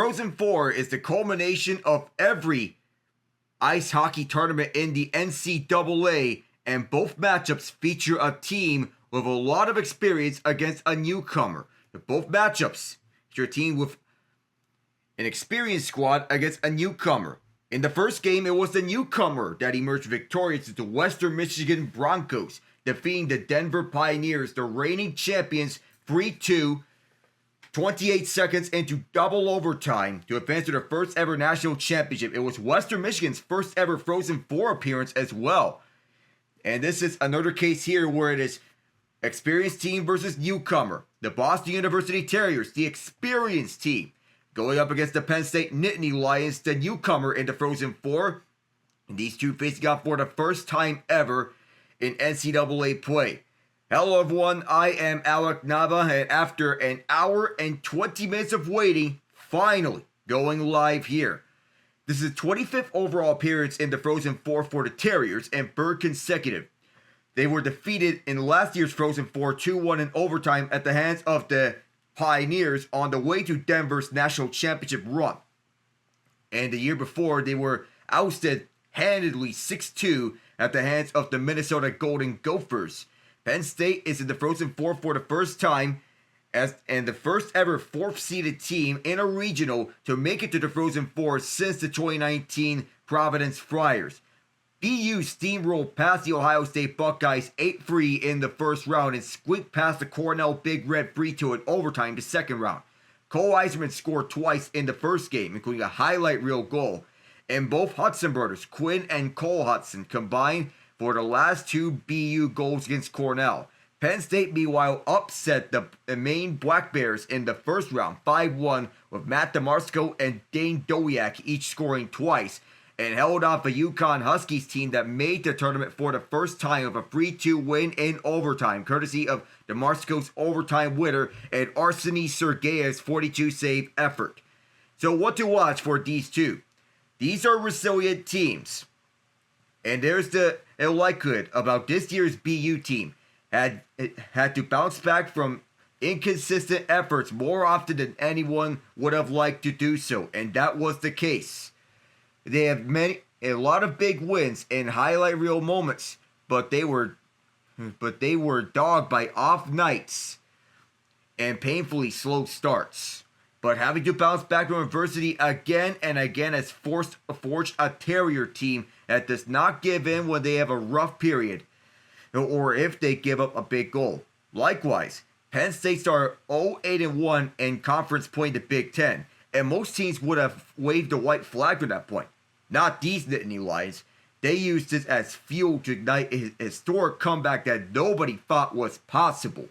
Frozen Four is the culmination of every ice hockey tournament in the NCAA, and both matchups feature a team with a lot of experience against a newcomer. Both matchups feature a team with an experienced squad against a newcomer. In the first game, it was the newcomer that emerged victorious as the Western Michigan Broncos, defeating the Denver Pioneers, the reigning champions, 3-2, 28 seconds into double overtime to advance to their first ever national championship. It was Western Michigan's first ever Frozen Four appearance as well. And this is another case here where it is experienced team versus newcomer. The Boston University Terriers, the experienced team, going up against the Penn State Nittany Lions, the newcomer in the Frozen Four. And these two facing off for the first time ever in NCAA play. Hello everyone, I am Alec Nava, and after an hour and 20 minutes of waiting, finally going live here. This is the 25th overall appearance in the Frozen Four for the Terriers and third consecutive. They were defeated in last year's Frozen Four 2-1 in overtime at the hands of the Pioneers on the way to Denver's national championship run. And the year before, they were ousted handedly 6-2 at the hands of the Minnesota Golden Gophers. Penn State is in the Frozen Four for the first time and the first ever fourth-seeded team in a regional to make it to the Frozen Four since the 2019 Providence Friars. BU steamrolled past the Ohio State Buckeyes 8-3 in the first round and squeaked past the Cornell Big Red 3-2 in overtime the second round. Cole Eiserman scored twice in the first game, including a highlight reel goal. And both Hudson brothers, Quinn and Cole Hudson, combined for the last two BU goals against Cornell. Penn State, meanwhile, upset the Maine Black Bears in the first round, 5-1, with Matt DeMarco and Dane Dowiak each scoring twice, and held off a UConn Huskies team that made the tournament for the first time with a 3-2 win in overtime, courtesy of DeMarco's overtime winner and Arseny Sergeev's 42-save effort. So what to watch for these two? These are resilient teams. And there's the likelihood about this year's BU team had to bounce back from inconsistent efforts more often than anyone would have liked to do so, and that was the case. They have a lot of big wins and highlight reel moments, but they were dogged by off nights and painfully slow starts. But having to bounce back from adversity again and again has forged a Terrier team that does not give in when they have a rough period, or if they give up a big goal. Likewise, Penn State started 0-8-1 in conference play in the Big Ten, and most teams would have waved the white flag from that point. Not these Nittany Lions. They used this as fuel to ignite a historic comeback that nobody thought was possible,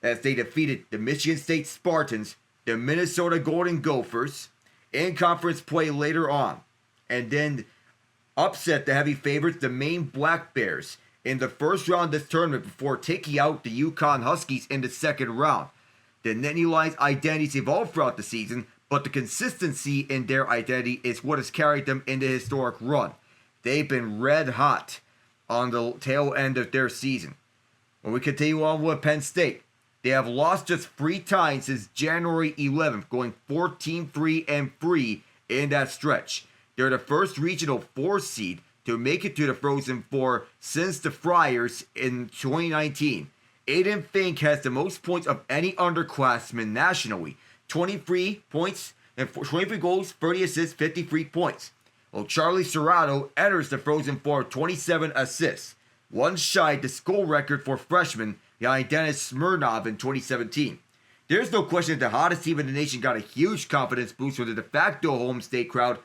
as they defeated the Michigan State Spartans, the Minnesota Golden Gophers, in conference play later on, and then upset the heavy favorites, the Maine Black Bears, in the first round of this tournament before taking out the UConn Huskies in the second round. The Nittany Lions' identities evolved throughout the season, but the consistency in their identity is what has carried them in the historic run. They've been red hot on the tail end of their season. When we continue on with Penn State, they have lost just 3 times since January 11th, going 14-3-3 in that stretch. They're the first regional 4 seed to make it to the Frozen Four since the Friars in 2019. Aiden Fink has the most points of any underclassman nationally. 23 points and 23 goals, 30 assists, 53 points. While Charlie Serrato enters the Frozen Four with 27 assists, one shy the school record for freshmen behind Dennis Smirnov in 2017. There's no question that the hottest team in the nation got a huge confidence boost for the de facto home state crowd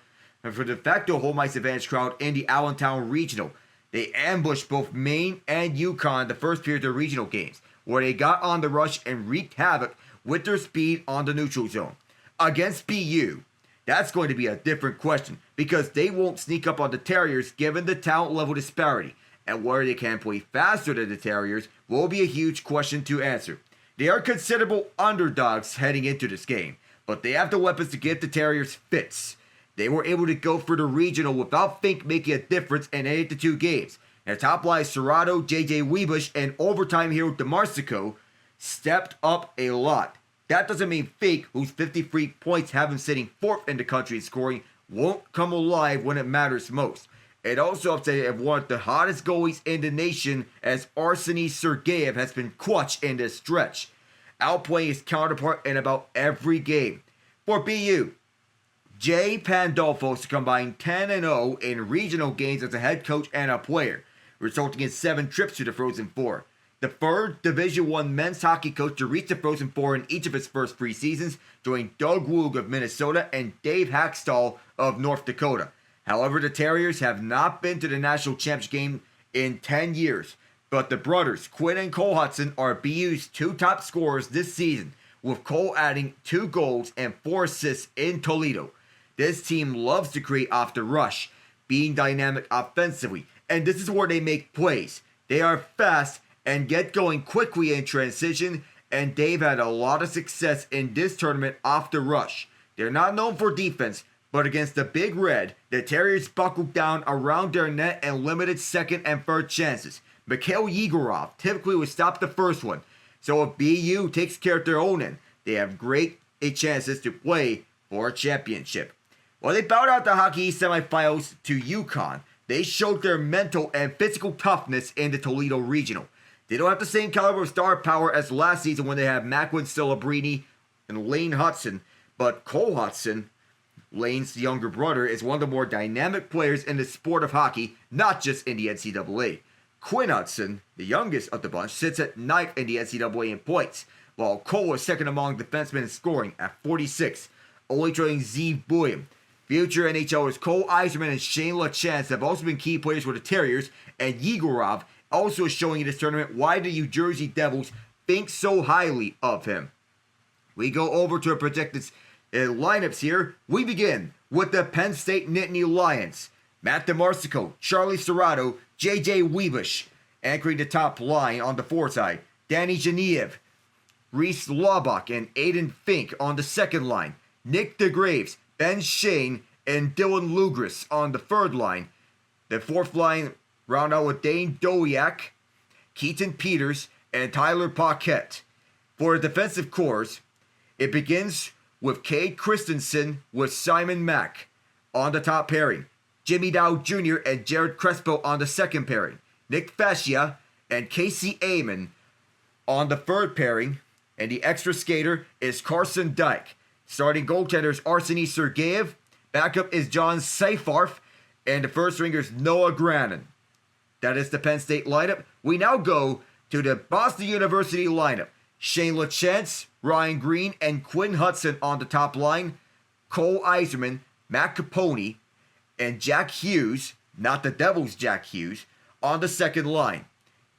and for the de facto home ice advantage crowd in the Allentown Regional. They ambushed both Maine and UConn the first period of the regional games, where they got on the rush and wreaked havoc with their speed on the neutral zone. Against BU, that's going to be a different question, because they won't sneak up on the Terriers given the talent level disparity, and whether they can play faster than the Terriers will be a huge question to answer. They are considerable underdogs heading into this game, but they have the weapons to give the Terriers fits. They were able to go for the regional without Fink making a difference in any of the 2 games. And top line Serrato, JJ Webush, and overtime hero DeMarco stepped up a lot. That doesn't mean Fake, whose 53 points have him sitting 4th in the country in scoring, won't come alive when it matters most. It also upset if one of the hottest goalies in the nation as Arseny Sergeyev has been clutch in this stretch, outplaying his counterpart in about every game. For BU, Jay Pandolfos combined 10-0 in regional games as a head coach and a player, resulting in 7 trips to the Frozen Four. The third Division I men's hockey coach to reach the Frozen Four in each of his first 3 seasons, joining Doug Woog of Minnesota and Dave Hackstall of North Dakota. However, the Terriers have not been to the national championship game in 10 years, but the brothers, Quinn and Cole Hudson, are BU's 2 top scorers this season, with Cole adding 2 goals and 4 assists in Toledo. This team loves to create off the rush, being dynamic offensively, and this is where they make plays. They are fast and get going quickly in transition, and they've had a lot of success in this tournament off the rush. They're not known for defense, but against the Big Red, the Terriers buckled down around their net and limited second and third chances. Mikhail Yegorov typically would stop the first one, so if BU takes care of their own end, they have great chances to play for a championship. While they bowed out the Hockey East semifinals to UConn, they showed their mental and physical toughness in the Toledo Regional. They don't have the same caliber of star power as last season when they had Macklin Celebrini and Lane Hudson, but Cole Hudson, Lane's younger brother, is one of the more dynamic players in the sport of hockey, not just in the NCAA. Quinn Hudson, the youngest of the bunch, sits at 9th in the NCAA in points, while Cole is second among defensemen in scoring at 46, only trailing Zeev Buium. Future NHLers Cole Eiserman and Shane LaChance have also been key players for the Terriers, and Yegorov also is showing in this tournament why the New Jersey Devils think so highly of him. We go over to our projected lineups here. We begin with the Penn State Nittany Lions. Matt DeMarsico, Charlie Serrato, J.J. Weebush anchoring the top line on the foreside. Danny Genev, Reese Laubach, and Aiden Fink on the second line. Nick DeGraves, Ben Shane, and Dylan Lugris on the third line. The fourth line round out with Dane Dowiak, Keaton Peters, and Tyler Paquette. For the defensive cores, it begins with Cade Christensen with Simon Mack on the top pairing. Jimmy Dow Jr. and Jared Crespo on the second pairing. Nick Fascia and Casey Amon on the third pairing. And the extra skater is Carson Dyke. Starting goaltender is Arseny Sergeyev. Backup is John Seyfarth. And the first ringer is Noah Grannon. That is the Penn State lineup. We now go to the Boston University lineup. Shane LaChance, Ryan Green, and Quinn Hudson on the top line. Cole Eiserman, Matt Capone, and Jack Hughes, not the Devils' Jack Hughes, on the second line.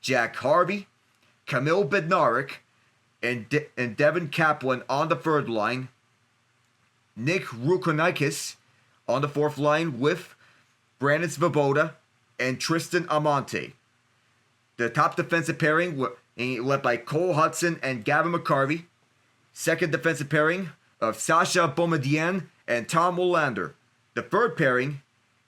Jack Harvey, Kamil Bednarik, and Devin Kaplan on the third line. Nick Rukonikis on the fourth line with Brandon Svoboda and Tristan Amante. The top defensive pairing led by Cole Hudson and Gavin McCarvey. Second defensive pairing of Sasha Boumedienne and Tom Willander. The third pairing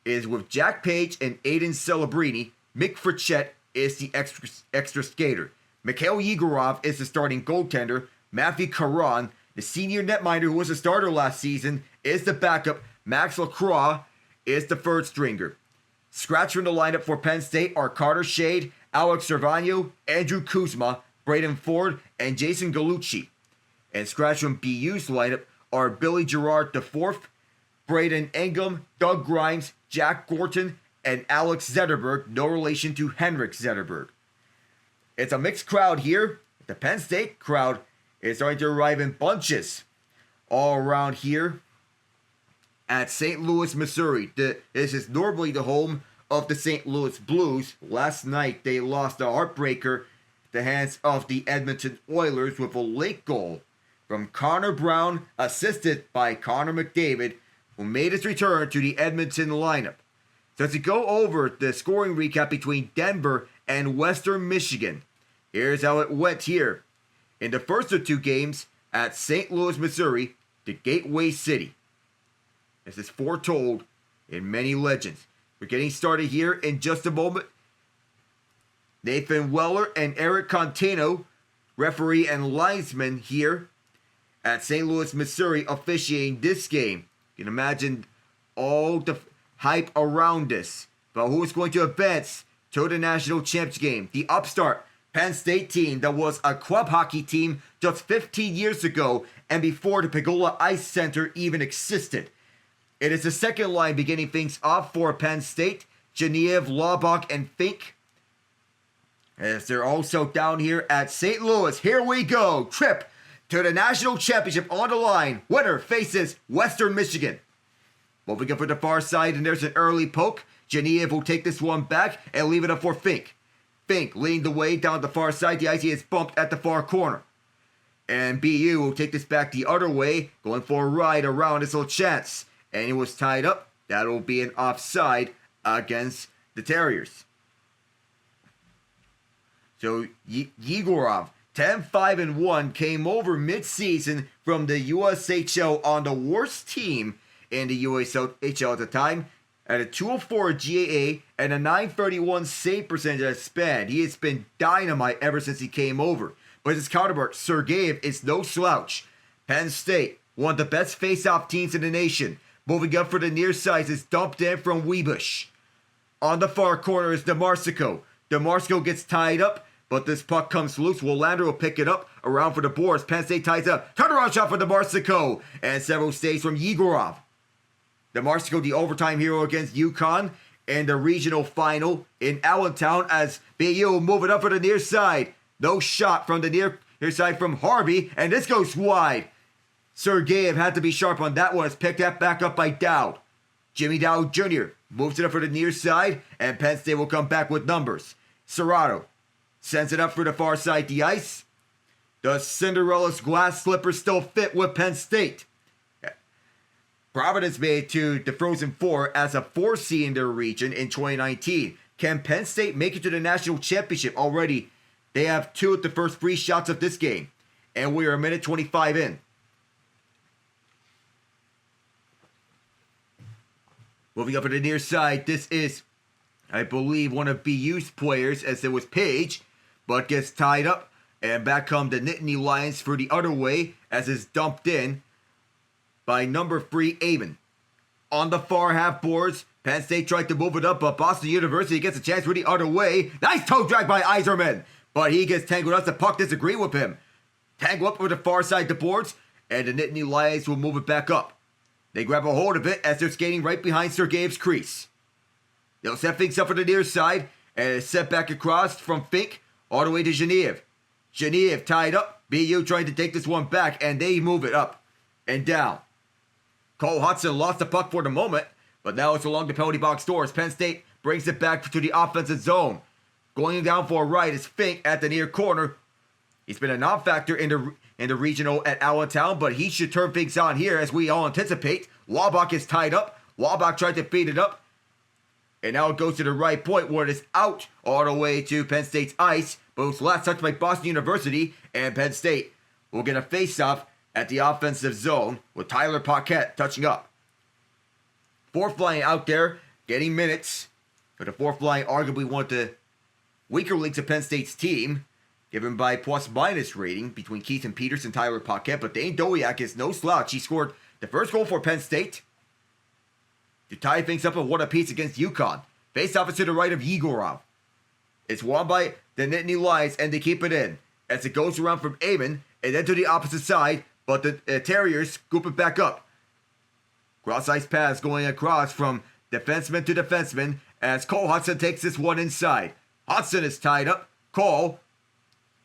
is with Jack Page and Aiden Celebrini. Mick Frechette is the extra skater. Mikhail Yegorov is the starting goaltender. Matthew Caron, the senior netminder who was a starter last season, is the backup. Max Lacroix is the third stringer. Scratch from the lineup for Penn State are Carter Shade, Alex Servano, Andrew Kuzma, Braden Ford, and Jason Galucci. And scratch from BU's lineup are Billy Gerard IV, Braden Engum, Doug Grimes, Jack Gorton, and Alex Zetterberg, no relation to Henrik Zetterberg. It's a mixed crowd here. The Penn State crowd is starting to arrive in bunches all around here at St. Louis, Missouri. This is normally the home of the St. Louis Blues. Last night, they lost a heartbreaker at the hands of the Edmonton Oilers with a late goal from Connor Brown, assisted by Connor McDavid, who made his return to the Edmonton lineup. So to go over the scoring recap between Denver and Western Michigan, here's how it went here. In the first of 2 games at St. Louis, Missouri, the Gateway City. This is foretold in many legends. We're getting started here in just a moment. Nathan Weller and Eric Contino, referee and linesman here. at St. Louis, Missouri, officiating this game. You can imagine all the hype around this. But who is going to advance to the national championship game? The upstart Penn State team that was a club hockey team just 15 years ago and before the Pagola Ice Center even existed. It is the second line beginning things off for Penn State. Genevieve, Laubach, and Fink. As they're also down here at St. Louis. Here we go. Trip to the national championship on the line. Winner faces Western Michigan. Moving up for the far side, and there's an early poke. Genevieve will take this one back and leave it up for Fink. Fink leading the way down the far side. The ice is bumped at the far corner. And BU will take this back the other way, going for a ride around this little chance. And it was tied up. That'll be an offside against the Terriers. So Yegorov, 10-5-1, came over mid-season from the USHL on the worst team in the USHL at the time, at a 204 GAA and a 931 save percentage at span. He has been dynamite ever since he came over. But his counterpart, Sergeyev, is no slouch. Penn State, one of the best face-off teams in the nation. Moving up for the near side is dumped in from Webush. On the far corner is DeMarsico. DeMarsico gets tied up, but this puck comes loose. Willander will pick it up around for the boards. Penn State ties up. Turnaround shot for DeMarsico. And several stays from Yegorov. DeMarsico, the overtime hero against UConn in the regional final in Allentown as BU move it up for the near side. No shot from the near side from Harvey, and this goes wide. Sergeyev had to be sharp on that one. It's picked up back up by Dowd. Jimmy Dowd Jr. moves it up for the near side, and Penn State will come back with numbers. Serrato sends it up for the far side the ice. The Cinderella's glass slippers still fit with Penn State. Providence made it to the Frozen Four as a 4 seed in their region in 2019. Can Penn State make it to the national championship already? They have 2 of the first 3 shots of this game. And we are a minute 25 in. Moving up to the near side, this is, I believe, one of BU's players, as it was Page, but gets tied up. And back come the Nittany Lions for the other way, as it's dumped in by number 3, Amon. On the far half boards, Penn State tried to move it up, but Boston University gets a chance for the other way. Nice toe drag by Iserman, but he gets tangled up. The puck disagree with him. Tangle up with the far side the boards, and the Nittany Lions will move it back up. They grab a hold of it as they're skating right behind Sergeyev's crease. They'll set things up for the near side, and it's set back across from Fink all the way to Genevieve. Genevieve tied up. BU trying to take this one back, and they move it up and down. Cole Hudson lost the puck for the moment, but now it's along the penalty box doors. Penn State brings it back to the offensive zone. Going down for a right is Fink at the near corner. He's been a non-factor in the regional at Allentown, but he should turn things on here as we all anticipate. Laubach is tied up. Laubach tried to feed it up. And now it goes to the right point where it is out all the way to Penn State's ice. But it was last touched by Boston University, and Penn State will get a face-off at the offensive zone with Tyler Paquette touching up. Fourth line out there getting minutes. But the fourth line arguably one of the weaker links of Penn State's team, given by plus-minus rating between Keith and Peterson, Tyler Paquette. But Dane Dowiak is no slouch. He scored the first goal for Penn State to tie things up at one apiece against UConn. Face-off is to the right of Yegorov. It's won by the Nittany Lions, and they keep it in as it goes around from Amon and then to the opposite side. But the Terriers scoop it back up. Cross-ice pass going across from defenseman to defenseman as Cole Hudson takes this one inside. Hudson is tied up. Cole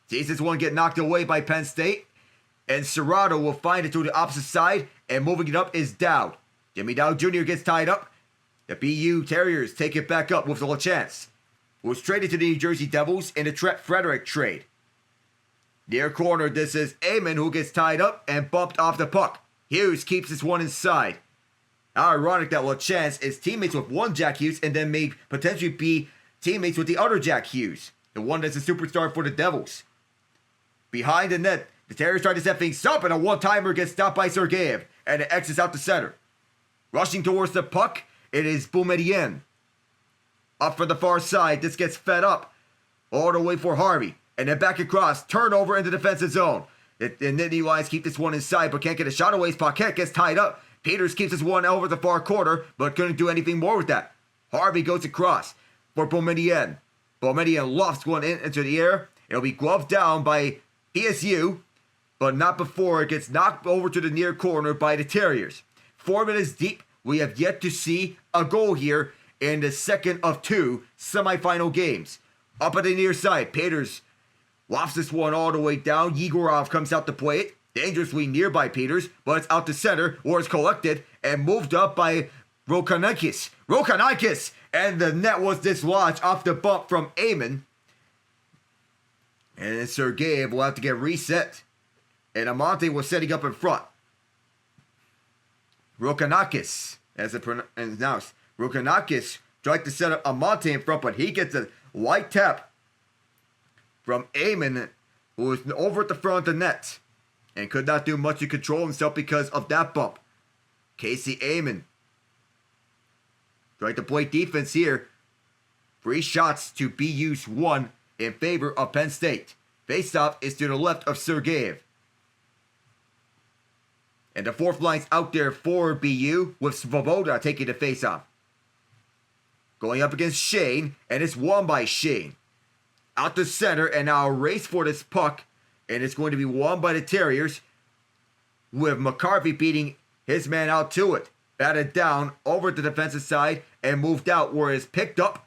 sees this one get knocked away by Penn State. And Serrato will find it to the opposite side. And moving it up is Dowd. Jimmy Dowd Jr. gets tied up. The BU Terriers take it back up with a little chance. Was traded to the New Jersey Devils in the Trent Frederick trade. Near corner, this is Amon who gets tied up and bumped off the puck. Hughes keeps this one inside. How ironic that little chance is teammates with one Jack Hughes and then may potentially be teammates with the other Jack Hughes, the one that's a superstar for the Devils. Behind the net, the Terriers try to set things up, and a one-timer gets stopped by Sergeyev, and it exits out the center. Rushing towards the puck, it is Boumedienne. Up from the far side, this gets fed up all the way for Harvey. And then back across, turnover in the defensive zone. The Nittany Lions keep this one inside, but can't get a shot away. Paquette gets tied up. Peters keeps this one over the far corner, but couldn't do anything more with that. Harvey goes across for Boumedienne. Boumedienne lofts one into the air. It'll be gloved down by PSU, but not before it gets knocked over to the near corner by the Terriers. 4 minutes deep, we have yet to see a goal here in the second of 2 semifinal games. Up at the near side, Peters lofts this one all the way down. Yegorov comes out to play it. Dangerously near by Peters, but it's out to center, or it's collected and moved up by Rokanakis. And the net was dislodged off the bump from Eamon. And Sergeyev will have to get reset. And Amante was setting up in front. Rokanakis, as it's announced. Rokanakis tried to set up Amante in front, but he gets a light tap from Eamon, who was over at the front of the net and could not do much to control himself because of that bump. Casey Eamon tried to play defense here. 3 shots to BU's 1 in favor of Penn State. Faceoff is to the left of Sergeyev. And the 4th line's out there for BU with Svoboda taking the faceoff. Going up against Shane, and it's won by Shane. Out to center, and now a race for this puck. And it's going to be won by the Terriers, with McCarthy beating his man out to it. Batted down over the defensive side and moved out, where it's picked up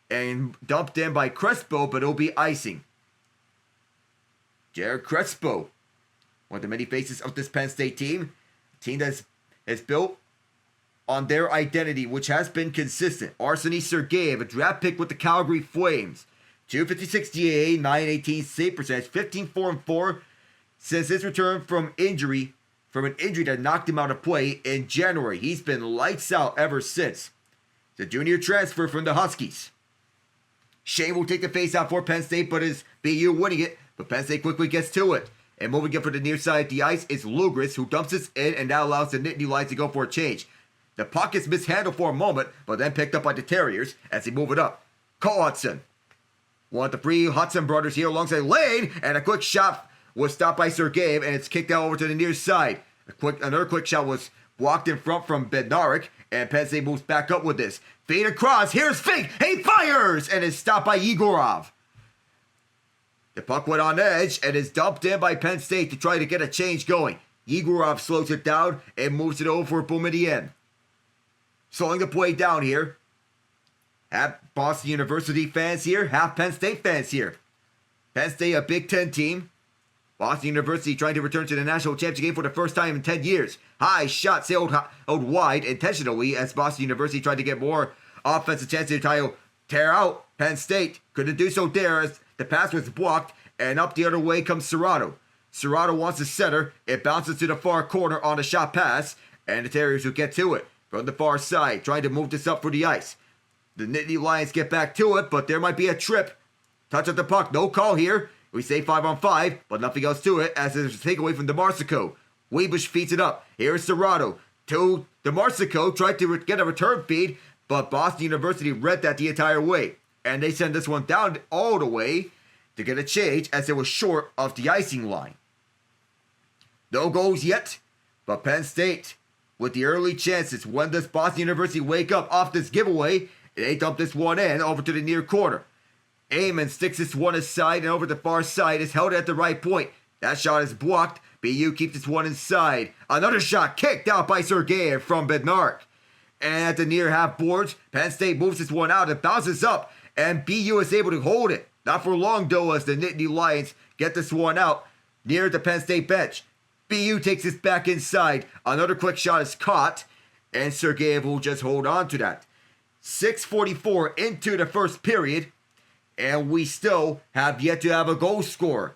and dumped in by Crespo, but it'll be icing. Jared Crespo, one of the many faces of this Penn State team. A team that is built on their identity, which has been consistent. Arseny Sergeyev, a draft pick with the Calgary Flames. 256 GAA, 918 save percentage, 15-4-4 since his return from an injury that knocked him out of play in January. He's been lights out ever since. The junior transfer from the Huskies. Shane will take the face out for Penn State, but is BU winning it. But Penn State quickly gets to it. And moving up for the near side of the ice is Lugris, who dumps this in, and that allows the Nittany Lions to go for a change. The puck is mishandled for a moment, but then picked up by the Terriers as they move it up. Cole Hudson, one of the 3 Hudson brothers here alongside Lane, and a quick shot was stopped by Sergeyev, and it's kicked out over to the near side. Another quick shot was blocked in front from Bednarik, and Penn State moves back up with this. Feed across, here's Fink, he fires, and is stopped by Yegorov. The puck went on edge and is dumped in by Penn State to try to get a change going. Yegorov slows it down and moves it over for Boumedienne. Slowing the play down here. Half Boston University fans here, half Penn State fans here. Penn State, a Big Ten team. Boston University trying to return to the national championship game for the first time in 10 years. High shot sailed wide intentionally as Boston University tried to get more offensive chances to tear out Penn State. Couldn't do so there as the pass was blocked, and up the other way comes Serrato. Serrato wants to center. It bounces to the far corner on a shot pass, and the Terriers will get to it from the far side, trying to move this up for the ice. The Nittany Lions get back to it, but there might be a trip. Touch of the puck, no call here. We say 5-on-5, but nothing else to it as there's a takeaway from DeMarsico. Webush feeds it up. Here's Serrato to DeMarsico, tried to get a return feed, but Boston University read that the entire way. And they send this one down all the way to get a change as it was short of the icing line. No goals yet, but Penn State with the early chances. When does Boston University wake up off this giveaway? They dump this one in over to the near corner. Eamon sticks this one aside, and over the far side is held at the right point. That shot is blocked. BU keeps this one inside. Another shot kicked out by Sergeyev from Bednarik. And at the near half boards, Penn State moves this one out and bounces up, and BU is able to hold it. Not for long though, as the Nittany Lions get this one out near the Penn State bench. BU takes this back inside. Another quick shot is caught, and Sergeyev will just hold on to that. 6:44 into the first period, and we still have yet to have a goal scorer.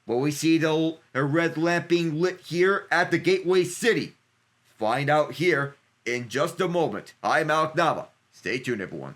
Will we see the red lamp being lit here at the Gateway City? Find out here in just a moment. I'm Alec Nava. Stay tuned, everyone.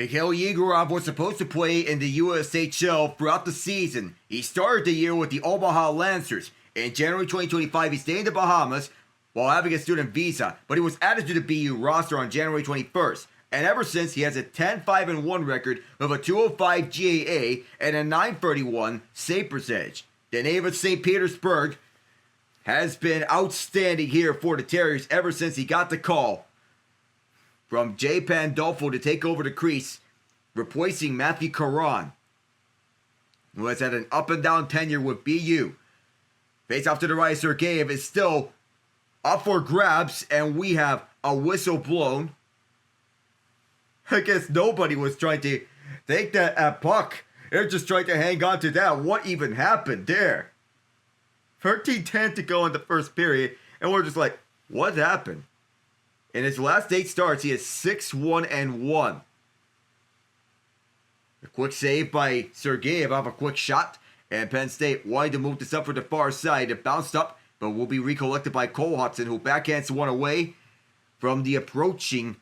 Mikhail Yegorov was supposed to play in the USHL throughout the season. He started the year with the Omaha Lancers. In January 2025, he stayed in the Bahamas while having a student visa, but he was added to the BU roster on January 21st. And ever since, he has a 10-5-1 record with a 205 GAA and a 931 save percentage. The native of St. Petersburg has been outstanding here for the Terriers ever since he got the call from Jay Pandolfo to take over the crease, replacing Matthew Caron, who has had an up-and-down tenure with BU. Face off to the right, Sergeyev is still up for grabs, and we have a whistle blown. I guess nobody was trying to take that at puck. They're just trying to hang on to that. What even happened there? 13-10 to go in the first period, and we're just like, what happened? In his last 8 starts, he is 6-1-1. A quick save by Sergeyev off a quick shot, and Penn State wanted to move this up for the far side. It bounced up, but will be recollected by Cole Hudson, who backhands one away from the approaching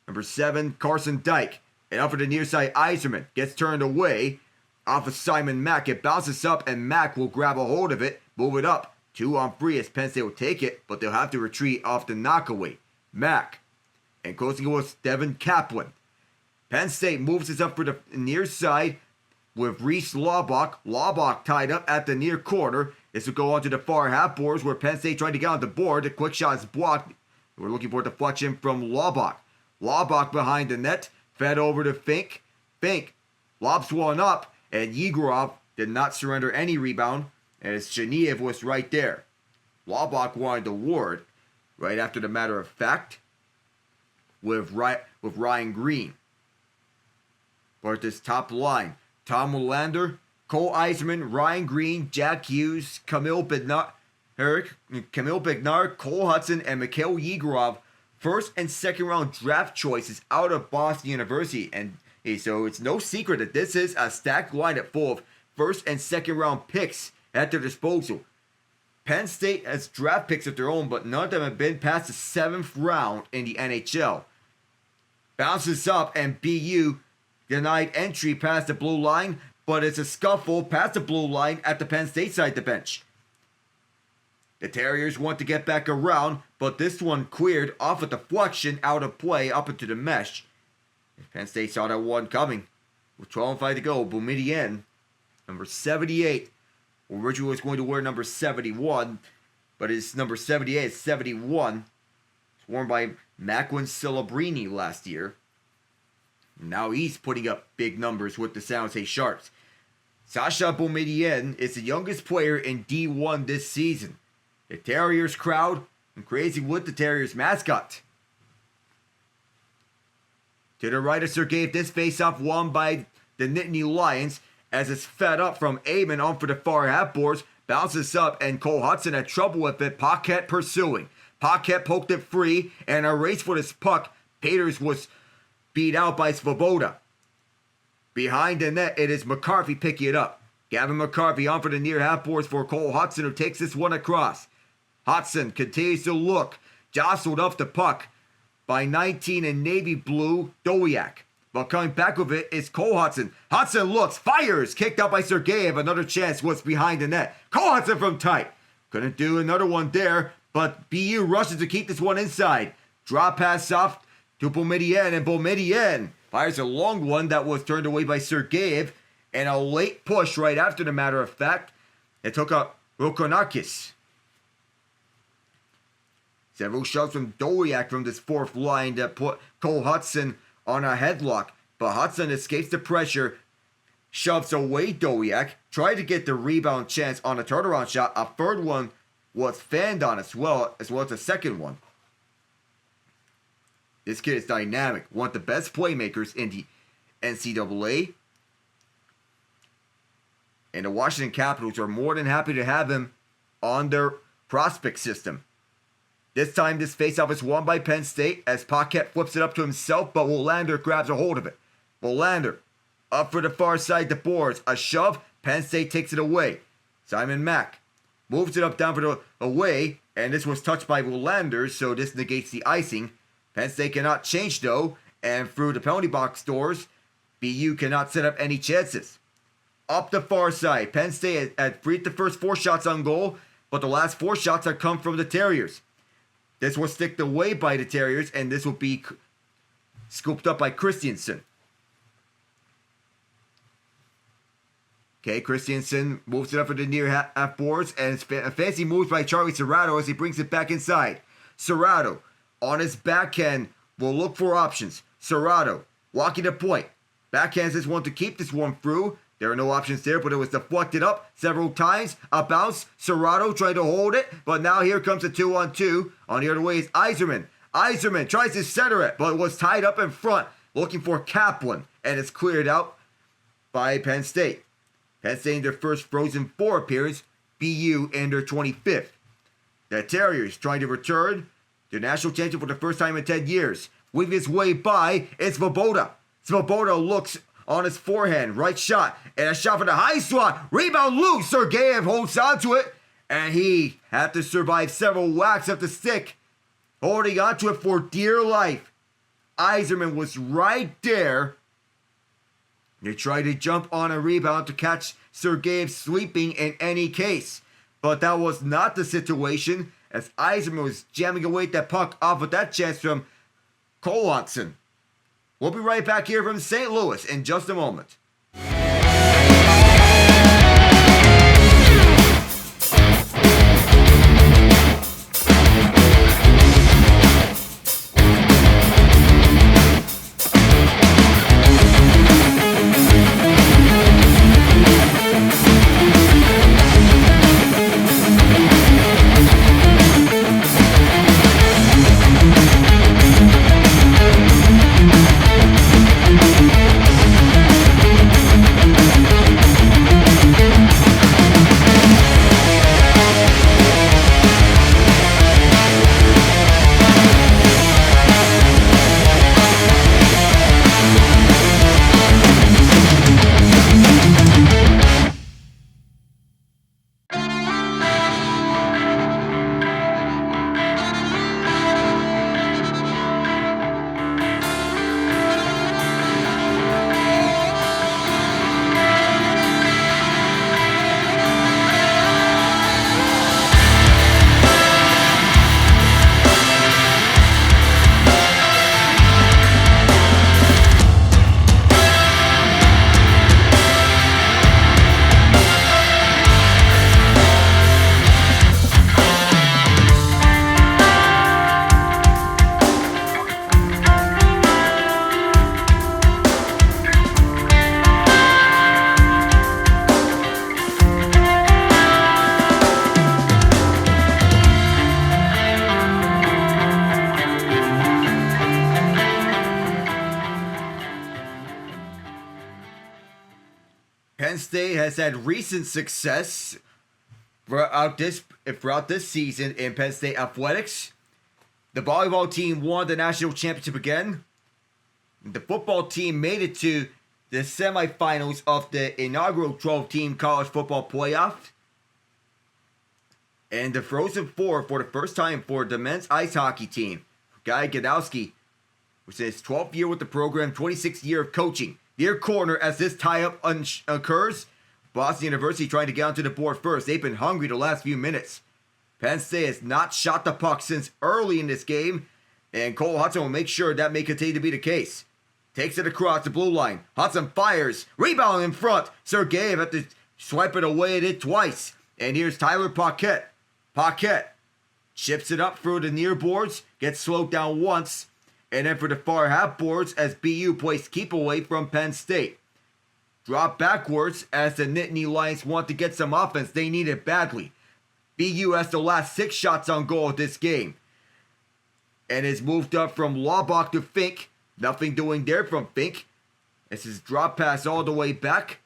number 7, Carson Dyke. And up for the near side, Iserman gets turned away off of Simon Mack. It bounces up, and Mack will grab a hold of it, move it up. 2 on 3 as Penn State will take it, but they'll have to retreat off the knockaway. Mack, and closing it was Devin Kaplan. Penn State moves this up for the near side with Reese Laubach. Laubach tied up at the near corner. This will go on to the far half boards where Penn State trying to get on the board. The quick shot is blocked. We're looking for a deflection from Laubach. Laubach behind the net, fed over to Fink. Fink lobs one up, and Yegorov did not surrender any rebound, as Shaniev was right there. Laubach wanted the ward. Right after the matter of fact, with Ryan Green. But this top line, Tom Willander, Cole Iserman, Ryan Green, Jack Hughes, Camille Bednar, Cole Hudson, and Mikhail Yegorov, first and second round draft choices out of Boston University. And so it's no secret that this is a stacked lineup full of first and second round picks at their disposal. Penn State has draft picks of their own, but none of them have been past the 7th round in the NHL. Bounces up, and BU denied entry past the blue line, but it's a scuffle past the blue line at the Penn State side of the bench. The Terriers want to get back around, but this one cleared off a deflection out of play up into the mesh. Penn State saw that one coming. With 12:05 to go, Boumedienne, number 78, originally was going to wear number 71, but his number 78 is 71. It's worn by Macklin Celebrini last year. Now he's putting up big numbers with the San Jose Sharks. Sasha Boumedienne is the youngest player in D1 this season. The Terriers crowd and crazy with the Terriers mascot. To the right of Sergeyev, this face-off won by the Nittany Lions, as it's fed up from Amon on for the far half boards, bounces up, and Cole Hudson had trouble with it. Paquette pursuing. Paquette poked it free, and a race for this puck. Peters was beat out by Svoboda. Behind the net, it is McCarthy picking it up. Gavin McCarthy on for the near half boards for Cole Hudson, who takes this one across. Hudson continues to look, jostled off the puck by 19 in navy blue, Dowiak. But coming back with it is Cole Hudson. Hudson looks, fires, kicked out by Sergeyev. Another chance was behind the net. Cole Hudson from tight. Couldn't do another one there, but BU rushes to keep this one inside. Drop pass off to Boumedienne, and Boumedienne fires a long one that was turned away by Sergeyev, and a late push right after the matter of fact. It took up Rokonakis. Several shots from Dowiak from this fourth line that put Cole Hudson on a headlock, but Hudson escapes the pressure, shoves away Dowiak, tried to get the rebound chance on a turnaround shot. A third one was fanned on as well as a second one. This kid is dynamic, one of the best playmakers in the NCAA. And the Washington Capitals are more than happy to have him on their prospect system. This time, this faceoff is won by Penn State as Paquette flips it up to himself, but Willander grabs a hold of it. Willander up for the far side, the boards. A shove, Penn State takes it away. Simon Mack moves it up down for the away, and this was touched by Willander, so this negates the icing. Penn State cannot change though, and through the penalty box doors, BU cannot set up any chances. Up the far side, Penn State had freed the first 4 shots on goal, but the last 4 shots have come from the Terriers. This was sticked away by the Terriers, and this will be scooped up by Christiansen. Okay, Christiansen moves it up for the near half boards, and it's a fancy move by Charlie Serrato as he brings it back inside. Serrato, on his backhand, will look for options. Serrato, walking the point. Backhands this one to keep this one through. There are no options there, but it was deflected up several times. A bounce. Serrato trying to hold it, but now here comes a 2-on-2. On the other way is Iserman. Iserman tries to center it, but was tied up in front, looking for Kaplan, and it's cleared out by Penn State. Penn State in their first Frozen 4 appearance, BU in their 25th. The Terriers trying to return to national championship for the first time in 10 years. Weaving his way by, it's Svoboda. Svoboda looks on his forehand, right shot, and a shot for the high slot. Rebound loose, Sergeyev holds on to it, and he had to survive several whacks of the stick, holding onto it for dear life. Iserman was right there. They tried to jump on a rebound to catch Sergeyev sleeping in any case. But that was not the situation, as Iserman was jamming away that puck off of that chance from Kolonson. We'll be right back here from St. Louis in just a moment. Penn State has had recent success throughout this season in Penn State athletics. The volleyball team won the national championship again. The football team made it to the semifinals of the inaugural 12-team college football playoff. And the Frozen Four for the first time for the men's ice hockey team. Guy Gadowski, which is his 12th year with the program, 26th year of coaching. Near corner as this tie-up occurs. Boston University trying to get onto the board first. They've been hungry the last few minutes. Penn State has not shot the puck since early in this game, and Cole Hudson will make sure that may continue to be the case. Takes it across the blue line. Hudson fires. Rebound in front. Sergeyev had to swipe it away at it twice. And here's Tyler Paquette. Paquette chips it up through the near boards. Gets slowed down once. And then for the far half boards as BU plays keep away from Penn State. Drop backwards as the Nittany Lions want to get some offense. They need it badly. BU has the last 6 shots on goal of this game. And is moved up from Laubach to Fink. Nothing doing there from Fink. This is drop pass all the way back.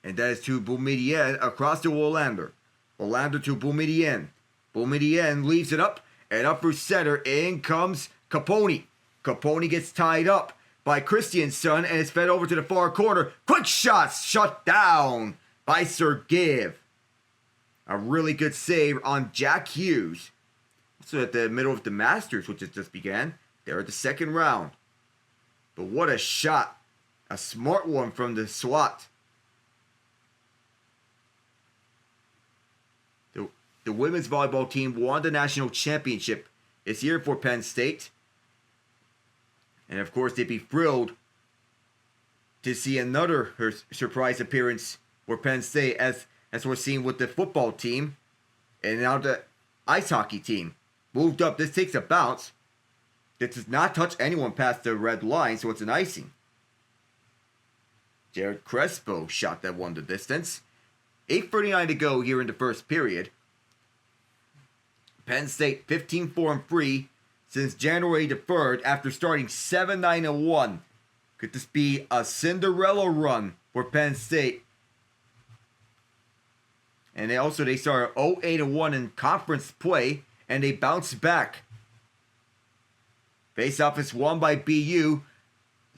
And that is to Boumedienne across to Olander. Olander to Boumedienne. Boumedienne leaves it up. And up for center. In comes Capone. Capone gets tied up by Christiansen and is fed over to the far corner. Quick shots shut down by Sergeyev. A really good save on Jack Hughes. Also at the middle of the Masters, which has just began. They're at the second round. But what a shot A smart one from the SWAT. The women's volleyball team won the national championship this year for Penn State. And of course, they'd be thrilled to see another surprise appearance for Penn State, as we're seeing with the football team. And now the ice hockey team moved up. This takes a bounce. It does not touch anyone past the red line, so it's an icing. Jared Crespo shot that one the distance. 8:39 to go here in the first period. Penn State 15-4-3 since January the 3rd after starting 7-9-1. Could this be a Cinderella run for Penn State? And they started 0-8-1 in conference play, and they bounced back. Face-off is won by BU.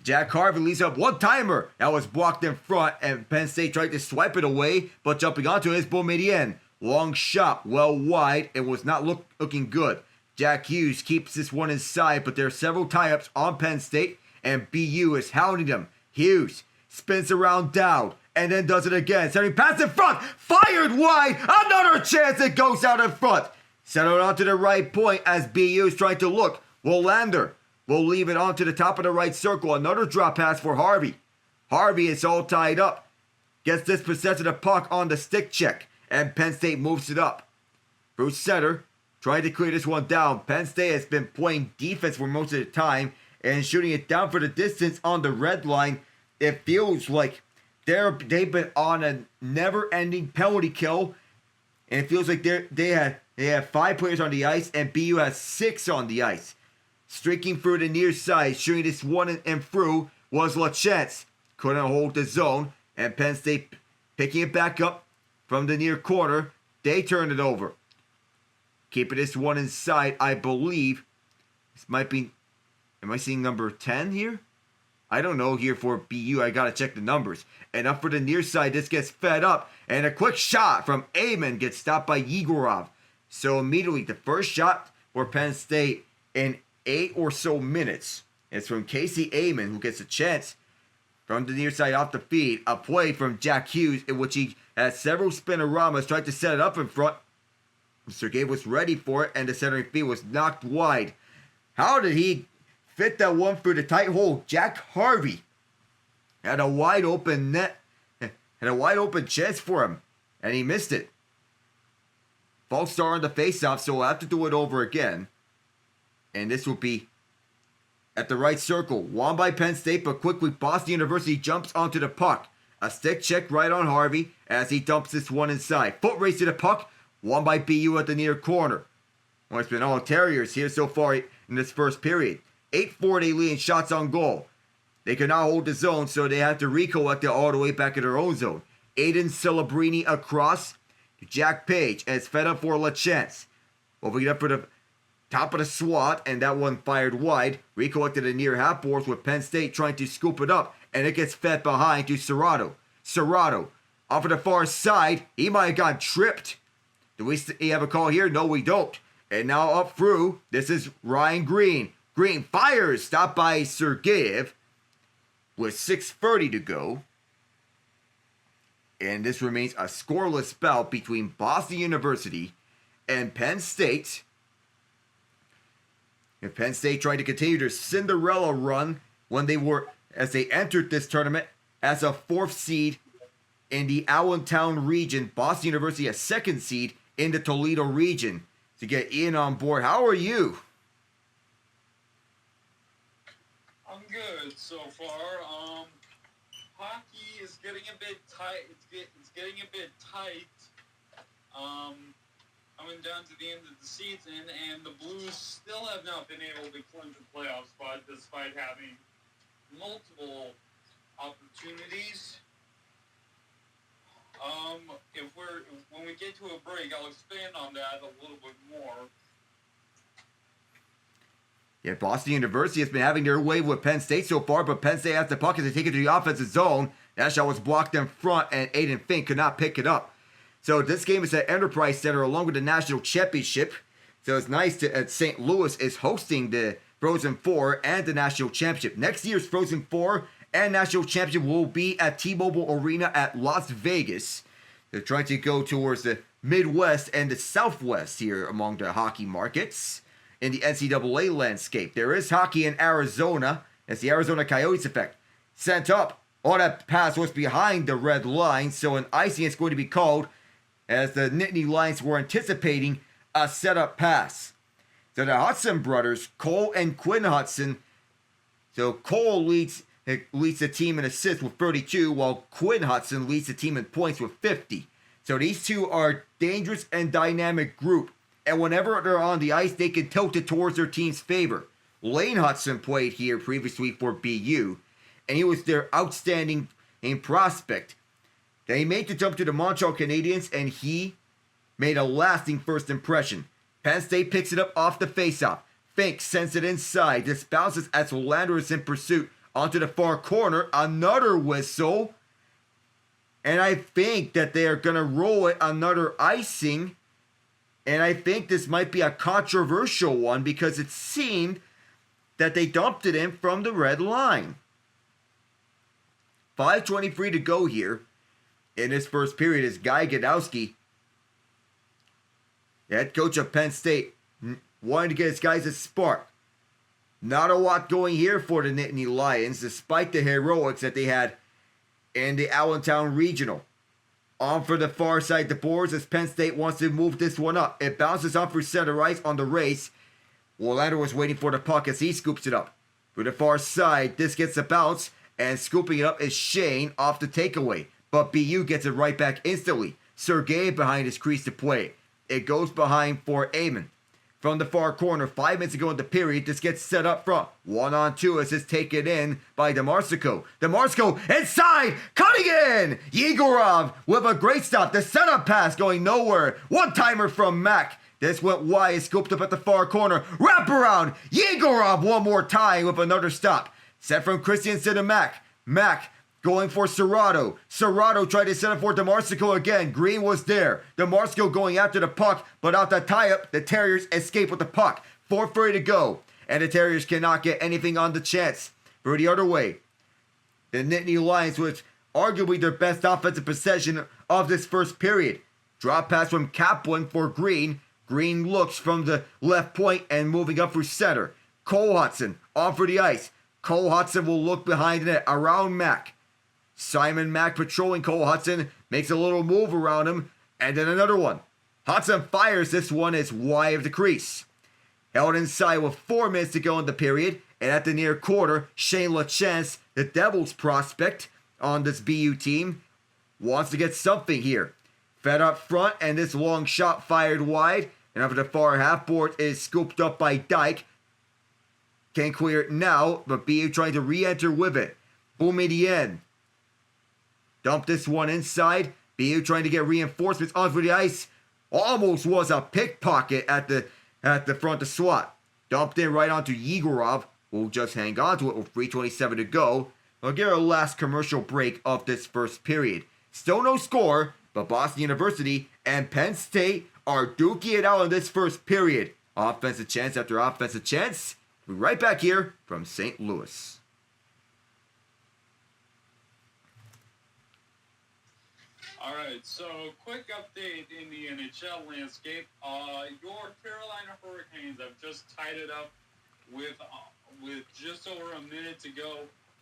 Jack Harvey leads up one-timer. That was blocked in front, and Penn State tried to swipe it away, but jumping onto it is Boumedienne. Long shot, well wide, and was not looking good. Jack Hughes keeps this one inside, but there are several tie-ups on Penn State, and BU is hounding them. Hughes spins around down, and then does it again. Sending pass in front, fired wide, another chance it goes out in front. Settled onto the right point as BU is trying to look. Wolander will leave it onto the top of the right circle. Another drop pass for Harvey. Harvey is all tied up. Gets this possession of the puck on the stick check, and Penn State moves it up. Bruce Setter trying to clear this one down. Penn State has been playing defense for most of the time and shooting it down for the distance on the red line. It feels like they've been on a never-ending penalty kill, and it feels like they have 5 players on the ice, and BU has 6 on the ice. Streaking through the near side, shooting this one and through was LaChance. Couldn't hold the zone, and Penn State picking it back up from the near corner. They turned it over. Keeping this one inside, I believe. This might be... Am I seeing number 10 here? I don't know here for BU. I gotta check the numbers. And up for the near side, this gets fed up. And a quick shot from Amon gets stopped by Yegorov. So immediately, the first shot for Penn State in 8 or so minutes. It's from Casey Amon, who gets a chance from the near side off the feed. A play from Jack Hughes, in which he had several spinoramas, tried to set it up in front. Sergey was ready for it, and the centering feed was knocked wide. How did he fit that one through the tight hole? Jack Harvey had a wide open net, had a wide open chance for him, and he missed it. False start on the faceoff, so we'll have to do it over again. And this will be at the right circle. Won by Penn State, but quickly Boston University jumps onto the puck. A stick check right on Harvey as he dumps this one inside. Foot race to the puck. Won by BU at the near corner. Well, it's been all Terriers here so far in this first period. 8-4 they lead in shots on goal. They cannot hold the zone, so they have to recollect it all the way back in their own zone. Aiden Celebrini across to Jack Page, and it's fed up for LaChance. Moving it up for the top of the SWAT, and that one fired wide. Recollected the near half boards with Penn State trying to scoop it up, and it gets fed behind to Serrato. Serrato off of the far side. He might have got tripped. Do we have a call here? No, we don't. And now up through, this is Ryan Green. Green fires, stopped by Sergeyev with 6:30 to go. And this remains a scoreless bout between Boston University and Penn State. And Penn State tried to continue their Cinderella run as they entered this tournament as a 4th seed in the Allentown region. Boston University a 2nd seed in the Toledo region. To get Ian on board, how are you? I'm good so far. Hockey is getting a bit tight. It's getting a bit tight. Coming down to the end of the season, and the Blues still have not been able to clinch a playoff spot despite having multiple opportunities. When we get to a break, I'll expand on that a little bit more. Yeah, Boston University has been having their way with Penn State so far, but Penn State has the puck as they take it to the offensive zone. That shot was blocked in front, and Aiden Fink could not pick it up. So this game is at Enterprise Center along with the National Championship. So it's nice that St. Louis is hosting the Frozen Four and the National Championship. Next year's Frozen Four and national championship will be at T-Mobile Arena at Las Vegas. They're trying to go towards the Midwest and the Southwest here among the hockey markets in the NCAA landscape. There is hockey in Arizona. It's the Arizona Coyotes effect. Sent up. Oh, that pass was behind the red line, so an icing is going to be called as the Nittany Lions were anticipating a setup pass. So the Hudson brothers, Cole and Quinn Hudson. So Cole leads the team in assists with 32, while Quinn Hudson leads the team in points with 50. So these two are dangerous and dynamic group. And whenever they're on the ice, they can tilt it towards their team's favor. Lane Hudson played here previously for BU, and he was their outstanding prospect. They made the jump to the Montreal Canadiens, and he made a lasting first impression. Penn State picks it up off the faceoff. Fink sends it inside. This bounces as Willander is in pursuit onto the far corner. Another whistle. And I think that they are going to roll it. Another icing. And I think this might be a controversial one because it seemed that they dumped it in from the red line. 5:23 to go here in this first period as Guy Gadowski, the head coach of Penn State, wanted to get his guys a spark. Not a lot going here for the Nittany Lions, despite the heroics that they had in the Allentown Regional. On for the far side, the boards as Penn State wants to move this one up. It bounces off for center ice on the race. Willander was waiting for the puck as he scoops it up. For the far side, this gets a bounce, and scooping it up is Shane off the takeaway. But BU gets it right back instantly. Sergei behind his crease to play. It goes behind for Amon. From the far corner, 5 minutes ago in the period, this gets set up front. 1-on-2 as it's taken in by DeMarsico. DeMarsico inside, cutting in! Yegorov with a great stop. The setup pass going nowhere. One-timer from Mack. This went wide, scooped up at the far corner. Wrap around! Yegorov one more time with another stop. Set from Christiansen to Mack. Mack going for Serrato. Serrato tried to set up for DeMarsico again. Green was there. DeMarsico going after the puck, but out the tie-up, the Terriers escape with the puck. 4:30 to go, and the Terriers cannot get anything on the chance. For the other way, the Nittany Lions, with arguably their best offensive possession of this first period. Drop pass from Kaplan for Green. Green looks from the left point and moving up for center. Cole Hudson on for the ice. Cole Hudson will look behind the net around Mack. Simon Mack patrolling Cole Hudson, makes a little move around him, and then another one. Hudson fires, this one is wide of the crease. Held inside with 4 minutes to go in the period, and at the near quarter, Shane LaChance, the Devils prospect on this BU team, wants to get something here. Fed up front, and this long shot fired wide, and over the far half board is scooped up by Dyke. Can't clear it now, but BU trying to re-enter with it. Boumedienne. Dump this one inside. BU trying to get reinforcements onto the ice. Almost was a pickpocket at the front of SWAT. Dumped in right onto Yegorov. We'll just hang on to it with 3:27 to go. We'll get our last commercial break of this first period. Still no score, but Boston University and Penn State are duking it out in this first period. Offensive chance after offensive chance. We'll be right back here from St. Louis. All right, so quick update in the NHL landscape. Your Carolina Hurricanes have just tied it up with just over a minute to go,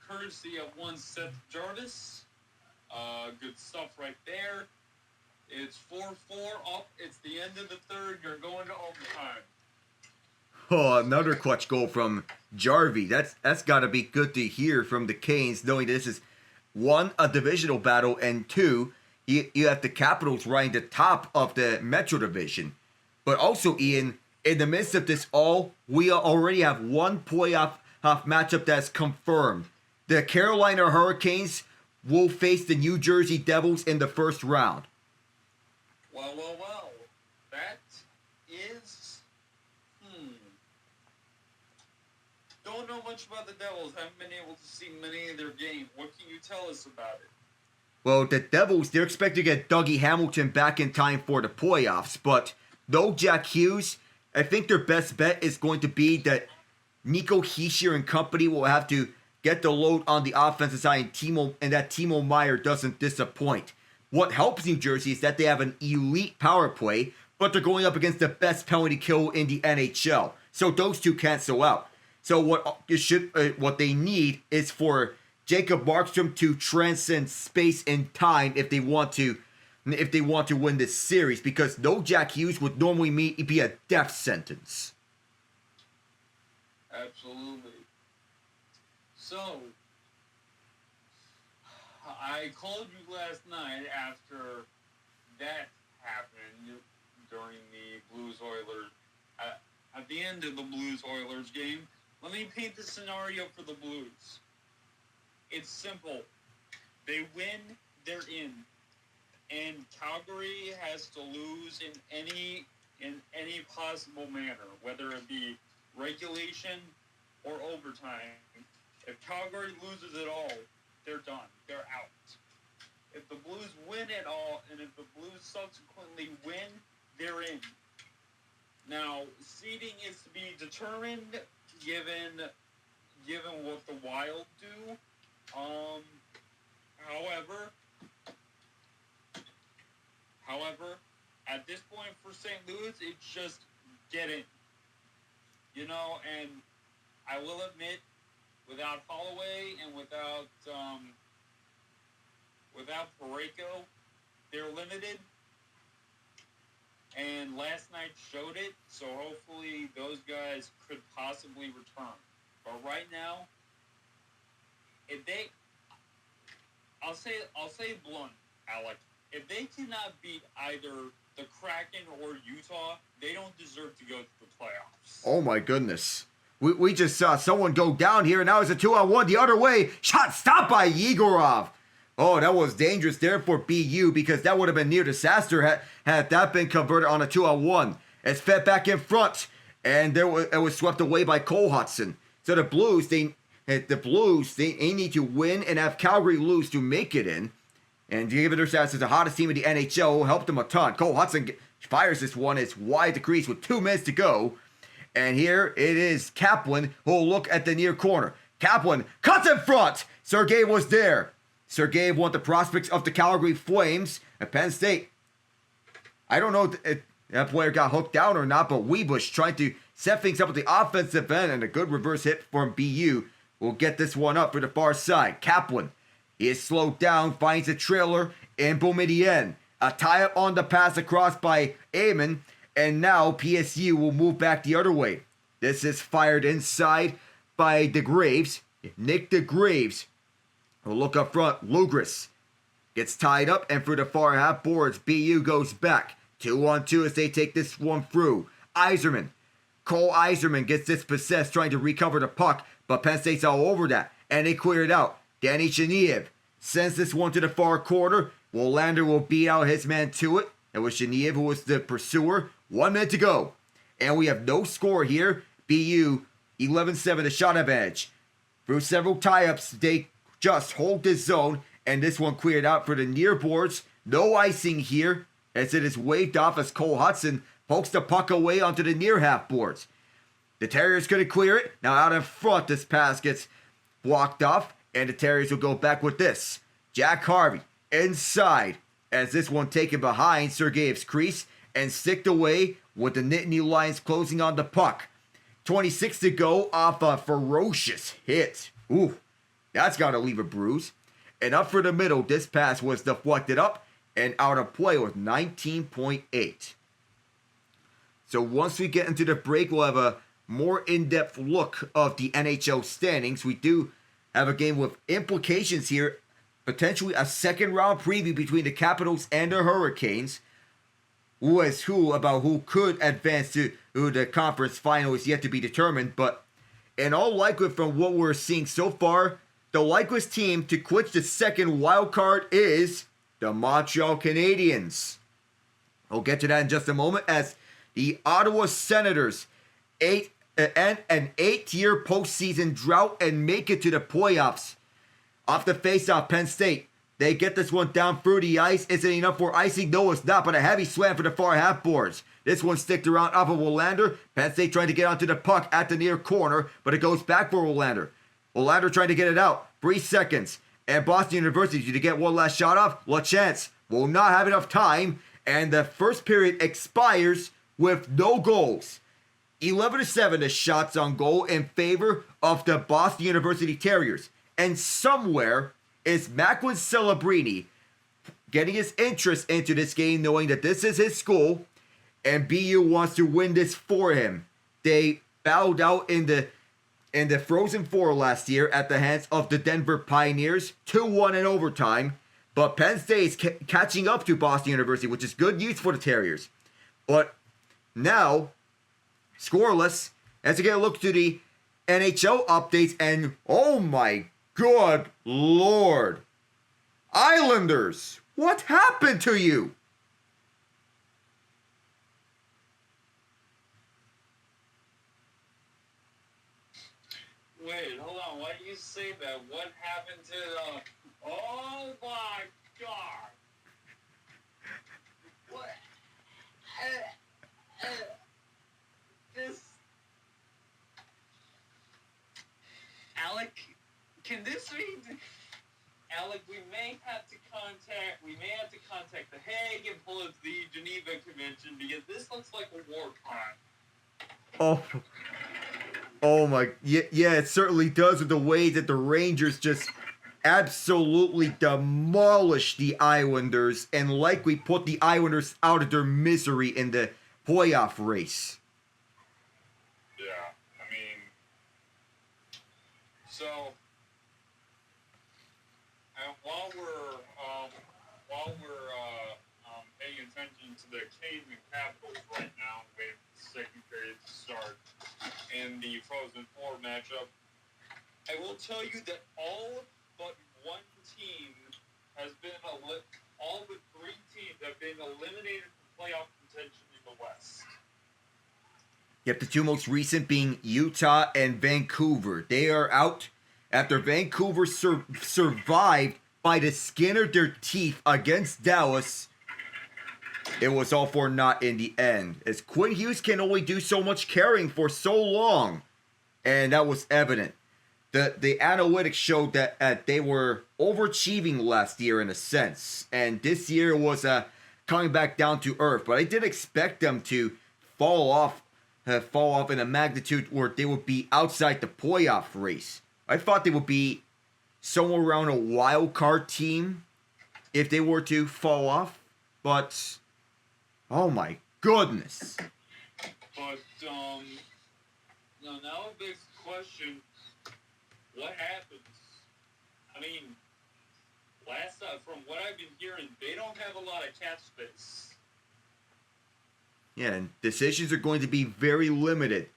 courtesy of one Seth Jarvis. Good stuff right there. It's 4-4 up. It's the end of the third. You're going to overtime. Oh, another clutch goal from Jarvie. That's got to be good to hear from the Canes, knowing this is one, a divisional battle, and two, you have the Capitals right at the top of the Metro Division. But also, Ian, in the midst of this all, we already have one playoff matchup that's confirmed. The Carolina Hurricanes will face the New Jersey Devils in the first round. Well. That is... Don't know much about the Devils. Haven't been able to see many of their games. What can you tell us about it? Well, the Devils, they're expected to get Dougie Hamilton back in time for the playoffs, but no Jack Hughes. I think their best bet is going to be that Nico Hischier and company will have to get the load on the offensive side, and that Timo Meyer doesn't disappoint. What helps New Jersey is that they have an elite power play, but they're going up against the best penalty kill in the NHL. So those two cancel out. So what they need is for Jacob Markstrom to transcend space and time if they want to win this series, because no Jack Hughes would normally be a death sentence. Absolutely. So, I called you last night after that happened during the Blues-Oilers, at the end of the Blues-Oilers game. Let me paint the scenario for the Blues. It's simple. They win, they're in. And Calgary has to lose in any possible manner, whether it be regulation or overtime. If Calgary loses at all, they're done. They're out. If the Blues win at all, and if the Blues subsequently win, they're in. Now, seeding is to be determined given what the Wild do. However, at this point for St. Louis, it's just get in. And I will admit, without Holloway and without Parayko, they're limited. And last night showed it, so hopefully those guys could possibly return. But right now, I'll say blunt, Alec. If they cannot beat either the Kraken or Utah, they don't deserve to go to the playoffs. Oh my goodness. We just saw someone go down here, and now it's a 2-on-1 the other way. Shot stopped by Yegorov. Oh, that was dangerous there for BU, because that would have been near disaster had that been converted on a 2-on-1. It's fed back in front, and it was swept away by Cole Hudson. So the Blues, they need to win and have Calgary lose to make it in. And given their status as the hottest team in the NHL, will help them a ton. Cole Hudson fires this one. It's wide to crease with 2 minutes to go. And here it is Kaplan who will look at the near corner. Kaplan cuts in front. Sergei was there. Sergei won the prospects of the Calgary Flames at Penn State. I don't know if that player got hooked down or not, but Webush trying to set things up at the offensive end, and a good reverse hit from BU will get this one up for the far side. Kaplan is slowed down, finds a trailer, and Boumedienne. A tie-up on the pass across by Amon, and now PSU will move back the other way. This is fired inside by DeGraves. Nick DeGraves will look up front. Lugris gets tied up, and for the far half boards, BU goes back. 2-on-2 as they take this one through. Yzerman. Cole Yzerman gets dispossessed trying to recover the puck, but Penn State's all over that, and they clear it out. Danny Shaniev sends this one to the far corner. Willander will beat out his man to it. It was Shaniev who was the pursuer. 1 minute to go. And we have no score here. BU 11-7, the shot advantage. Through several tie-ups, they just hold this zone. And this one cleared out for the near boards. No icing here, as it is waved off as Cole Hudson pokes the puck away onto the near half boards. The Terriers couldn't clear it. Now out in front, this pass gets blocked off. And the Terriers will go back with this. Jack Harvey inside, as this one taken behind Sergeyev's crease and sticked away with the Nittany Lions closing on the puck. 26 to go off a ferocious hit. Ooh, that's got to leave a bruise. And up for the middle, this pass was deflected up and out of play with 19.8. So once we get into the break, we'll have a more in-depth look of the NHL standings. We do have a game with implications here. Potentially a second round preview between the Capitals and the Hurricanes. Who is who about who could advance to the conference final is yet to be determined. But in all likelihood, from what we're seeing so far, the likeliest team to clinch the second wild card is the Montreal Canadiens. I'll get to that in just a moment, as the Ottawa Senators end an 8-year postseason drought and make it to the playoffs. Off the face-off, Penn State. They get this one down through the ice. Is it enough for icing? No, it's not, but a heavy slam for the far half boards. This one sticked around off of Willander. Penn State trying to get onto the puck at the near corner, but it goes back for Willander. Olander trying to get it out. 3 seconds. And Boston University to get one last shot off. LaChance will not have enough time. And the first period expires with no goals. 11-7 the shots on goal in favor of the Boston University Terriers. And somewhere is Macklin Celebrini getting his interest into this game, knowing that this is his school and BU wants to win this for him. They bowed out in the Frozen Four last year at the hands of the Denver Pioneers, 2-1 in overtime. But Penn State is catching up to Boston University, which is good news for the Terriers. But now, scoreless, as we get a look to the NHL updates, and oh my good lord, Islanders, what happened to you? Wait, hold on. Why do you say that? What happened to the... Oh my god! What? This... Alec, can this be... Alec, we may have to contact the Hague and pull up the Geneva Convention because this looks like a war crime. Oh my, yeah, it certainly does with the way that the Rangers just absolutely demolished the Islanders and likely put the Islanders out of their misery in the playoff race. Yeah, I mean, so, while we're paying attention to the Canes and Capitals right now, waiting for the second period to start, in the Frozen Four matchup, I will tell you that all but one team has been all but 3 teams have been eliminated from playoff contention in the West. Yep, the 2 most recent being Utah and Vancouver. They are out after Vancouver survived by the skin of their teeth against Dallas. It was all for naught in the end, as Quinn Hughes can only do so much carrying for so long, and that was evident. The analytics showed that they were overachieving last year in a sense, and this year was coming back down to earth. But I did expect them to fall off in a magnitude where they would be outside the playoff race. I thought they would be somewhere around a wild card team if they were to fall off, but oh my goodness. But now a big question: what happens? I mean, from what I've been hearing, they don't have a lot of cap space. Yeah, and decisions are going to be very limited.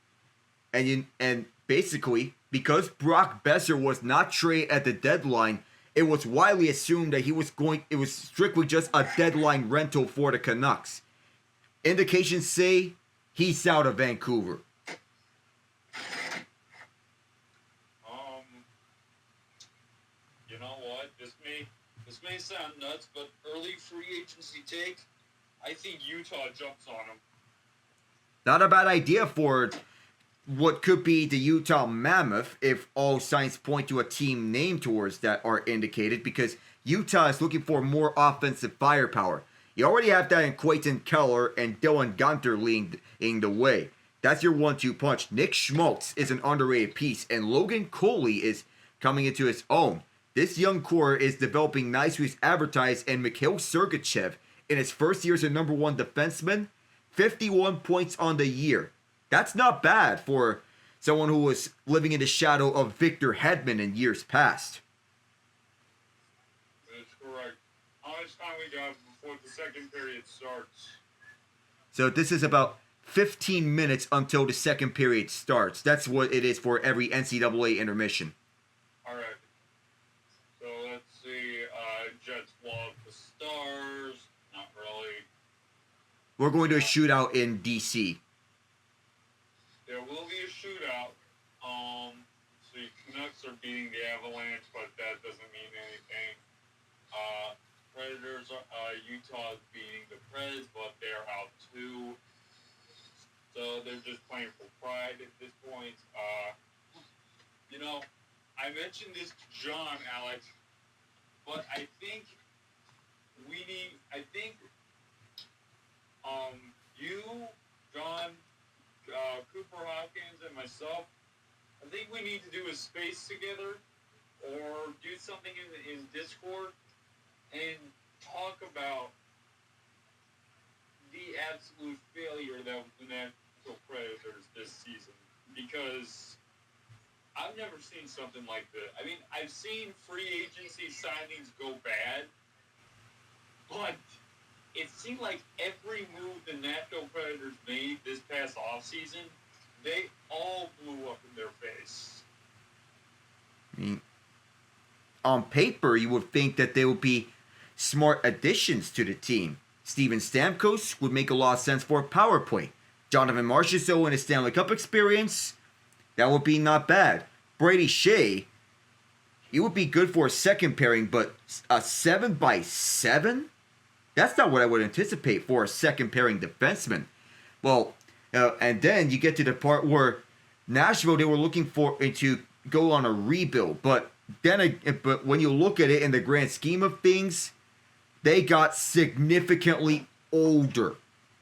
And basically, because Brock Besser was not traded at the deadline, it was widely assumed that it was strictly just a deadline rental for the Canucks. Indications say he's out of Vancouver. You know what? This may sound nuts, but early free agency take, I think Utah jumps on him. Not a bad idea for what could be the Utah Mammoth if all signs point to a team name towards that are indicated, because Utah is looking for more offensive firepower. You already have that in Quayton Keller and Dylan Gunter leading the way. That's your 1-2 punch. Nick Schmaltz is an underrated piece, and Logan Coley is coming into his own. This young core is developing nicely as advertised, and Mikhail Sergachev, in his first year as a number 1 defenseman, 51 points on the year. That's not bad for someone who was living in the shadow of Victor Hedman in years past. That's correct. How much time we got before the second period starts? So this is about 15 minutes until the second period starts. That's what it is for every NCAA intermission. All right. So let's see. Jets blow up the Stars. Not really. We're going to a shootout in D.C. There will be a shootout. So the Canucks are beating the Avalanche, but that doesn't mean anything. Predators, Utah is beating the Preds, but they're out too. So they're just playing for pride at this point. I mentioned this to John, Alex, but I think you, John, Cooper Hopkins, and myself, I think we need to do a space together or do something in Discord and talk about the absolute failure that was the Nashville Predators this season, because I've never seen something like this. I mean, I've seen free agency signings go bad, but it seemed like every move the Nashville Predators made this past offseason, they all blew up in their face. I mean, on paper, you would think that they would be smart additions to the team. Steven Stamkos would make a lot of sense for a power play. Jonathan Marchessault and his Stanley Cup experience, that would be not bad. Brady Shea, he would be good for a second pairing, but a 7x7? That's not what I would anticipate for a second pairing defenseman. Well, and then you get to the part where Nashville, they were looking for to go on a rebuild, but when you look at it in the grand scheme of things, they got significantly older,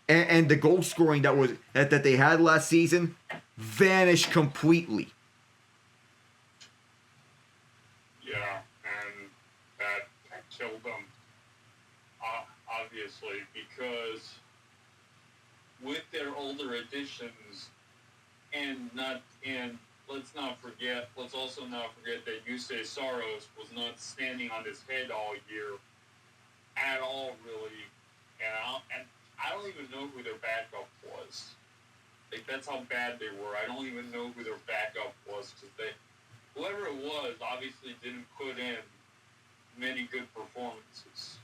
and the goal scoring that they had last season vanished completely. Yeah, and that killed them, obviously, because with their older additions, let's also not forget that Yusei Saros was not standing on his head all year at all, really, and I don't even know who their backup was. Like, that's how bad they were. I don't even know who their backup was, because whoever it was obviously didn't put in many good performances.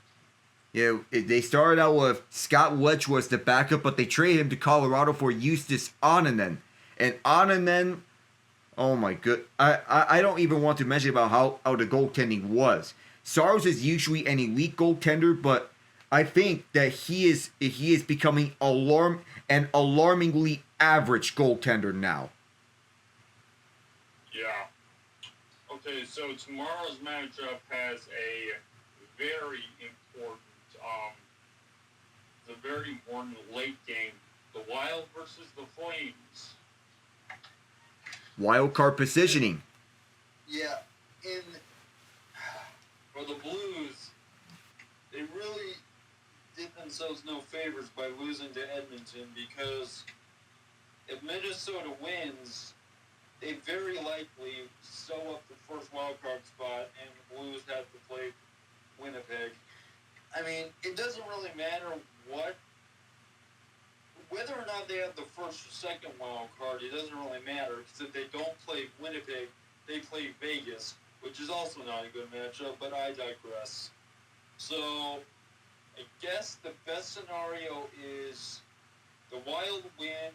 Yeah, they started out with Scott Welch was the backup, but they traded him to Colorado for Justus Onanen. And Onanen, oh my good, I don't even want to mention about how the goaltending was. Saros is usually an elite goaltender, but I think that he is becoming an alarmingly average goaltender now. Yeah. Okay, so tomorrow's matchup has a very important late game. The Wild versus the Flames. Wild card positioning. Yeah, for the Blues, they really did themselves no favors by losing to Edmonton, because if Minnesota wins, they very likely sew up the first wildcard spot, and the Blues have to play Winnipeg. I mean, it doesn't really matter whether or not they have the first or second wild card, it doesn't really matter, because if they don't play Winnipeg, they play Vegas, which is also not a good matchup, but I digress. So, I guess the best scenario is the Wild win,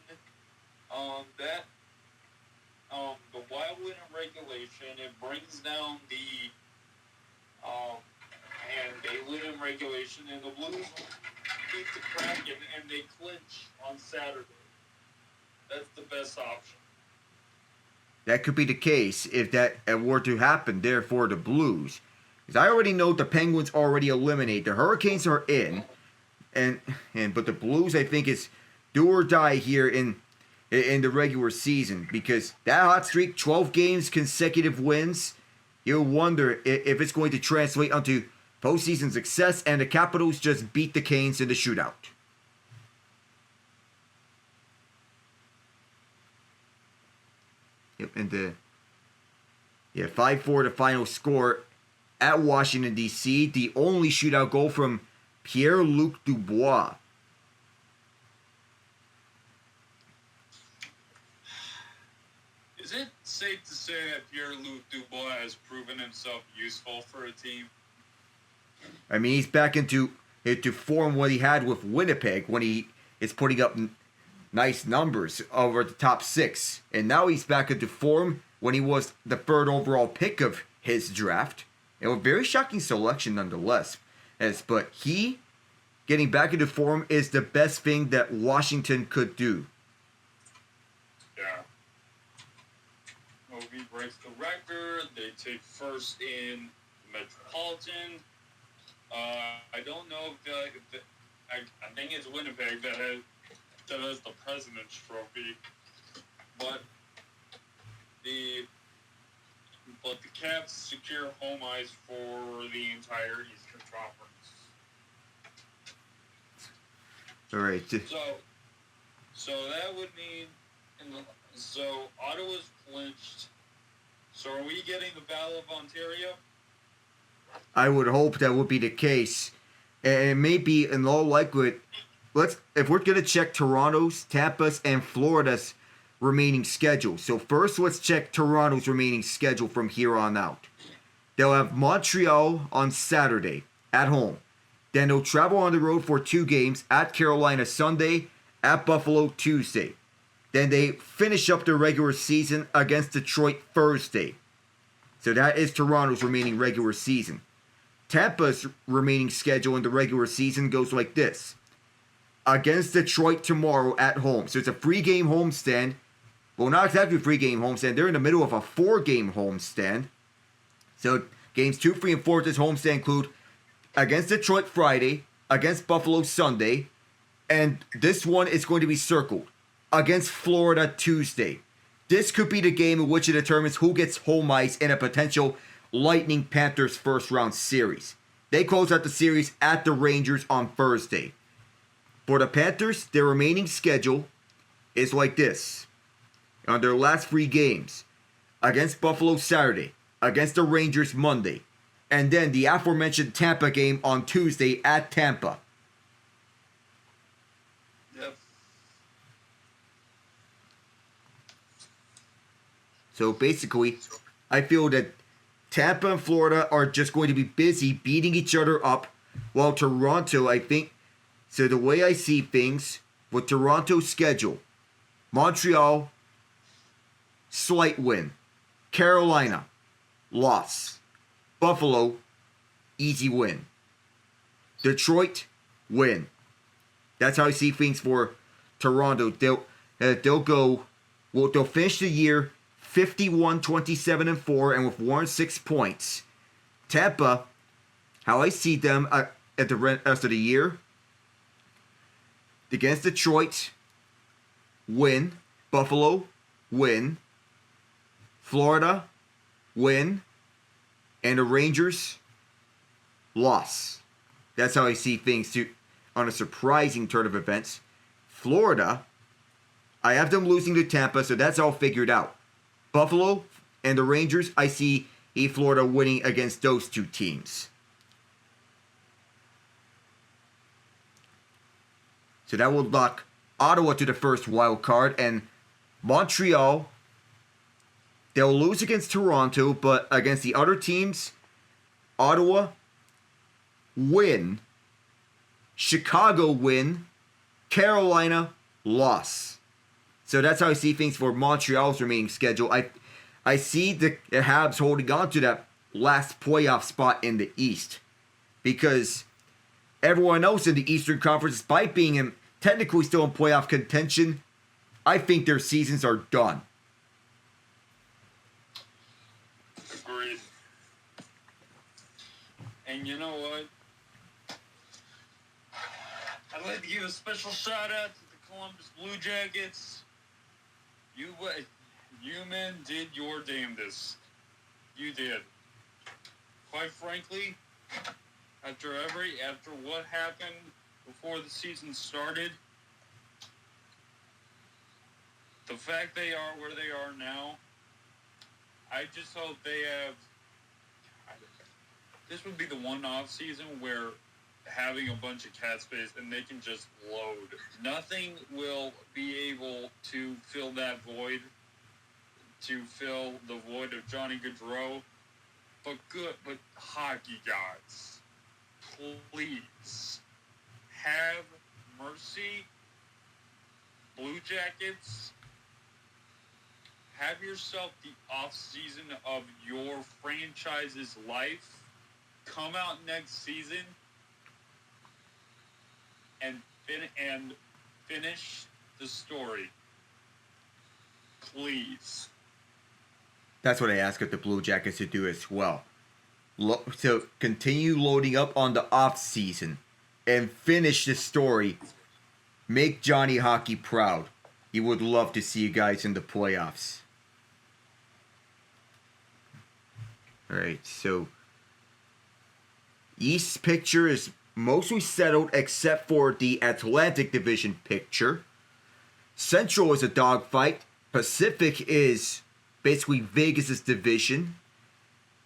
the Wild win in regulation. It brings down and they win in regulation, and the Blues beat the Kraken, and they clinch on Saturday. That's the best option. That could be the case if that were to happen there for the Blues. Because I already know the Penguins already eliminated. The Hurricanes are in, but the Blues, I think, is do or die here in the regular season, because that hot streak, 12 games, consecutive wins, you'll wonder if it's going to translate onto postseason success, and the Capitals just beat the Canes in the shootout. Yep, and 5-4 the final score at Washington, D.C. The only shootout goal from Pierre-Luc Dubois. Is it safe to say that Pierre-Luc Dubois has proven himself useful for a team? I mean, he's back into form what he had with Winnipeg when he is putting up nice numbers over the top six. And now he's back into form when he was the third overall pick of his draft. And a very shocking selection nonetheless. But he getting back into form is the best thing that Washington could do. Yeah. Well, breaks the record. They take first in Metropolitan. I don't know if I think it's Winnipeg that has the President's Trophy, but the Caps secure home ice for the entire Eastern Conference. All right. So that would mean, so Ottawa's clinched. So are we getting the Battle of Ontario? I would hope that would be the case. And it may be in all likelihood. If we're gonna check Toronto's, Tampa's, and Florida's remaining schedule. So first, let's check Toronto's remaining schedule from here on out. They'll have Montreal on Saturday at home. Then they'll travel on the road for 2 games at Carolina Sunday, at Buffalo Tuesday. Then they finish up their regular season against Detroit Thursday. So that is Toronto's remaining regular season. Tampa's remaining schedule in the regular season goes like this. Against Detroit tomorrow at home. So it's a 3-game homestand. Well, not exactly a 3-game homestand. They're in the middle of a 4-game homestand. So games 2, 3, and 4 of this homestand include against Detroit Friday, against Buffalo Sunday, and this one is going to be circled. Against Florida Tuesday. This could be the game in which it determines who gets home ice in a potential Lightning Panthers first round series. They close out the series at the Rangers on Thursday. For the Panthers, their remaining schedule is like this. On their last 3 games, against Buffalo Saturday, against the Rangers Monday, and then the aforementioned Tampa game on Tuesday at Tampa. Yep. So basically, I feel that Tampa and Florida are just going to be busy beating each other up, while Toronto, I think, so the way I see things, with Toronto's schedule, Montreal, slight win. Carolina, loss. Buffalo, easy win. Detroit, win. That's how I see things for Toronto. They'll finish the year 51, 27, and 4, and with 106 points. Tampa, how I see them at the rest of the year, against Detroit, win. Buffalo, win. Florida, win. And the Rangers, loss. That's how I see things on a surprising turn of events. Florida, I have them losing to Tampa, so that's all figured out. Buffalo and the Rangers, I see Florida winning against those 2 teams. So that will lock Ottawa to the first wild card, and Montreal, they'll lose against Toronto, but against the other teams, Ottawa, win. Chicago, win. Carolina, loss. So that's how I see things for Montreal's remaining schedule. I see the Habs holding on to that last playoff spot in the East. Because everyone else in the Eastern Conference, despite being technically still in playoff contention, I think their seasons are done. Agreed. And you know what? I'd like to give a special shout out to the Columbus Blue Jackets. You men did your damnedest. You did. Quite frankly, after what happened before the season started, the fact they are where they are now, I just hope they have. This would be the one off season where having a bunch of cap space and they can just load. Nothing will be able to fill that void, to fill the void of Johnny Gaudreau. But hockey gods, please have mercy. Blue Jackets, have yourself the off season of your franchise's life. Come out next season and finish the story. Please. That's what I ask of the Blue Jackets to do as well. To continue loading up on the off season and finish the story. Make Johnny Hockey proud. He would love to see you guys in the playoffs. Alright, so East picture is mostly settled except for the Atlantic Division picture. Central is a dogfight. Pacific is basically Vegas' division.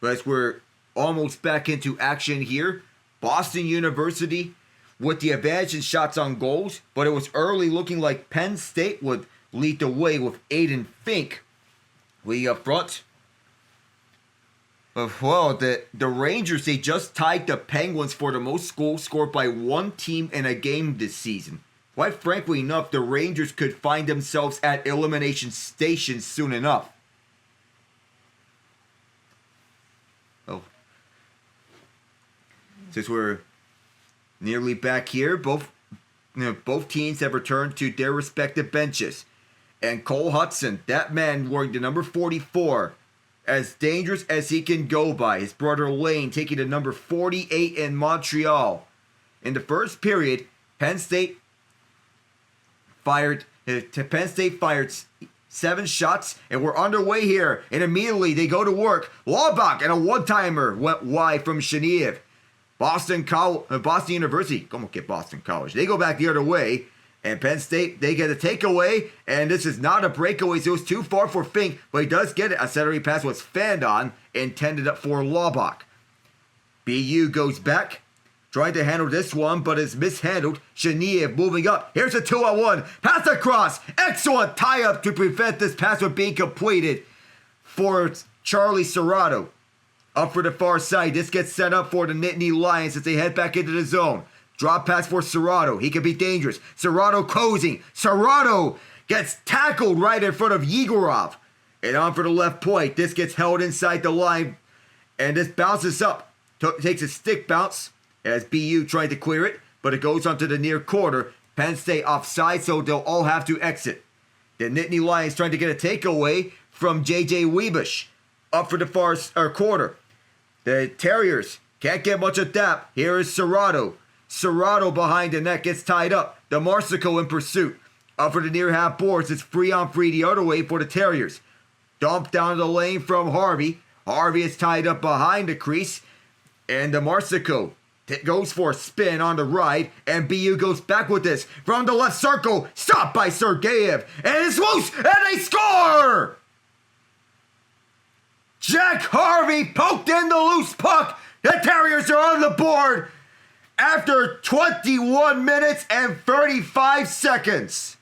But as we're almost back into action here, Boston University with the advantage in shots on goals, but it was early looking like Penn State would lead the way with Aiden Fink leading up front. Well, the Rangers, they just tied the Penguins for the most goals scored by one team in a game this season. Quite frankly enough, the Rangers could find themselves at elimination station soon enough. Oh. Since we're nearly back here, both teams have returned to their respective benches. And Cole Hudson, that man wearing the number 44, as dangerous as he can go by. His brother Lane taking the number 48 in Montreal. In the first period, Penn State fired 7 shots, and we're underway here. And immediately they go to work. Laubach and a one-timer went wide from Sheniev. Boston University, come on, get Boston College. They go back the other way, and Penn State, they get a takeaway, and this is not a breakaway, so it's too far for Fink, but he does get it. A centering pass was fanned on, intended up for Laubach. BU goes back, trying to handle this one, but is mishandled. Sheniev moving up. Here's a 2-on-1. Pass across. Excellent tie-up to prevent this pass from being completed for Charlie Serrato. Up for the far side. This gets set up for the Nittany Lions as they head back into the zone. Drop pass for Serrato. He can be dangerous. Serrato closing. Serrato gets tackled right in front of Yegorov. And on for the left point. This gets held inside the line. And this bounces up. Takes a stick bounce as BU tried to clear it. But it goes onto the near corner. Penn State offside, so they'll all have to exit. The Nittany Lions trying to get a takeaway from J.J. Webush. Up for the far corner. The Terriers can't get much of that. Here is Serrato. Serrato behind the net gets tied up. DeMarsico in pursuit. Up for the near half boards. It's free on free the other way for the Terriers. Dump down the lane from Harvey. Harvey is tied up behind the crease. And DeMarsico goes for a spin on the right. And BU goes back with this. From the left circle. Stopped by Sergeyev. And it's loose. And they score! Jack Harvey poked in the loose puck. The Terriers are on the board after 21 minutes and 35 seconds.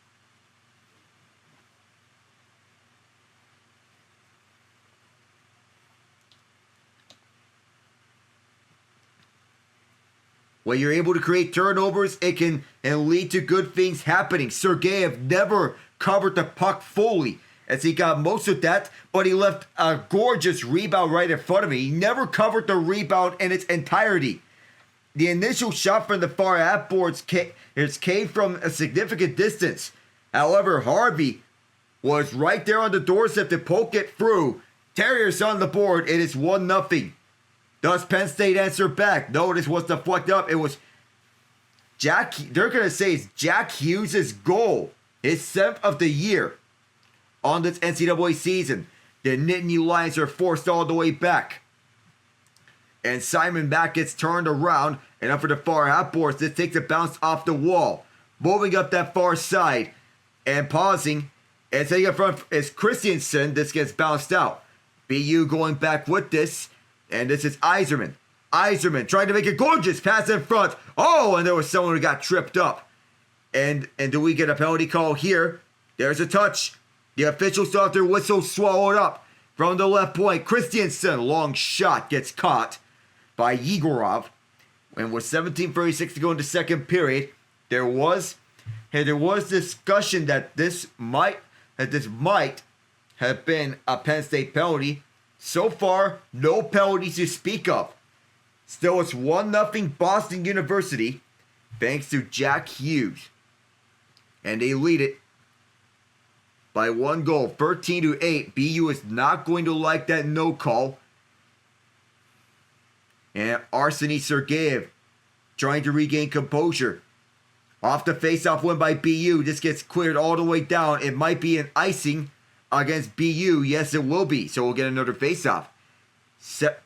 When you're able to create turnovers, it can lead to good things happening. Sergeyev never covered the puck fully, as he got most of that, but he left a gorgeous rebound right in front of him. He never covered the rebound in its entirety. The initial shot from the far half boards came from a significant distance. However, Harvey was right there on the doorstep to poke it through. Terriers on the board. It is 1-0. Does Penn State answer back? No, this was deflected up. It was they're going to say it's Jack Hughes' goal. His 7th of the year. On this NCAA season, the Nittany Lions are forced all the way back. And Simon Mack gets turned around and up for the far half boards. This takes a bounce off the wall. Moving up that far side and pausing. And setting up front is Christensen. This gets bounced out. BU going back with this. And this is Iserman. Iserman trying to make a gorgeous pass in front. Oh, and there was someone who got tripped up. And do we get a penalty call here? There's a touch. The officials saw their whistle swallowed up. From the left point, Christensen, long shot, gets caught by Yegorov. And with 17:36 to go in the second period, there was discussion that this might have been a Penn State penalty. So far, no penalties to speak of. Still, it's 1-0 Boston University, thanks to Jack Hughes. And they lead it by 1 goal, 13-8. BU is not going to like that no call. And Arseny Sergeyev trying to regain composure. Off the face-off win by BU. This gets cleared all the way down. It might be an icing against BU. Yes, it will be. So we'll get another face-off.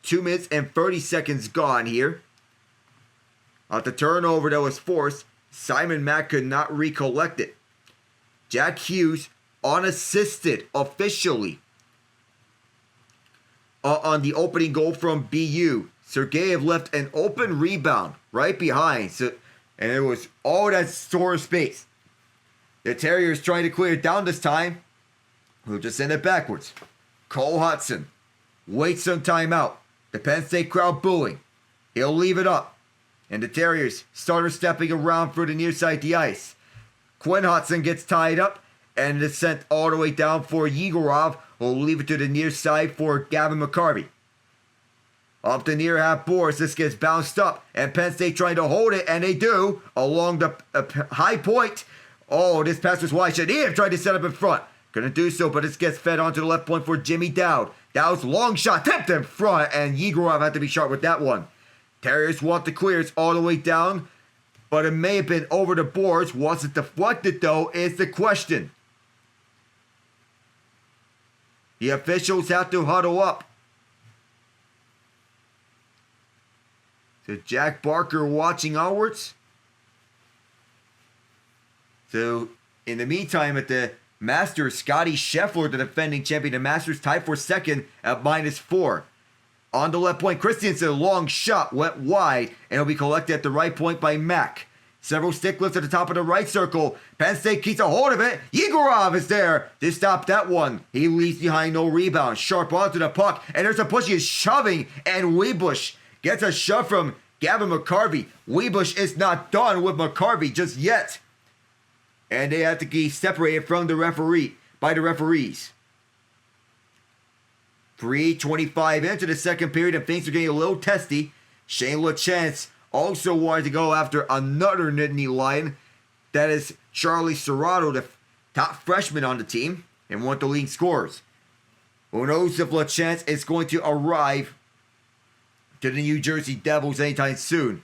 2 minutes and 30 seconds gone here. Off the turnover that was forced, Simon Mack could not recollect it. Jack Hughes unassisted officially on the opening goal from BU. Sergeyev left an open rebound right behind. And it was all that sort of space. The Terriers trying to clear it down this time. We'll just send it backwards. Cole Hudson waits some time out. The Penn State crowd booing. He'll leave it up. And the Terriers started stepping around for the near side of the ice. Quinn Hudson gets tied up and is sent all the way down for Yegorov, who will leave it to the near side for Gavin McCarvey. Up the near half boards, this gets bounced up, and Penn State trying to hold it, and they do, along the high point. Oh, this pass was wide. Shadir tried to set up in front. Couldn't do so, but this gets fed onto the left point for Jimmy Dowd. Dowd's long shot tipped in front, and Yegorov had to be sharp with that one. Terriers want the clears all the way down, but it may have been over the boards. Was it deflected, though, is the question. The officials have to huddle up. So Jack Barker watching onwards. So in the meantime, at the Masters, Scotty Scheffler, the defending champion of Masters, tied for second at -4. On the left point, Christiansen, long shot, went wide, and it'll be collected at the right point by Mack. Several stick lifts at the top of the right circle. Penn State keeps a hold of it. Yegorov is there to stop that one. He leaves behind, no rebound. Sharp onto the puck, and there's a push. He is shoving, and Webush gets a shove from Gavin McCarvey. Webush is not done with McCarvey just yet. And they have to be separated from the referee by the referees. 3:25 into the second period, and things are getting a little testy. Shane LaChance also wanted to go after another Nittany Lion. That is Charlie Serrato, the top freshman on the team, and one of the leading scorers. Who knows if LaChance is going to arrive to the New Jersey Devils anytime soon.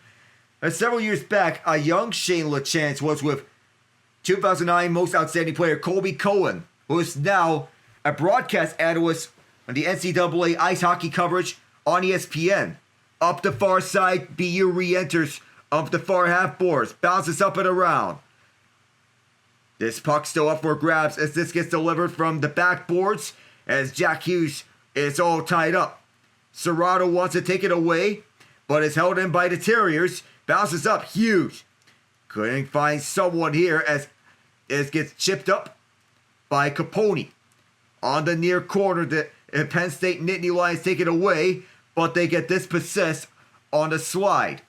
Several years back, a young Shane LaChance was with 2009 Most Outstanding Player Colby Cohen, who is now a broadcast analyst on the NCAA ice hockey coverage on ESPN. Up the far side, BU re-enters up the far half boards, bounces up and around. This puck still up for grabs as this gets delivered from the backboards as Jack Hughes is all tied up. Serrato wants to take it away, but is held in by the Terriers. Bounces up, Hughes couldn't find someone here as it gets chipped up by Capone. On the near corner, the Penn State Nittany Lions take it away, but they get dispossessed on the slide.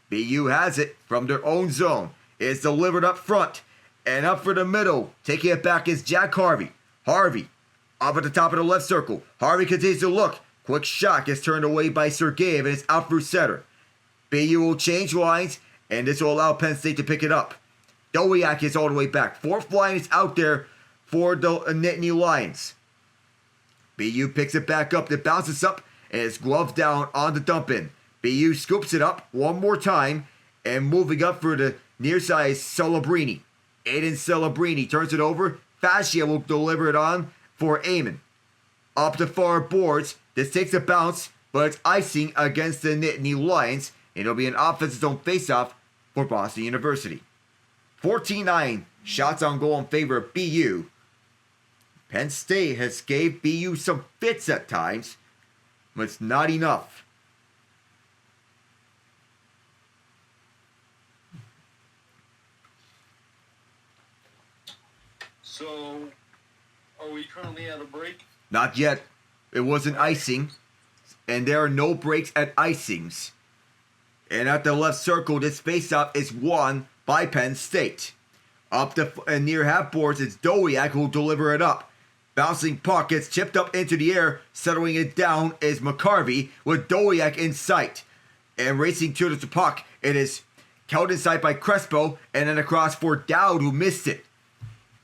BU has it from their own zone. It's delivered up front and up for the middle. Taking it back is Jack Harvey. Harvey up at the top of the left circle. Harvey continues to look. Quick shot gets turned away by Sergeyev and it's out through center. BU will change lines, and this will allow Penn State to pick it up. Dowiak is all the way back. Fourth line is out there for the Nittany Lions. BU picks it back up. It bounces up, and it's gloved down on the dump-in. BU scoops it up one more time, and moving up for the near side is Celebrini. Aiden Celebrini turns it over. Fascia will deliver it on for Eamon. Up the far boards. This takes a bounce, but it's icing against the Nittany Lions. And it'll be an offensive zone faceoff for Boston University. 14-9 shots on goal in favor of BU. Penn State has gave BU some fits at times, but it's not enough. So, are we currently at a break? Not yet. It was an icing, and there are no breaks at icings. And at the left circle, this faceoff is won by Penn State. Up the near half boards, it's Dowiak who will deliver it up. Bouncing puck gets chipped up into the air. Settling it down is McCarvey with Dowiak in sight. And racing to the puck, it is held in sight by Crespo and then across for Dowd who missed it.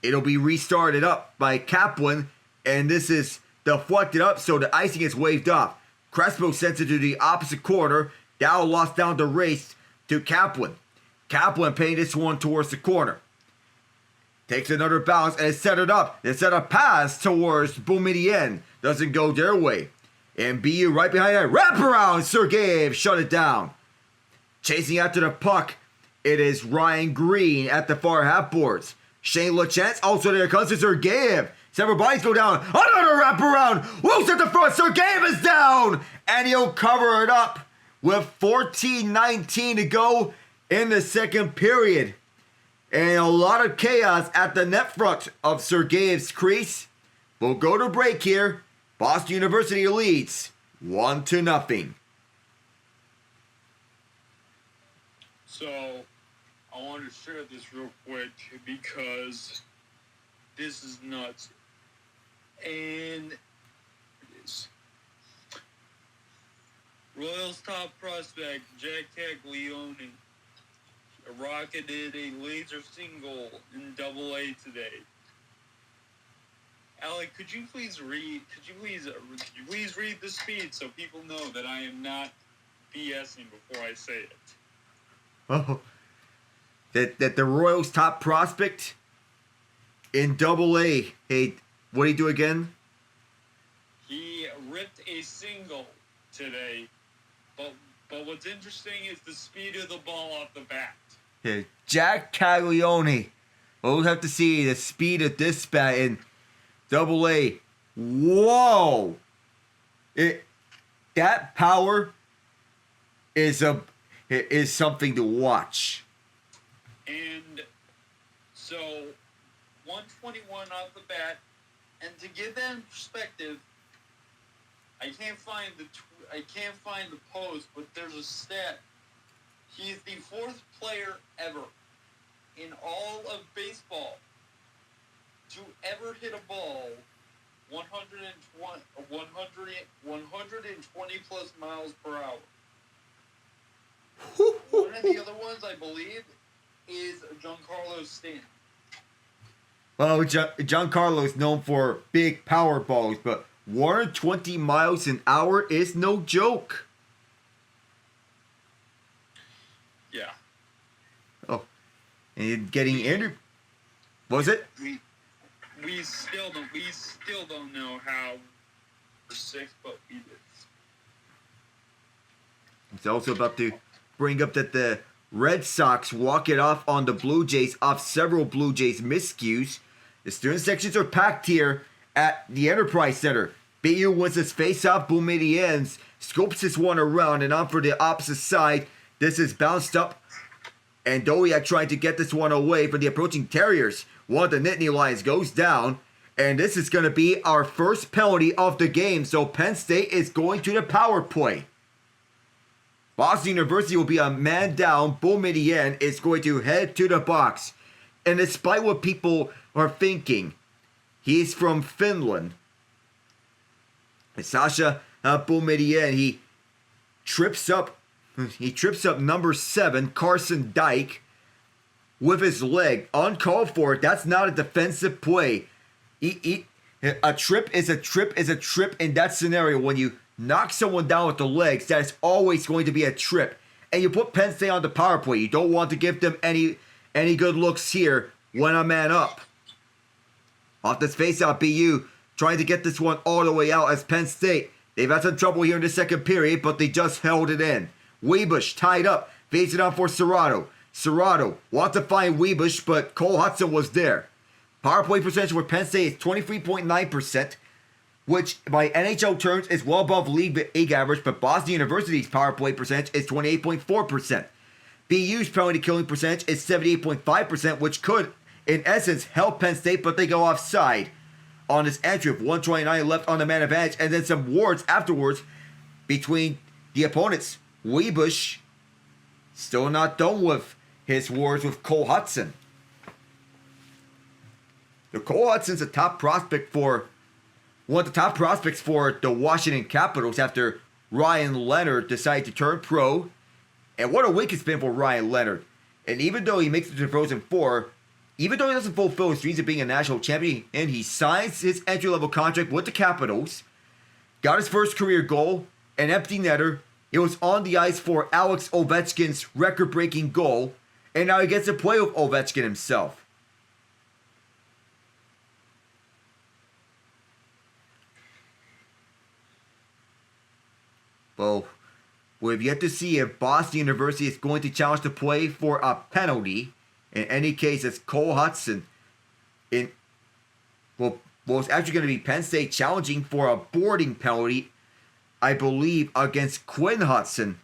It'll be restarted up by Kaplan, and this is deflected up, so the icing is waved off. Crespo sends it to the opposite corner. Dow lost down the race to Kaplan. Kaplan paying this one towards the corner. Takes another bounce and set it up. They set a pass towards Boumedienne. Doesn't go their way. And BU right behind that. Wraparound. Sergeyev shut it down. Chasing after the puck. It is Ryan Green at the far half boards. Shane Lachance also there comes to Sergeyev. Several bodies go down. Another wraparound. Loose at the front. Sergeyev is down. And he'll cover it up with 14:19 to go in the second period. And a lot of chaos at the net front of Sergeyev's crease. We'll go to break here. Boston University leads 1-0. So, I want to share this real quick because this is nuts. And it is. Royals top prospect Jack Caglione rocketed a laser single in Double-A today. Alec, could you please read the speed so people know that I am not BSing before I say it? Oh, that the Royals top prospect in Double-A. Hey, what did he do again? He ripped a single today, but what's interesting is the speed of the ball off the bat. Yeah, Jack Caglione. We'll have to see the speed of this bat in Double-A. Whoa! That power is something to watch. And so 121 off the bat, and to give that in perspective, I can't find the post, but there's a stat. He's the fourth player ever in all of baseball to ever hit a ball 120 plus miles per hour. One of the other ones, I believe, is Giancarlo Stanton. Well, Giancarlo is known for big power balls, but 120 miles an hour is no joke. Yeah. Oh, and getting interviewed. Was it? We still don't know how we're sick, but we did. It's also about to bring up that the Red Sox walk it off on the Blue Jays off several Blue Jays miscues. The student sections are packed here at the Enterprise Center. BU wins this face-off. Boumedienne scopes this one around and on for the opposite side. This is bounced up. And Dowiak trying to get this one away from the approaching Terriers. One of the Nittany Lions goes down. And this is going to be our first penalty of the game. So Penn State is going to the power play. Boston University will be a man down. Boumedienne is going to head to the box. And despite what people are thinking, he's from Finland. Sasha Boumedienne, he trips up number 7, Carson Dyke, with his leg. Uncalled for. That's not a defensive play. A trip is a trip in that scenario. When you knock someone down with the legs, that is always going to be a trip. And you put Penn State on the power play. You don't want to give them any good looks here when a man up. Off this faceout, BU trying to get this one all the way out as Penn State. They've had some trouble here in the second period, but they just held it in. Weebush tied up, facing on for Serrato. Serrato wants to find Weebush, but Cole Hudson was there. Power play percentage for Penn State is 23.9%, which by NHL terms is well above league average, but Boston University's power play percentage is 28.4%. BU's penalty killing percentage is 78.5%, which could, in essence, help Penn State, but they go offside on this entry of 129 left on the man advantage, and then some wards afterwards between the opponents. Weebush still not done with his wars with Cole Hudson. The Cole Hudson's a top prospect for one of the top prospects for the Washington Capitals after Ryan Leonard decided to turn pro. And what a week it's been for Ryan Leonard. And even though he makes it to Frozen Four, even though he doesn't fulfill his dreams of being a national champion, and he signs his entry-level contract with the Capitals, got his first career goal, an empty netter. It was on the ice for Alex Ovechkin's record-breaking goal, and now he gets to play with Ovechkin himself. Well, we've yet to see if Boston University is going to challenge the play for a penalty. In any case, it's Cole Hudson. It's actually going to be Penn State challenging for a boarding penalty, I believe, against Quinn Hudson.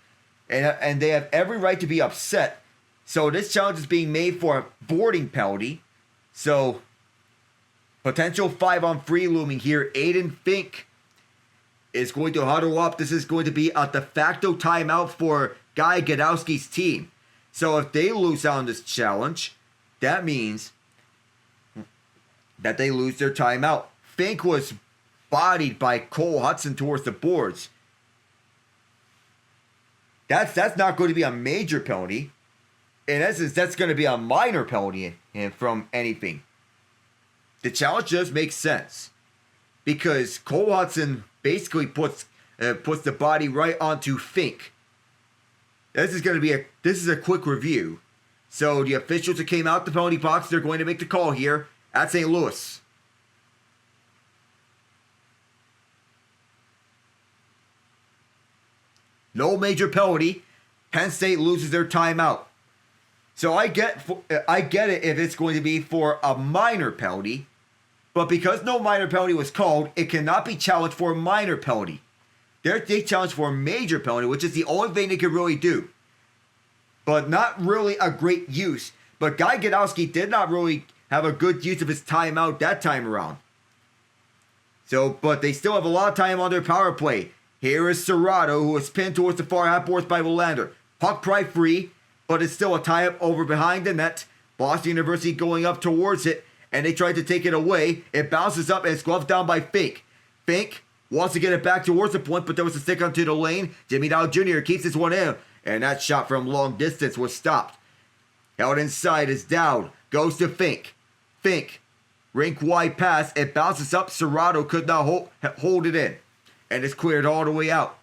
And they have every right to be upset. So this challenge is being made for a boarding penalty. So, potential 5-on-3 looming here. Aiden Fink is going to huddle up. This is going to be a de facto timeout for Guy Gadowski's team. So if they lose out on this challenge, that means that they lose their timeout. Fink was bodied by Cole Hudson towards the boards. That's not going to be a major penalty. In essence, that's going to be a minor penalty from anything. The challenge does make sense, because Cole Hudson basically puts the body right onto Fink. This is a quick review. So the officials that came out the penalty box, they're going to make the call here at St. Louis. No major penalty. Penn State loses their timeout. So I get it if it's going to be for a minor penalty. But because no minor penalty was called, it cannot be challenged for a minor penalty. They challenge for a major penalty, which is the only thing they can really do. But not really a great use. But Guy Gadowski did not really have a good use of his timeout that time around. But they still have a lot of time on their power play. Here is Serrato, who is pinned towards the far half boards by Willander. Puck probably free, but it's still a tie-up over behind the net. Boston University going up towards it, and they tried to take it away. It bounces up and it's gloved down by Fink. Fink wants to get it back towards the point, but there was a stick onto the lane. Jimmy Dow Jr. keeps this one in, and that shot from long distance was stopped. Held inside is Dowd. Goes to Fink. Fink. Rink wide pass. It bounces up. Serrato could not hold it in. And it's cleared all the way out.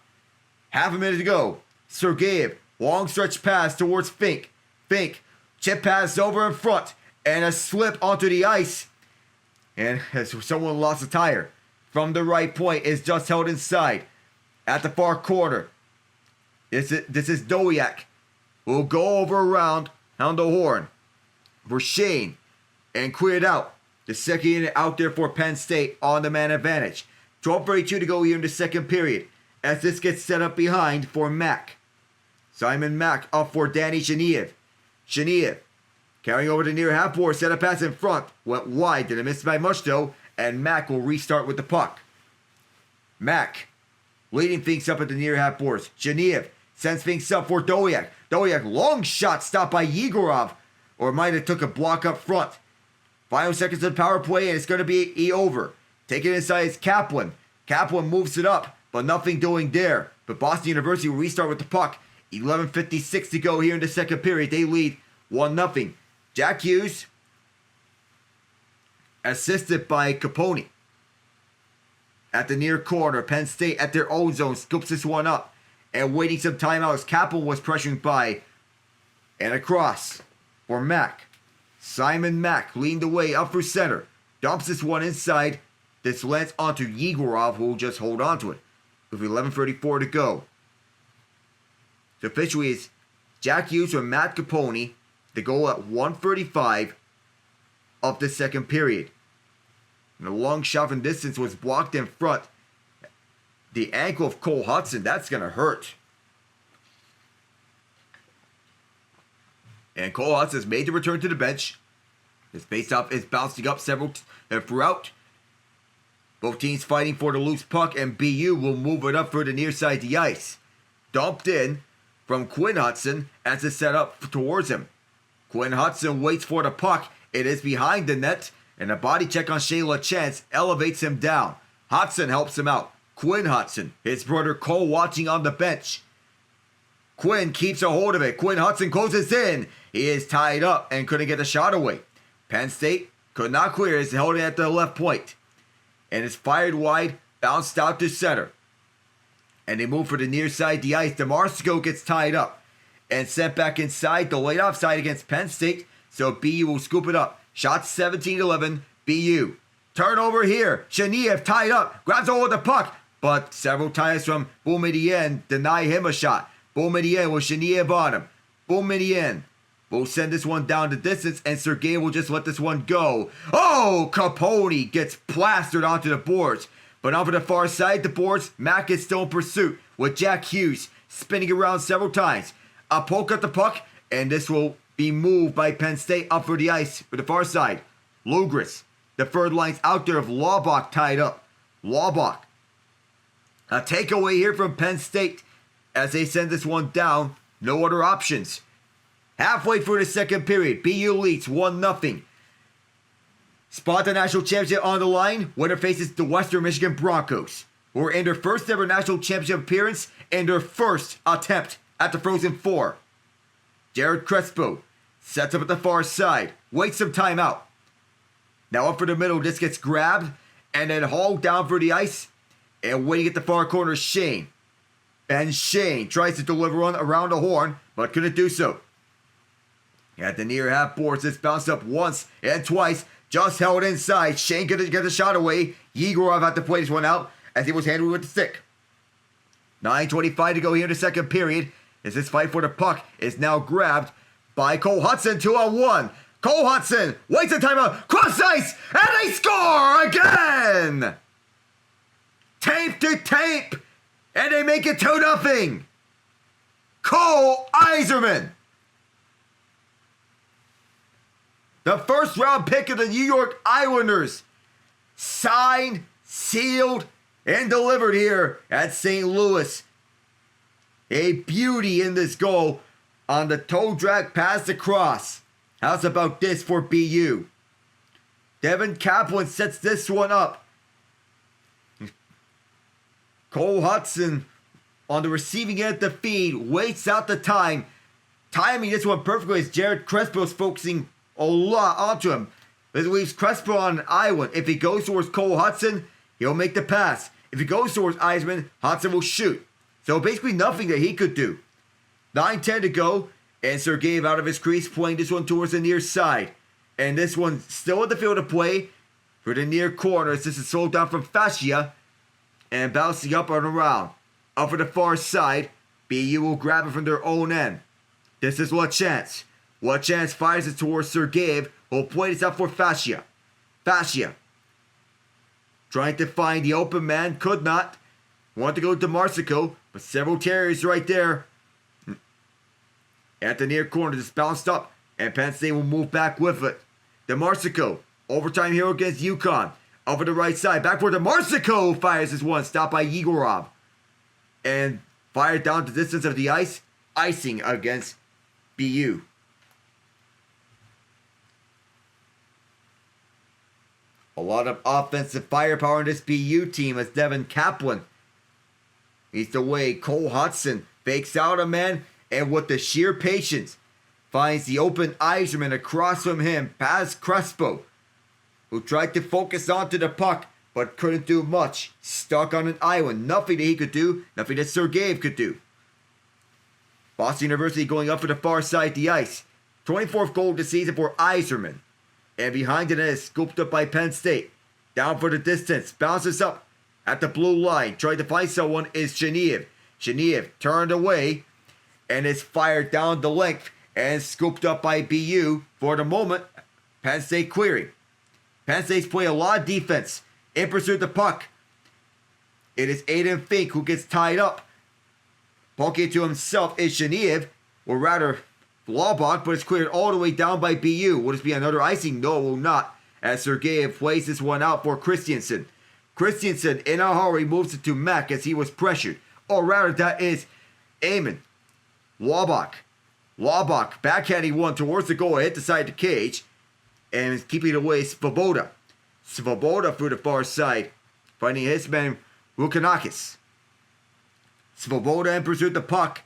Half a minute to go. Sergeyev. Long stretch pass towards Fink. Fink. Chip pass over in front. And a slip onto the ice. And as someone lost a tire. From the right point is just held inside. At the far corner. This is Dowiak. Will go over around on the horn. For Shane. And cleared out. The second unit out there for Penn State on the man advantage. 12:32 to go here in the second period. As this gets set up behind for Mack. Simon Mack up for Danny Geniev. Geniev carrying over the near half board. Set a pass in front. Went wide. Didn't miss by much though. And Mack will restart with the puck. Mack leading things up at the near half boards. Geniev sends things up for Dowiak. Dowiak long shot stopped by Yegorov. Or might have took a block up front. Final seconds of the power play and it's going to be over. Taking it inside is Kaplan. Kaplan moves it up, but nothing doing there. But Boston University will restart with the puck. 11:56 to go here in the second period. They lead 1-0. Jack Hughes, assisted by Capone. At the near corner, Penn State at their own zone scoops this one up. And waiting some time out as Kaplan was pressuring by. And across for Mack. Simon Mack leaned away up for center. Dumps this one inside. This lands onto Yegorov, who will just hold on to it. With 11:34 to go. The officially is Jack Hughes or Matt Capone. The goal at 1:35 of the second period. And a long shot from distance was blocked in front. The ankle of Cole Hudson, that's going to hurt. And Cole Hudson has made the return to the bench. His faceoff is bouncing up several throughout. Both teams fighting for the loose puck, and BU will move it up for the near side of the ice. Dumped in from Quinn Hudson as it's set up towards him. Quinn Hudson waits for the puck. It is behind the net, and a body check on Shayla Chance elevates him down. Hudson helps him out. Quinn Hudson, his brother Cole watching on the bench. Quinn keeps a hold of it. Quinn Hudson closes in. He is tied up and couldn't get a shot away. Penn State could not clear it. It's held in at the left point. And it's fired wide, bounced out to center. And they move for the near side of the ice. DeMarco gets tied up and sent back inside. The late offside against Penn State. So BU will scoop it up. Shot 17-11, BU. Turnover here. Genevieve tied up. Grabs hold of the puck. But several times from Boumedienne deny him a shot. Boumedienne with Genevieve on him. Boumedienne will send this one down the distance, and Sergei will just let this one go. Oh, Capone gets plastered onto the boards. But over the far side, the boards, Mack is still in pursuit with Jack Hughes spinning around several times. A poke at the puck, and this will be moved by Penn State up for the ice for the far side. Lugris, the third line's out there of Laubach tied up. Laubach. A takeaway here from Penn State as they send this one down. No other options. Halfway through the second period, BU leads 1-0. Spot the national championship on the line. Winner faces the Western Michigan Broncos, who are in their first ever national championship appearance and their first attempt at the Frozen Four. Jared Crespo sets up at the far side, waits some time out. Now up for the middle, this gets grabbed and then hauled down for the ice. And waiting at the far corner, Shane. Ben Shane tries to deliver one around the horn, but couldn't do so. At the near half boards, it's bounced up once and twice. Just held inside. Shane could get the shot away. Yegorov had to play this one out as he was handled with the stick. 9:25 to go here in the second period. As this fight for the puck is now grabbed by Cole Hudson, 2-on-1. Cole Hudson waits a timeout, cross ice, and they score again! Tape to tape, and they make it 2-0. Cole Iserman, the first round pick of the New York Islanders, signed, sealed, and delivered here at St. Louis. A beauty in this goal on the toe drag pass across. How's about this for BU? Devin Kaplan sets this one up. Cole Hudson on the receiving end of the feed, waits out the time. Timing this one perfectly as Jared Crespo is focusing a lot onto him. This leaves Crespo on an island. If he goes towards Cole Hudson, he'll make the pass. If he goes towards Eisman, Hudson will shoot. So basically nothing that he could do. 9:10 to go, and Sergeyev out of his crease playing this one towards the near side. And this one still at the field of play for the near corner. This is slowed down from Fascia and bouncing up and around. Up for the far side, BU will grab it from their own end. This is Lachance. Lachance fires it towards Sergeyev, who will play this out for Fascia. Fascia trying to find the open man, could not. Wanted to go to Marsico, but several Terriers right there. At the near corner, just bounced up, and Penn State will move back with it. DeMarsico, overtime hero against UConn. Over the right side, back for DeMarsico, fires this one, stopped by Yegorov. And fired down the distance of the ice, icing against BU. A lot of offensive firepower in this BU team as Devin Kaplan leads the way. Cole Hudson fakes out a man and with the sheer patience finds the open Iserman across from him past Crespo, who tried to focus onto the puck but couldn't do much. Stuck on an island. Nothing that he could do. Nothing that Sergeyev could do. Boston University going up for the far side of the ice. 24th goal of the season for Iserman. And behind it is scooped up by Penn State. Down for the distance. Bounces up at the blue line. Trying to find someone is Genevieve. Genevieve turned away and is fired down the length and scooped up by BU. For the moment, Penn State clearing. Penn State's playing a lot of defense in pursuit of the puck. It is Aiden Fink who gets tied up. Poking to himself is Genevieve, or rather Laubach, but it's cleared all the way down by BU. Will this be another icing? No, it will not, as Sergeyev plays this one out for Christiansen. Christiansen, in a hurry, moves it to Mack as he was pressured. Or rather, that is Eamon. Laubach. Laubach backhanding one towards the goal, hit the side of the cage, and is keeping it away Svoboda. Svoboda through the far side, finding his man Rukanakis. Svoboda in pursuit of the puck.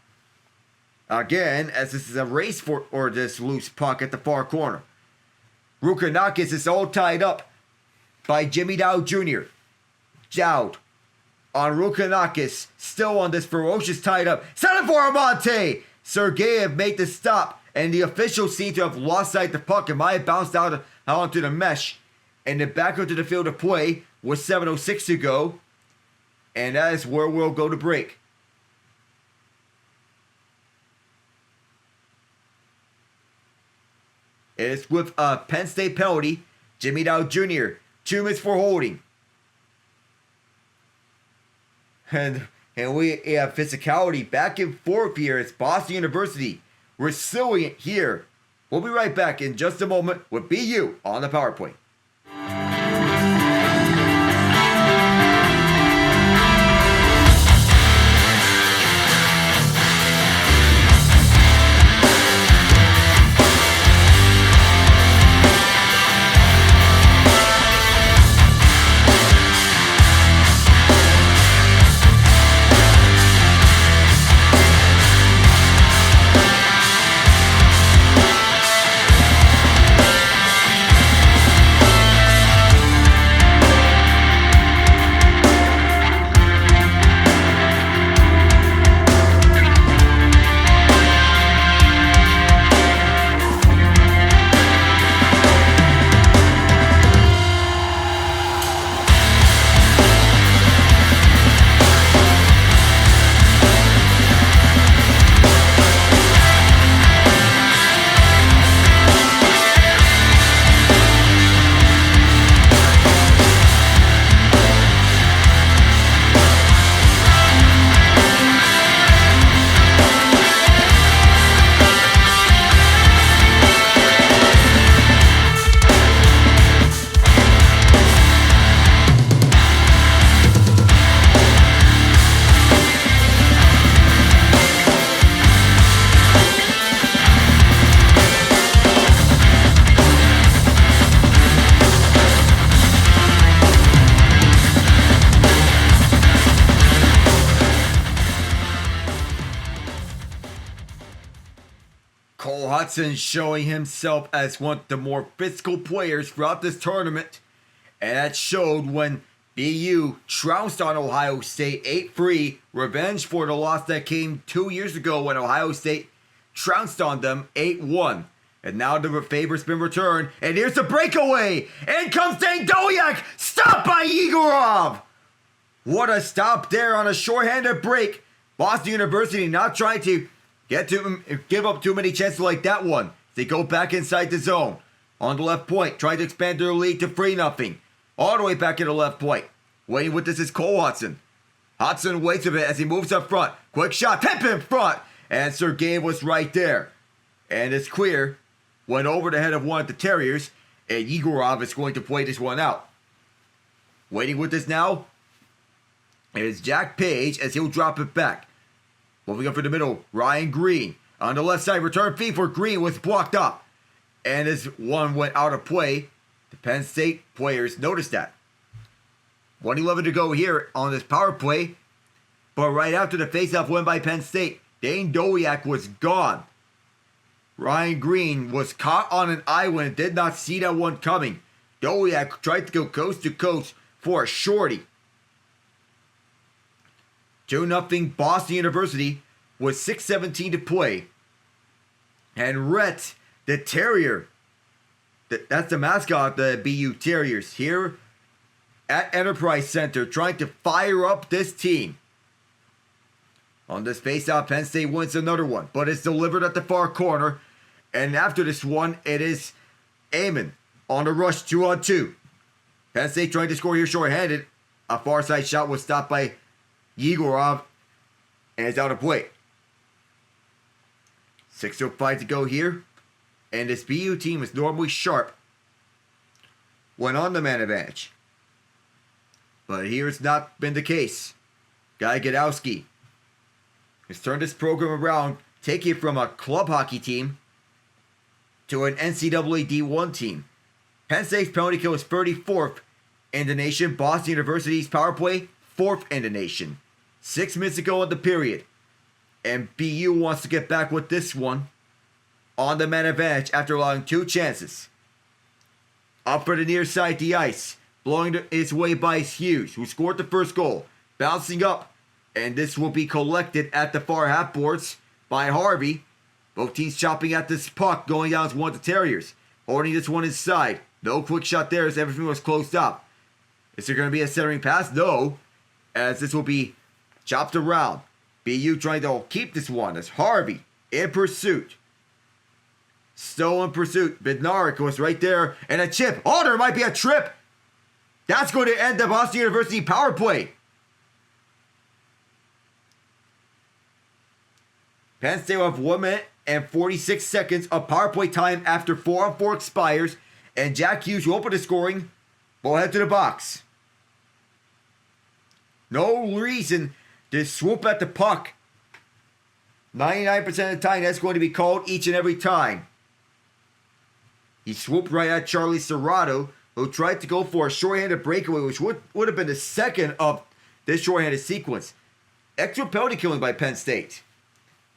Again, as this is a race for this loose puck at the far corner. Rukanakis is all tied up by Jimmy Dowd Jr. Dowd on Rukanakis, still on this ferocious tied up. Set it for Amante! Sergeyev made the stop, and the officials seem to have lost sight of the puck. It might have bounced out onto the mesh. And then back onto the field of play with 7:06 to go. And that is where we'll go to break. It's with a Penn State penalty. Jimmy Dowd Jr. 2 minutes for holding. And we have physicality back and forth here. It's Boston University. Resilient here. We'll be right back in just a moment with BU on the power play. Cole Hudson showing himself as one of the more physical players throughout this tournament. And that showed when BU trounced on Ohio State 8-3. Revenge for the loss that came 2 years ago when Ohio State trounced on them 8-1. And now the favor's been returned. And here's the breakaway. In comes Dane Doyak. Stopped by Igorov. What a stop there on a shorthanded break. Boston University not trying to give up too many chances like that one. They go back inside the zone. On the left point, trying to expand their lead to 3-0. All the way back to the left point. Waiting with this is Cole Hudson. Hudson waits a bit as he moves up front. Quick shot, tip in front. And Sergeyev was right there. And it's clear. Went over the head of one of the Terriers. And Igorov is going to play this one out. Waiting with this now is Jack Page as he'll drop it back. Moving up in the middle, Ryan Green. On the left side, return feed for Green was blocked up. And as one went out of play, the Penn State players noticed that. 1:11 to go here on this power play. But right after the faceoff win by Penn State, Dane Doyak was gone. Ryan Green was caught on an island and did not see that one coming. Doyak tried to go coast to coast for a shorty. 2-0 Boston University with 6:17 to play. And Rhett, the Terrier, that's the mascot of the BU Terriers, here at Enterprise Center trying to fire up this team. On this faceoff, Penn State wins another one, but it's delivered at the far corner. And after this one, it is Amon on the rush 2-on-2. Penn State trying to score here short-handed. A far side shot was stopped by Yegorov, and it's out of play. 6:05 to go here, and this BU team is normally sharp when on the man advantage. But here it's not been the case. Guy Godowski has turned this program around, taking it from a club hockey team to an NCAA D1 team. Penn State's penalty kill is 34th in the nation. Boston University's power play, 4th in the nation. 6 minutes to go in the period. And BU wants to get back with this one on the man advantage after allowing 2 chances. Up for the near side of the ice. Blowing its way by Hughes, who scored the first goal. Bouncing up. And this will be collected at the far half boards by Harvey. Both teams chopping at this puck, going down as one of the Terriers. Holding this one inside. No quick shot there as everything was closed up. Is there going to be a centering pass? No. As this will be chopped around. BU trying to keep this one as Harvey in pursuit. Still in pursuit. Bednarik was right there. And a chip. Oh, there might be a trip. That's going to end the Boston University power play. Penn State will have 1 minute and 46 seconds of power play time after 4-on-4 expires. And Jack Hughes will open the scoring. Ball head to the box. No reason to swoop at the puck. 99% of the time, that's going to be called each and every time. He swooped right at Charlie Serrato, who tried to go for a shorthanded breakaway, which would have been the second of this shorthanded sequence. Extra penalty killing by Penn State.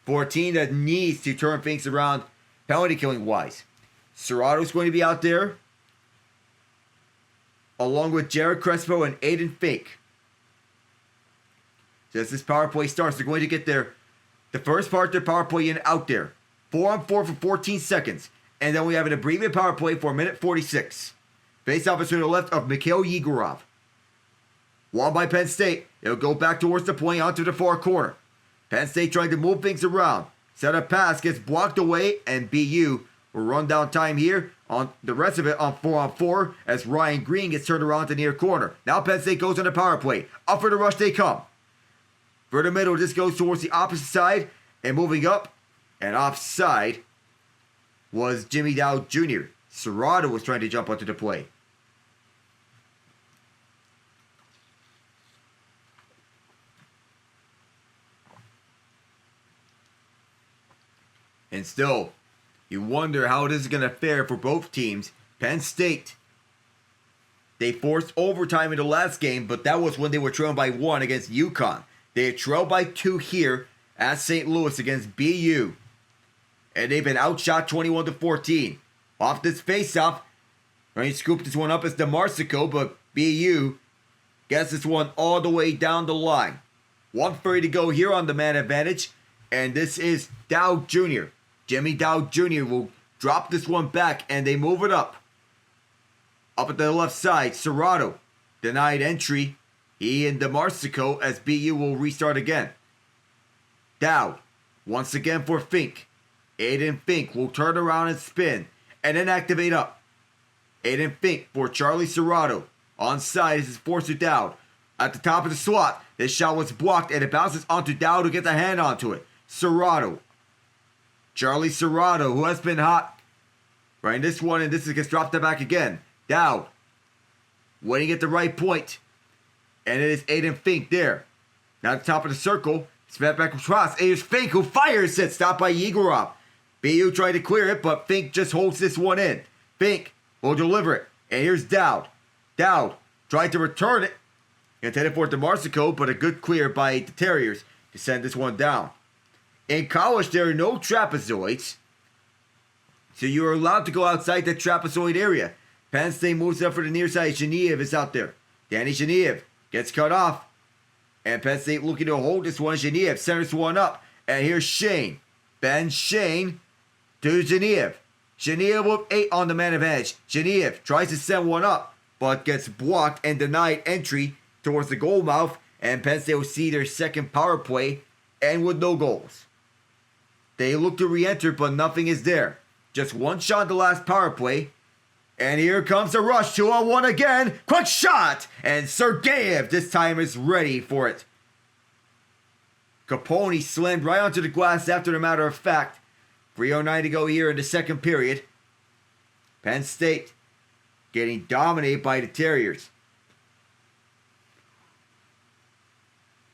For a team that needs to turn things around penalty killing wise. Serrato's going to be out there, along with Jared Crespo and Aiden Fink. So as this power play starts, they're going to get the first part of their power play in out there. 4-on-4 for 14 seconds. And then we have an abbreviated power play for a minute 46. Face off is to the left of Mikhail Yegorov. Won by Penn State. It'll go back towards the point onto the far corner. Penn State trying to move things around. Set up pass, gets blocked away, and BU will run down time here on the rest of it on 4-on-4 as Ryan Green gets turned around to near corner. Now Penn State goes on the power play. Up for the rush they come. For the middle, this goes towards the opposite side and moving up. And offside was Jimmy Dowd Jr. Serrato was trying to jump onto the play. And still, you wonder how this is going to fare for both teams. Penn State, they forced overtime in the last game, but that was when they were trailing by 1 against UConn. They had trailed by 2 here at St. Louis against BU. And they've been outshot 21-14. Off this faceoff, trying to scoop this one up as DeMarsico, but BU gets this one all the way down the line. 1:30 to go here on the man advantage. And this is Dowd Jr. Jimmy Dowd Jr. will drop this one back and they move it up. Up at the left side, Serrato denied entry. He and DeMarsico as BU will restart again. Dowd once again for Fink. Aiden Fink will turn around and spin and then activate up. Aiden Fink for Charlie Serrato. Onside is forced to Dowd. At the top of the slot, this shot was blocked and it bounces onto Dowd who gets a hand onto it. Serrato. Charlie Serrato, who has been hot. Right in this one, and this gets dropped back again. Dowd. Waiting at the right point. And it is Aiden Fink there. Now at the top of the circle. Smack back across. It is Fink who fires it. Stopped by Yegorov. BU tried to clear it, but Fink just holds this one in. Fink will deliver it. And here's Dowd. Dowd tried to return it. Intended for DeMarsico, but a good clear by the Terriers to send this one down. In college, there are no trapezoids, so you are allowed to go outside the trapezoid area. Penn State moves up for the near side. Genev is out there. Danny Genev gets cut off. And Penn State looking to hold this one. Genev centers one up. And here's Shane. Ben Shane to Genev. Genev with 8 on the man advantage. Genev tries to send one up, but gets blocked and denied entry towards the goal mouth. And Penn State will see their second power play and with no goals. They look to re-enter, but nothing is there. Just one shot in the last power play. And here comes the rush. 2-on-1 again. Quick shot. And Sergeyev this time is ready for it. Capone slammed right onto the glass after the matter of fact. 3:09 to go here in the second period. Penn State getting dominated by the Terriers.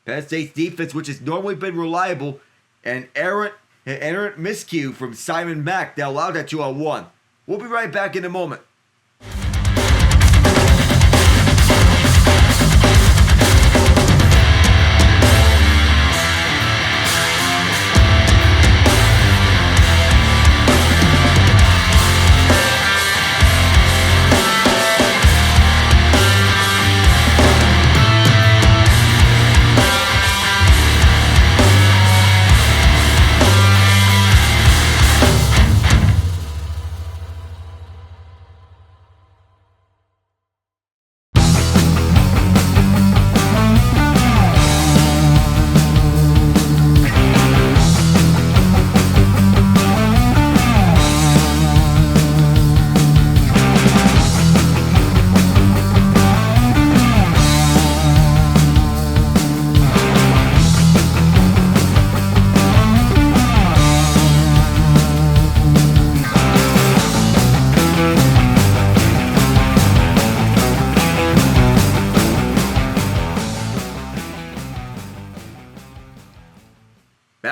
Penn State's defense, which has normally been reliable, and errant miscue from Simon Mack that allowed that 2-on-1. We'll be right back in a moment.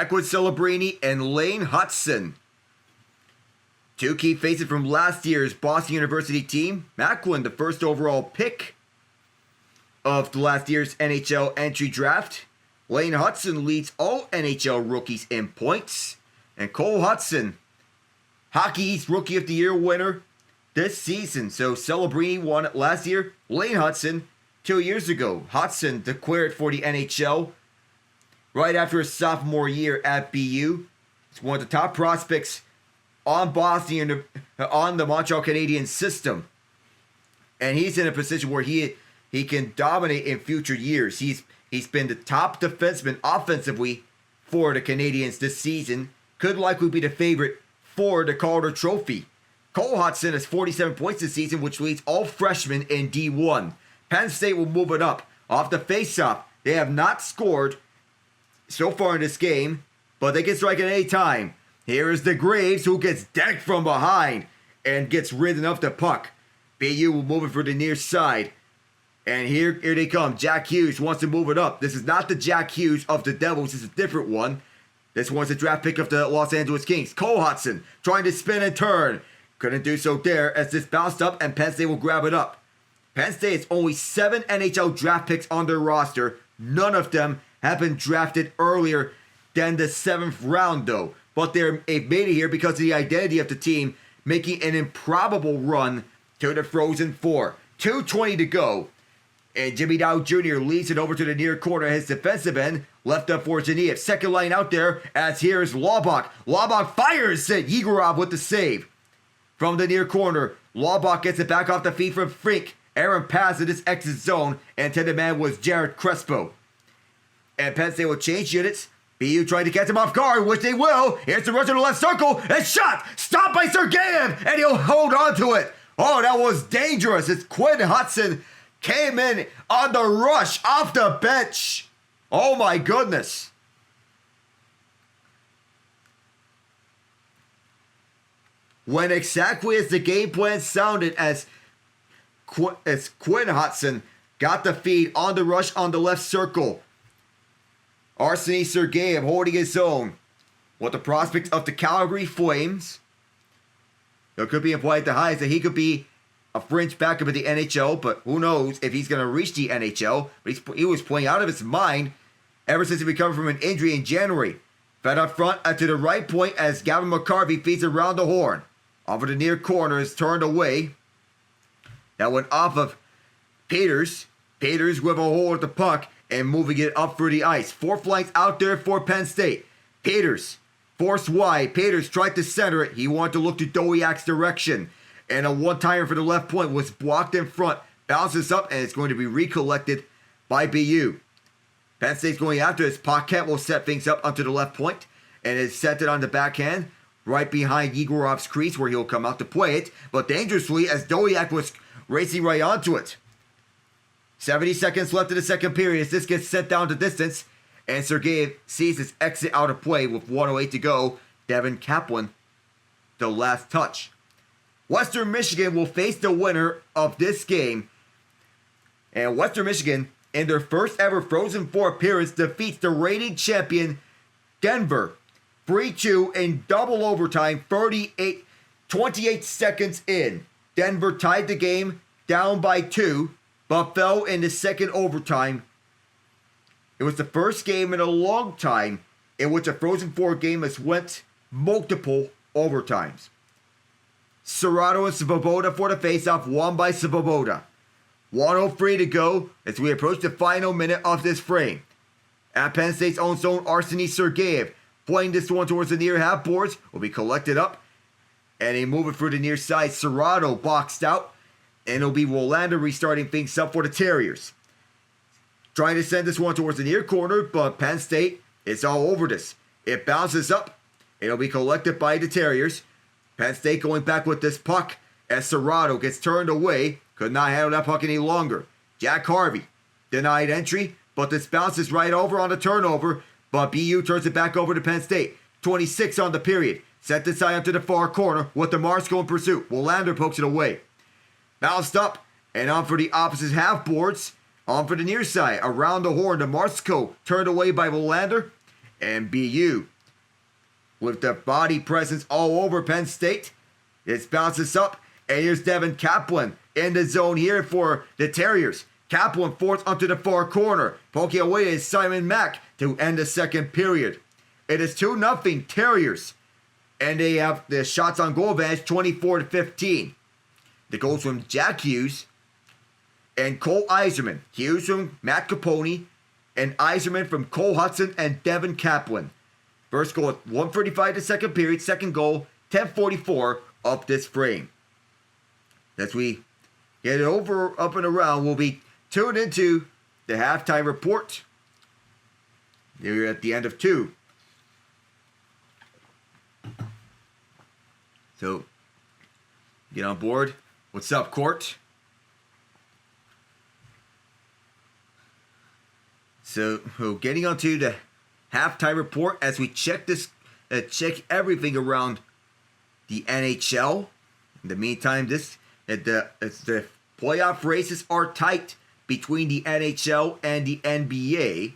Macklin Celebrini and Lane Hudson. Two key faces from last year's Boston University team. Macklin, the first overall pick of the last year's NHL entry draft. Lane Hudson leads all NHL rookies in points. And Cole Hudson, Hockey East Rookie of the Year winner this season. So Celebrini won it last year. Lane Hudson 2 years ago. Hudson declared for the NHL right after his sophomore year at BU. He's one of the top prospects on Boston, on the Montreal Canadiens system. And he's in a position where he can dominate in future years. He's been the top defenseman offensively for the Canadiens this season. Could likely be the favorite for the Calder Trophy. Cole Hudson has 47 points this season, which leads all freshmen in D1. Penn State will move it up off the faceoff. They have not scored so far in this game, but they can strike at any time. Here is the Graves, who gets decked from behind and gets ridden of the puck. BU will move it for the near side. And here they come. Jack Hughes wants to move it up. This is not the Jack Hughes of the Devils. This is a different one. This one's a draft pick of the Los Angeles Kings. Cole Hudson trying to spin and turn. Couldn't do so there as this bounced up and Penn State will grab it up. Penn State has only 7 NHL draft picks on their roster. None of them have been drafted earlier than the 7th round though. But they've made it here because of the identity of the team, making an improbable run to the Frozen Four. 2:20 to go. And Jimmy Dow Jr. leads it over to the near corner. His defensive end left up for Zaniev. Second line out there as here's Laubach. Laubach fires it. Yegorov with the save. From the near corner, Laubach gets it back off the feet from Frink. Aaron passes this exit zone. And intended man was Jared Crespo. And Penn State will change units. BU trying to catch him off guard, which they will. Here's the rush to the left circle. And shot! Stopped by Sergeyev! And he'll hold on to it. Oh, that was dangerous. It's Quinn Hudson came in on the rush off the bench. Oh my goodness. When exactly as the game plan sounded as Quinn Hudson got the feed on the rush on the left circle. Arseny Sergeyev holding his own with the prospect of the Calgary Flames. There could be implied at the highest that he could be a fringe backup of the NHL, but who knows if he's going to reach the NHL. But he was playing out of his mind ever since he recovered from an injury in January. Fed up front to the right point as Gavin McCarvey feeds around the horn. Over the near corner is turned away. That went off of Peters. Peters with a hold of the puck and moving it up for the ice. 4 flanks out there for Penn State. Peters forced wide. Peters tried to center it. He wanted to look to Dowiak's direction. And a one-timer for the left point was blocked in front. Bounces up and it's going to be recollected by BU. Penn State's going after this. Paquette will set things up onto the left point. And is set it on the backhand. Right behind Yegorov's crease where he'll come out to play it. But dangerously as Dowiak was racing right onto it. 70 seconds left in the second period as this gets sent down to distance. And Sergeyev sees his exit out of play with 1:08 to go. Devin Kaplan, the last touch. Western Michigan will face the winner of this game. And Western Michigan, in their first ever Frozen Four appearance, defeats the reigning champion Denver 3-2 in double overtime, 28 seconds in. Denver tied the game down by 2, but fell in the second overtime. It was the first game in a long time in which a Frozen Four game has went multiple overtimes. Serrato and Svoboda for the faceoff, won by Svoboda. 1:03 to go as we approach the final minute of this frame. At Penn State's own zone, Arseny Sergeyev playing this one towards the near half boards will be collected up. And they move it through the near side. Serrato boxed out. And it'll be Willander restarting things up for the Terriers. Trying to send this one towards the near corner, but Penn State is all over this. It bounces up. It'll be collected by the Terriers. Penn State going back with this puck as Serrato gets turned away. Could not handle that puck any longer. Jack Harvey denied entry, but this bounces right over on the turnover. But BU turns it back over to Penn State. 26 on the period. Set this side up to the far corner with the Marsko in pursuit. Willander pokes it away. Bounced up and on for the opposite half boards. On for the near side. Around the horn, the Marsko turned away by Willander. And BU, with the body presence all over Penn State, it bounces up, and here's Devin Kaplan in the zone here for the Terriers. Kaplan forced onto the far corner, poking away is Simon Mack to end the second period. It is 2-0 Terriers, and they have the shots on goal advantage 24-15. The goals from Jack Hughes and Cole Iserman. Hughes from Matt Capone, and Iserman from Cole Hudson and Devin Kaplan. First goal at 1:35 the second period. Second goal, 10:44 of this frame. As we get it over, up and around, we'll be tuned into the halftime report. They're at the end of 2. So, get on board. What's up, Court? So, getting onto the halftime report as we check everything around the NHL. In the meantime, the playoff races are tight between the NHL and the NBA.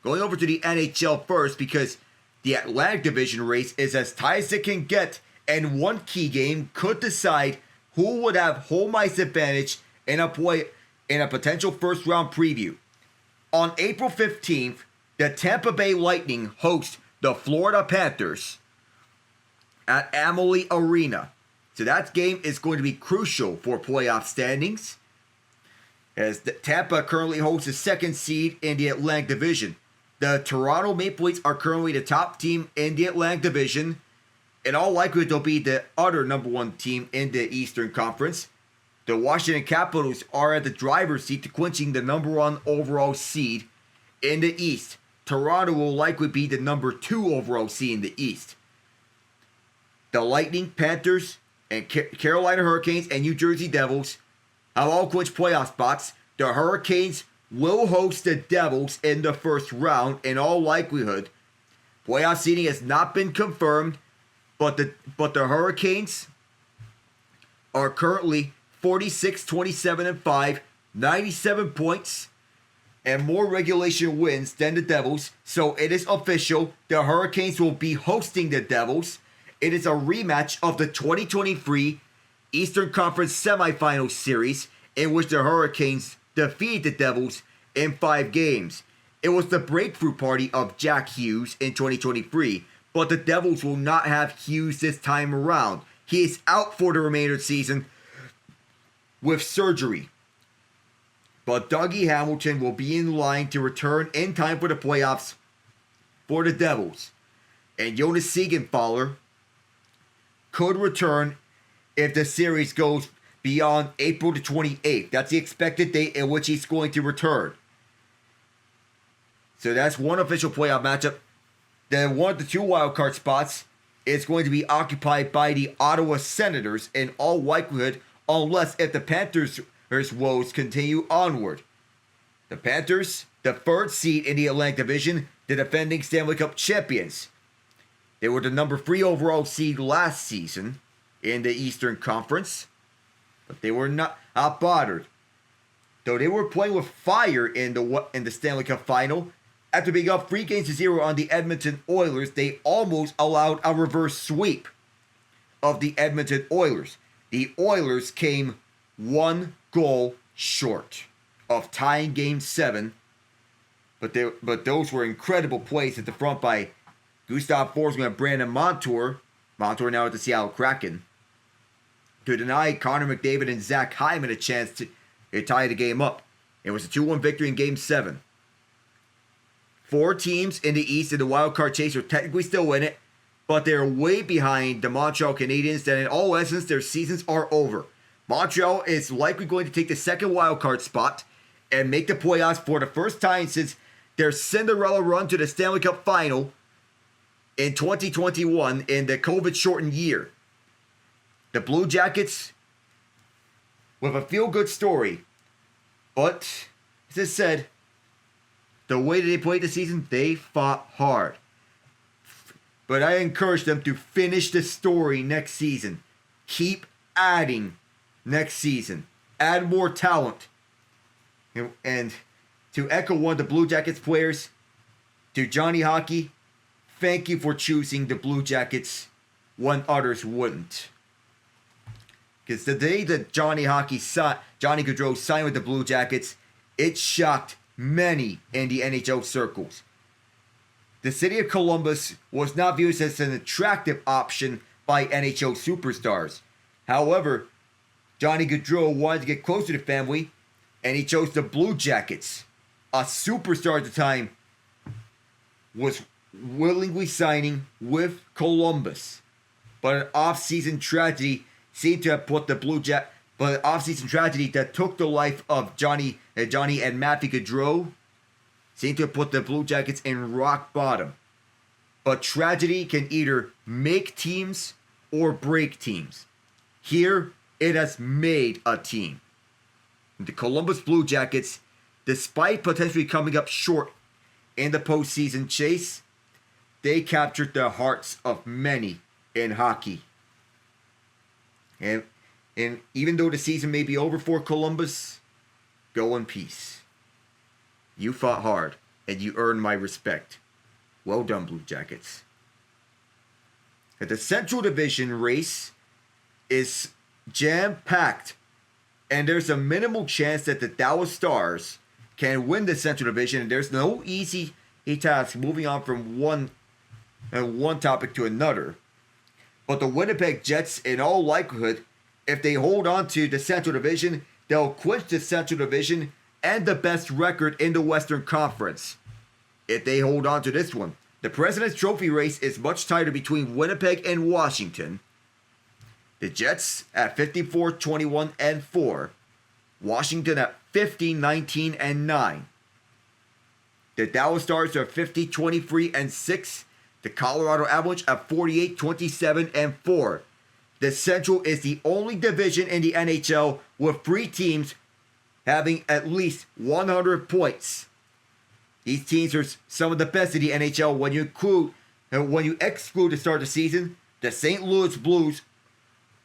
Going over to the NHL first because the Atlantic Division race is as tight as it can get, and one key game could decide who would have home ice advantage in a potential first round preview. On April 15th, the Tampa Bay Lightning host the Florida Panthers at Amalie Arena. So that game is going to be crucial for playoff standings, as Tampa currently hosts the second seed in the Atlantic Division. The Toronto Maple Leafs are currently the top team in the Atlantic Division. In all likelihood, they'll be the other number 1 team in the Eastern Conference. The Washington Capitals are at the driver's seat to clinching the number 1 overall seed in the East. Toronto will likely be the number 2 overall seed in the East. The Lightning, Panthers, and Carolina Hurricanes and New Jersey Devils have all clinched playoff spots. The Hurricanes will host the Devils in the first round in all likelihood. Playoff seeding has not been confirmed, but the Hurricanes are currently 46-27-5, 97 points, and more regulation wins than the Devils. So it is official. The Hurricanes will be hosting the Devils. It is a rematch of the 2023 Eastern Conference Semifinals series in which the Hurricanes defeated the Devils in 5 games. It was the breakthrough party of Jack Hughes in 2023, but the Devils will not have Hughes this time around. He is out for the remainder of the season with surgery. But Dougie Hamilton will be in line to return in time for the playoffs for the Devils. And Jonas Siegenthaler could return if the series goes beyond April the 28th. That's the expected date in which he's going to return. So that's one official playoff matchup. Then one of the 2 wildcard spots is going to be occupied by the Ottawa Senators in all likelihood, unless if the Panthers' woes continue onward. The Panthers, the 3rd seed in the Atlantic Division, the defending Stanley Cup champions. They were the number 3 overall seed last season in the Eastern Conference, but they were not bothered. Though they were playing with fire in the Stanley Cup final, after being up 3-0 on the Edmonton Oilers, they almost allowed a reverse sweep of the Edmonton Oilers. The Oilers came 1 goal short of tying Game 7, but those were incredible plays at the front by Gustav Forsman and Brandon Montour. Montour now at the Seattle Kraken, to deny Connor McDavid and Zach Hyman a chance to tie the game up. It was a 2-1 victory in Game 7. 4 teams in the East in the wildcard chase are technically still in it, but they're way behind the Montreal Canadiens that in all essence their seasons are over. Montreal is likely going to take the second wildcard spot and make the playoffs for the first time since their Cinderella run to the Stanley Cup final in 2021 in the COVID-shortened year. The Blue Jackets with a feel-good story, but as I said, the way that they played the season, they fought hard. But I encourage them to finish the story next season. Keep adding next season. Add more talent. And to echo one of the Blue Jackets players, to Johnny Hockey, thank you for choosing the Blue Jackets when others wouldn't. Because the day that Johnny Gaudreau signed with the Blue Jackets, it shocked many in the NHL circles. The city of Columbus was not viewed as an attractive option by NHL superstars. However, Johnny Gaudreau wanted to get closer to family, and he chose the Blue Jackets. A superstar at the time was willingly signing with Columbus. But an off-season tragedy seemed to have put the but an off-season tragedy that took the life of Johnny and Matthew Gaudreau seemed to have put the Blue Jackets in rock bottom. But tragedy can either make teams or break teams. Here, it has made a team. The Columbus Blue Jackets, despite potentially coming up short in the postseason chase, they captured the hearts of many in hockey. And even though the season may be over for Columbus, go in peace. You fought hard, and you earned my respect. Well done, Blue Jackets. The Central Division race is jam-packed, and there's a minimal chance that the Dallas Stars can win the Central Division, and there's no easy task moving on from one topic to another. But the Winnipeg Jets, in all likelihood, if they hold on to the Central Division, they'll clinch the Central Division and the best record in the Western Conference. If they hold on to this one, the President's Trophy race is much tighter between Winnipeg and Washington. The Jets at 54-21-4. Washington at 50-19-9. The Dallas Stars are 50-23-6. The Colorado Avalanche at 48-27-4. The Central is the only division in the NHL with 3 teams having at least 100 points. These teams are some of the best in the NHL when you exclude the start of the season. The St. Louis Blues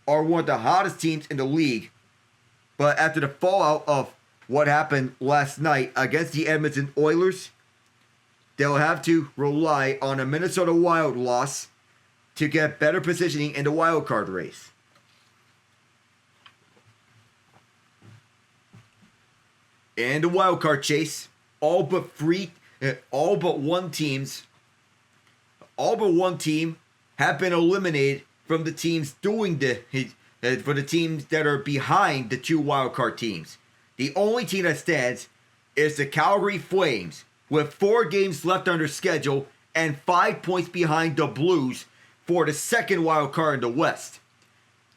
are one of the hottest teams in the league. But after the fallout of what happened last night against the Edmonton Oilers, they'll have to rely on a Minnesota Wild loss to get better positioning in the wild card race. In the wild card chase, all but one team have been eliminated from the teams for the teams that are behind the 2 wild card teams. The only team that stands is the Calgary Flames, with 4 games left on their schedule and 5 points behind the Blues for the second wild card in the West.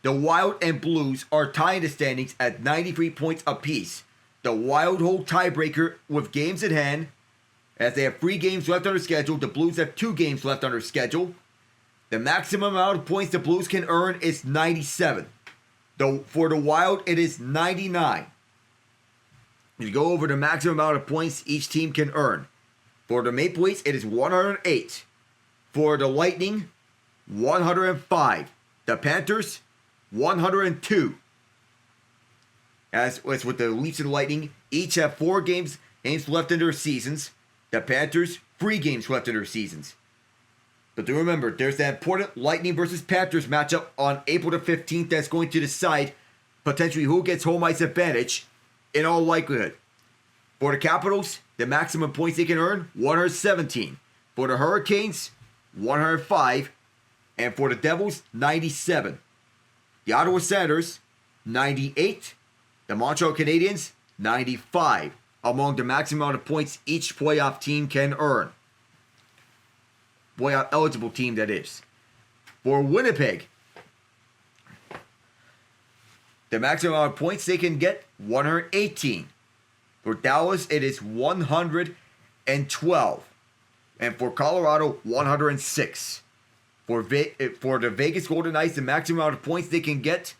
The Wild and Blues are tying the standings at 93 points apiece. The Wild hold tiebreaker with games at hand, as they have 3 games left on their schedule. The Blues have 2 games left on their schedule. The maximum amount of points the Blues can earn is 97. For the Wild, it is 99. You go over the maximum amount of points each team can earn. For the Maple Leafs, it is 108. For the Lightning, 105. The Panthers, 102. As with the Leafs and Lightning, each have 4 games left in their seasons. The Panthers, 3 games left in their seasons. But do remember, there's that important Lightning versus Panthers matchup on April the 15th that's going to decide potentially who gets home ice advantage in all likelihood. For the Capitals, the maximum points they can earn, 117. For the Hurricanes, 105. And for the Devils, 97. The Ottawa Senators, 98. The Montreal Canadiens, 95. Among the maximum amount of points each playoff team can earn. Playoff eligible team, that is. For Winnipeg, the maximum amount of points they can get, 118. For Dallas, it is 112. And for Colorado, 106. For the Vegas Golden Knights, the maximum amount of points they can get,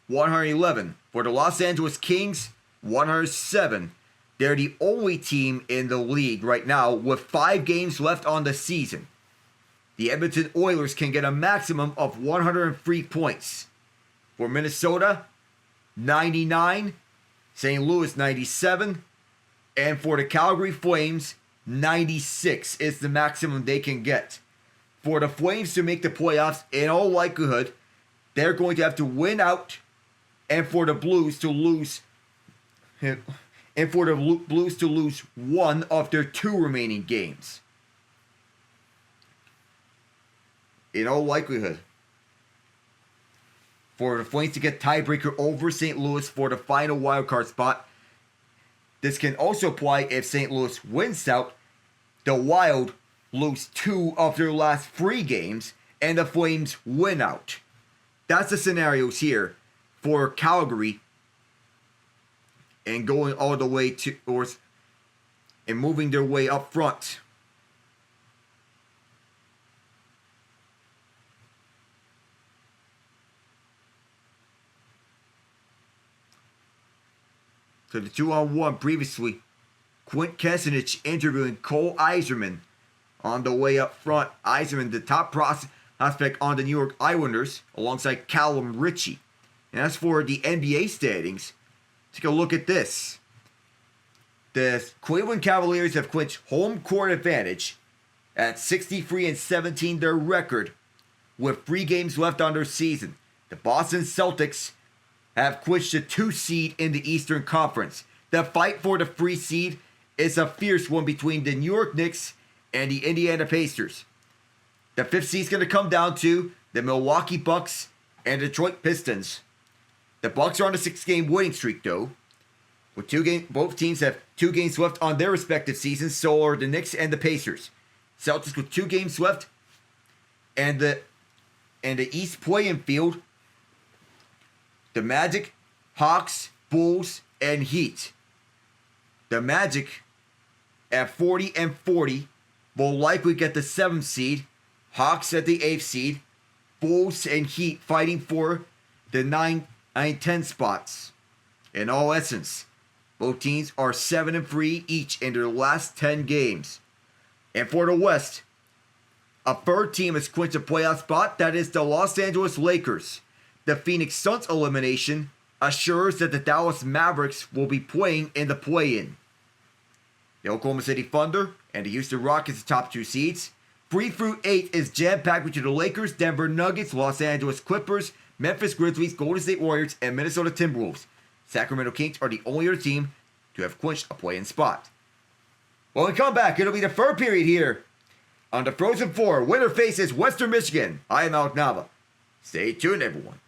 111. For the Los Angeles Kings, 107. They're the only team in the league right now with 5 games left on the season. The Edmonton Oilers can get a maximum of 103 points. For Minnesota, 99. St. Louis, 97. And for the Calgary Flames, 96 is the maximum they can get. for the Flames to make the playoffs, in all likelihood, they're going to have to win out, and for the Blues to lose, one of their 2 remaining games. In all likelihood, for the Flames to get tiebreaker over St. Louis for the final wildcard spot. This can also apply if St. Louis wins out. The Wild lose 2 of their last 3 games, and the Flames win out. That's the scenarios here for Calgary, and going all the way to, and moving their way up front. So the 2-on-1 previously, Quint Kesenich interviewing Cole Eiserman on the way up front. Eiserman, the top prospect on the New York Islanders, alongside Callum Ritchie. And as for the NBA standings, take a look at this. The Cleveland Cavaliers have clinched home court advantage at 63-17 their record, with 3 games left on their season. The Boston Celtics have clinched the 2 seed in the Eastern Conference. The fight for the 3 seed is a fierce one between the New York Knicks and the Indiana Pacers. The 5th seed is going to come down to the Milwaukee Bucks and Detroit Pistons. The Bucks are on a 6-game winning streak, though. With both teams have 2 games left on their respective seasons, so are the Knicks and the Pacers. Celtics with 2 games left, and the East play-in field, the Magic, Hawks, Bulls, and Heat. The Magic, at 40-40, will likely get the 7th seed. Hawks at the 8th seed. Bulls and Heat fighting for the 9-10 spots. In all essence, both teams are 7-3 each in their last 10 games. And for the West, a 3rd team has clinched a playoff spot. That is the Los Angeles Lakers. The Phoenix Suns elimination assures that the Dallas Mavericks will be playing in the play-in. The Oklahoma City Thunder and the Houston Rockets, the top 2 seeds. 3 through 8 is jam-packed between the Lakers, Denver Nuggets, Los Angeles Clippers, Memphis Grizzlies, Golden State Warriors, and Minnesota Timberwolves. Sacramento Kings are the only other team to have clinched a play-in spot. When we come back, it'll be the 3rd period here on the Frozen Four. Winner faces Western Michigan. I am Alec Nava. Stay tuned, everyone.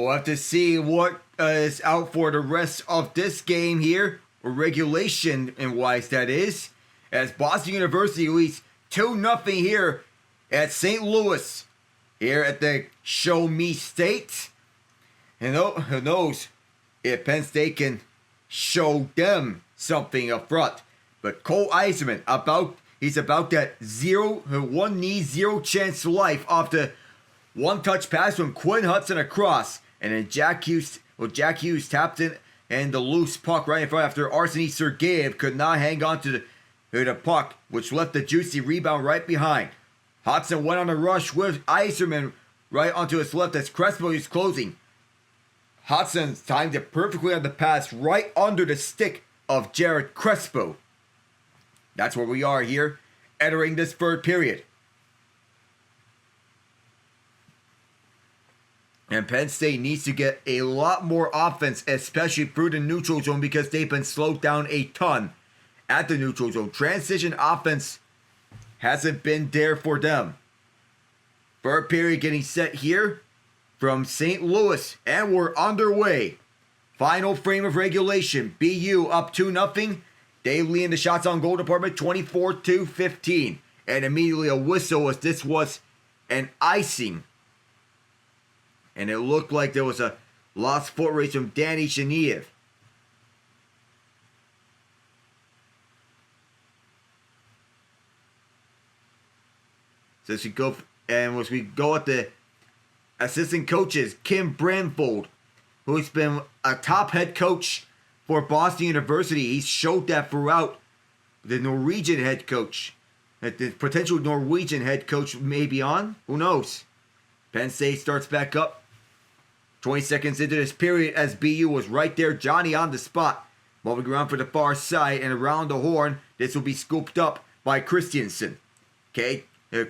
we'll have to see what is out for the rest of this game here, or regulation and wise that is, as Boston University leads 2-0 here at St. Louis, here at the Show Me State. And who knows if Penn State can show them something up front. But Cole Eiserman, he's about that 1 knee, 0 chance life off the one-touch pass from Quinn Hudson across. And then Jack Hughes tapped in, and the loose puck right in front after Arseny Sergeyev could not hang on to the puck, which left the juicy rebound right behind. Hudson went on a rush with Eiserman right onto his left as Crespo is closing. Hudson timed it perfectly on the pass right under the stick of Jared Crespo. That's where we are here, entering this third period. And Penn State needs to get a lot more offense, especially through the neutral zone, because they've been slowed down a ton at the neutral zone. Transition offense hasn't been there for them. Third period getting set here from St. Louis, and we're underway. Final frame of regulation. BU up 2-0. They lead in the shots on goal department 24-15. And immediately a whistle as this was an icing. And it looked like there was a lost foot race from Danny Shaniev. So as we go at the assistant coaches, Kim Branfold, who's been a top head coach for Boston University. He's showed that throughout. The Norwegian head coach, the potential Norwegian head coach may be on. Who knows? Penn State starts back up. 20 seconds into this period as BU was right there, Johnny on the spot. Moving around for the far side and around the horn. This will be scooped up by Christensen. Okay,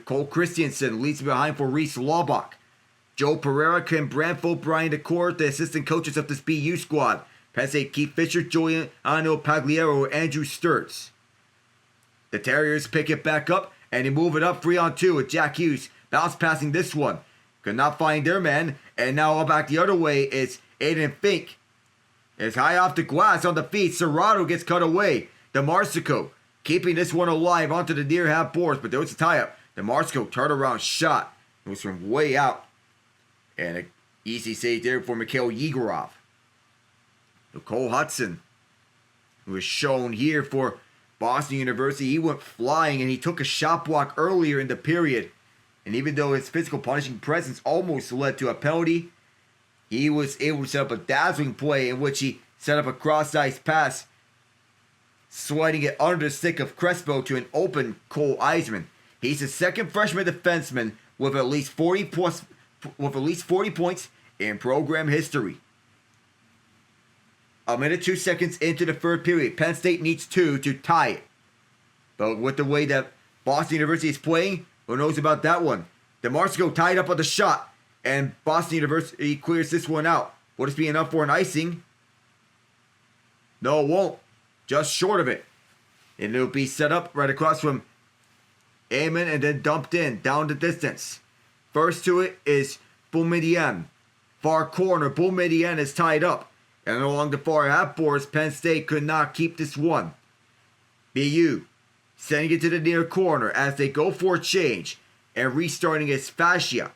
Cole Christensen leads behind for Reese Laubach. Joe Pereira, Kim Branfold, Brian DeCourt, the assistant coaches of this BU squad. Penn State, Keith Fisher, Juliano Pagliaro, Andrew Sturts. The Terriers pick it back up and they move it up 3-on-2 with Jack Hughes. Bounce passing this one. Could not find their man. And now all back the other way is Aiden Fink. It's high off the glass on the feet. Serrato gets cut away. DeMarsico keeping this one alive onto the near half boards. But there was a tie-up. DeMarsico turnaround shot. It was from way out. And an easy save there for Mikhail Yegorov. Cole Hudson, who was shown here for Boston University, he went flying and he took a shot block earlier in the period. And even though his physical punishing presence almost led to a penalty, he was able to set up a dazzling play in which he set up a cross-ice pass, sliding it under the stick of Crespo to an open Cole Eiserman. He's the second freshman defenseman with at least 40 points in program history. A minute 2 seconds into the third period. Penn State needs 2 to tie it. But with the way that Boston University is playing, who knows about that one? DeMarsico tied up on the shot, and Boston University clears this one out. Will this be enough for an icing? No, it won't. Just short of it. And it'll be set up right across from Amon and then dumped in, down the distance. First to it is Boumediene. Far corner, Boumediene is tied up. And along the far half boards, Penn State could not keep this one. BU sending it to the near corner as they go for a change. And restarting is Fascia.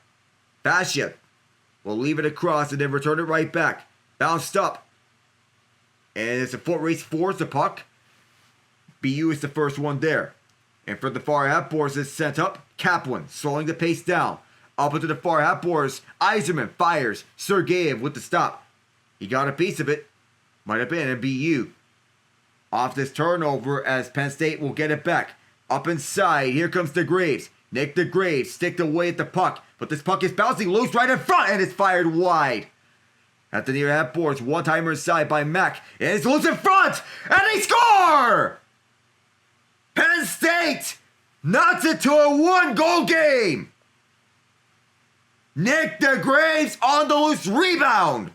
Fascia will leave it across and then return it right back. Bounced up. And it's a foot race towards the puck. BU is the first one there. And for the far half boards, it's sent up. Kaplan slowing the pace down. Up into the far half boards, Eiserman fires. Sergeyev with the stop. He got a piece of it. Might have been a BU. Off this turnover as Penn State will get it back. Up inside, here comes DeGraves. Nick DeGraves sticked away at the puck. But this puck is bouncing loose right in front and it's fired wide. At the near half boards, one-timer inside by Mack. And it's loose in front! And they score! Penn State knocks it to a one-goal game! Nick DeGraves on the loose rebound!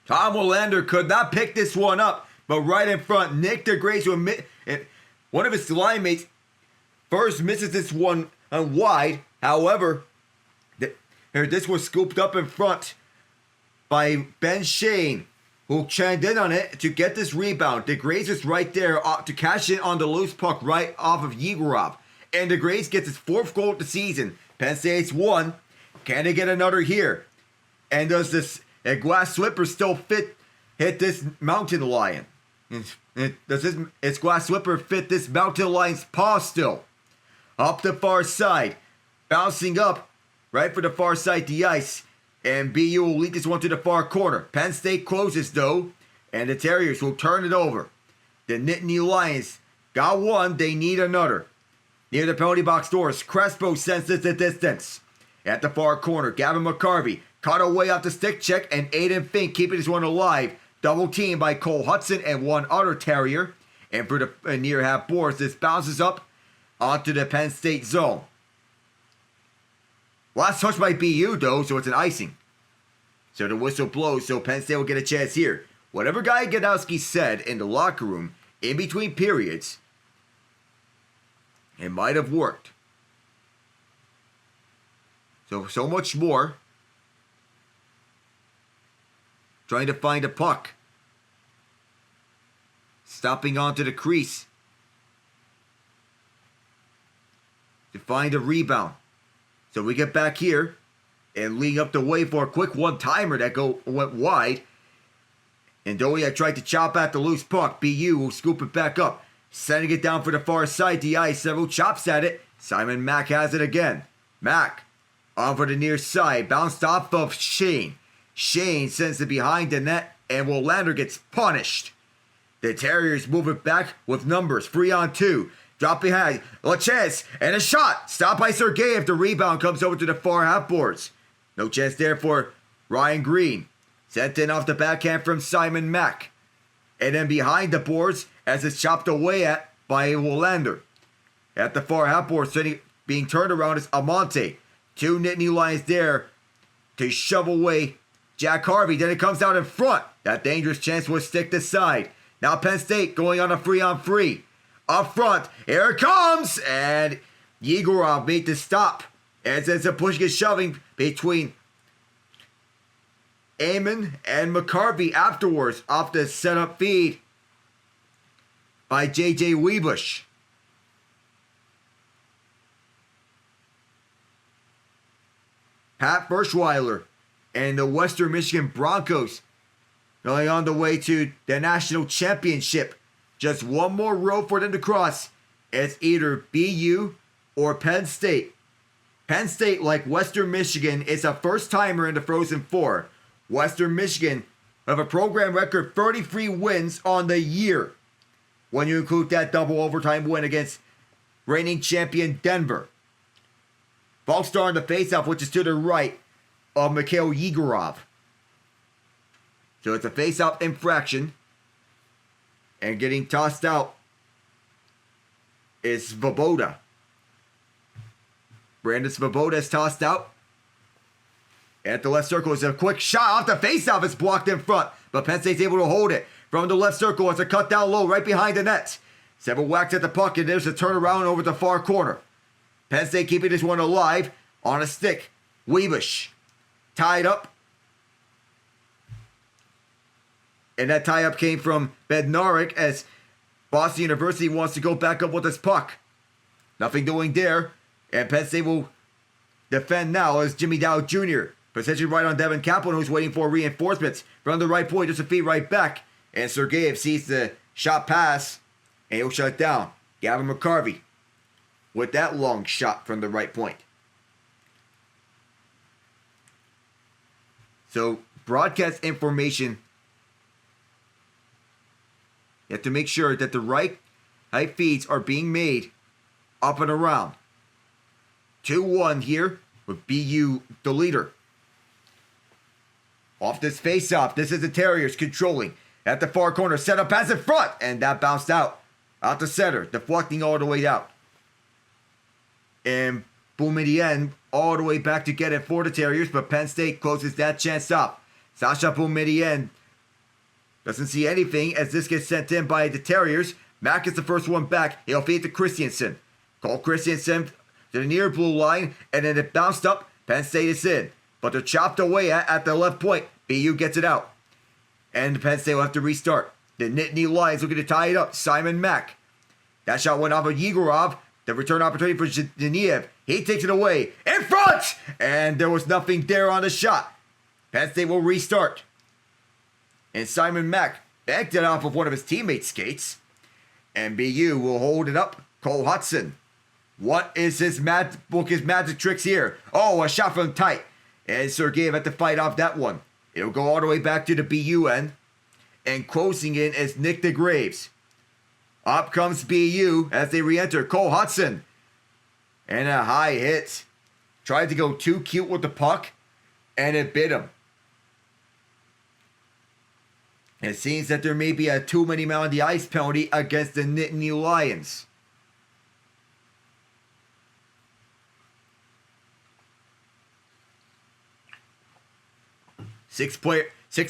Tom Willander could not pick this one up but right in front, Nick DeGrace, one of his line mates, first misses this one wide. However, this was scooped up in front by Ben Shane, who chimed in on it to get this rebound. DeGrace is right there to cash in on the loose puck right off of Yegorov. And DeGrace gets his 4th goal of the season. Penn State's won. Can they get another here? And does this glass slipper still hit this mountain lion? Does its glass slipper fit this mountain lion's paw still? Up the far side. Bouncing up right for the far side of the ice. And BU will lead this one to the far corner. Penn State closes though. And the Terriers will turn it over. The Nittany Lions got one. They need another. Near the penalty box doors, Crespo senses the distance. At the far corner, Gavin McCarvey caught away off the stick check, and Aiden Fink keeping this one alive. Double teamed by Cole Hudson and one other Terrier. And for the near half boards, this bounces up onto the Penn State zone. Last touch by BU though, so it's an icing. So the whistle blows, so Penn State will get a chance here. Whatever Guy Gadowski said in the locker room in between periods, it might have worked. So much more. Trying to find a puck. Stopping onto the crease. To find a rebound. So we get back here. And leading up the way for a quick one-timer that went wide. And Dolia tried to chop at the loose puck. BU will scoop it back up. Sending it down for the far side. The ice. Several chops at it. Simon Mack has it again. Mack on for the near side. Bounced off of Shane. Shane sends it behind the net. And Willander gets punished. The Terriers move it back with numbers. 3-on-2. Drop behind. Lachance. And a shot. Stopped by Sergeyev. The rebound comes over to the far half boards. No chance there for Ryan Green. Sent in off the backhand from Simon Mack. And then behind the boards as it's chopped away at by Willander. At the far half board, being turned around is Amante. 2 Nittany Lions there to shove away Jack Harvey. Then it comes out in front. That dangerous chance was stick to side. Now Penn State going on a 3-on-3. Up front, here it comes! And Yegorov made the stop. As it's a pushing and shoving between Amon and McCarvey afterwards off the setup feed by J.J. Webush. Pat Ferschweiler and the Western Michigan Broncos going on the way to the national championship. Just one more row for them to cross. It's either BU or Penn State. Penn State, like Western Michigan, is a first-timer in the Frozen Four. Western Michigan have a program record 33 wins on the year, when you include that double overtime win against reigning champion Denver. False star in the faceoff, which is to the right of Mikhail Yegorov. So it's a faceoff infraction. And getting tossed out is Svoboda. Brandon Svoboda is tossed out. At the left circle is a quick shot off the faceoff. It's blocked in front. But Penn State's able to hold it. From the left circle, it's a cut down low right behind the net. Several whacks at the puck, and there's a turnaround over the far corner. Penn State keeping this one alive on a stick. Webush tied up. And that tie-up came from Bednarik as Boston University wants to go back up with this puck. Nothing doing there. And Penn State will defend now as Jimmy Dow Jr. Position right on Devin Kaplan, who's waiting for reinforcements. From the right point, just a feed right back. And Sergeyev sees the shot pass, and he'll shut it down. Gavin McCarvey with that long shot from the right point. So, broadcast information. You have to make sure that the right height feeds are being made up and around. 2-1 here with BU the leader. Off this face-off, this is the Terriers controlling. At the far corner, set up pass in front, and that bounced out. Out the center, deflecting all the way out. And Boumedienne all the way back to get it for the Terriers, but Penn State closes that chance up. Sasha Boumedienne Doesn't see anything as this gets sent in by the Terriers. Mack is the first one back. He'll feed to Christensen. Cole Christensen to the near blue line, and then it bounced up. Penn State is in, but they're chopped away at the left point. BU gets it out, and Penn State will have to restart. The Nittany Lions looking to tie it up. Simon Mack. That shot went off of Yegorov. The return opportunity for Geniev. He takes it away in front, and there was nothing there on the shot. Penn State will restart. And Simon Mack backed it off of one of his teammates' skates. And BU will hold it up. Cole Hudson. What is his magic tricks here? Oh, a shot from tight. And Sergeyev had to fight off that one. It'll go all the way back to the BU end. And closing in is Nick DeGraves. Up comes BU as they re-enter. Cole Hudson. And a high hit. Tried to go too cute with the puck. And it bit him. It seems that there may be a too many men on the ice penalty against the Nittany Lions. Six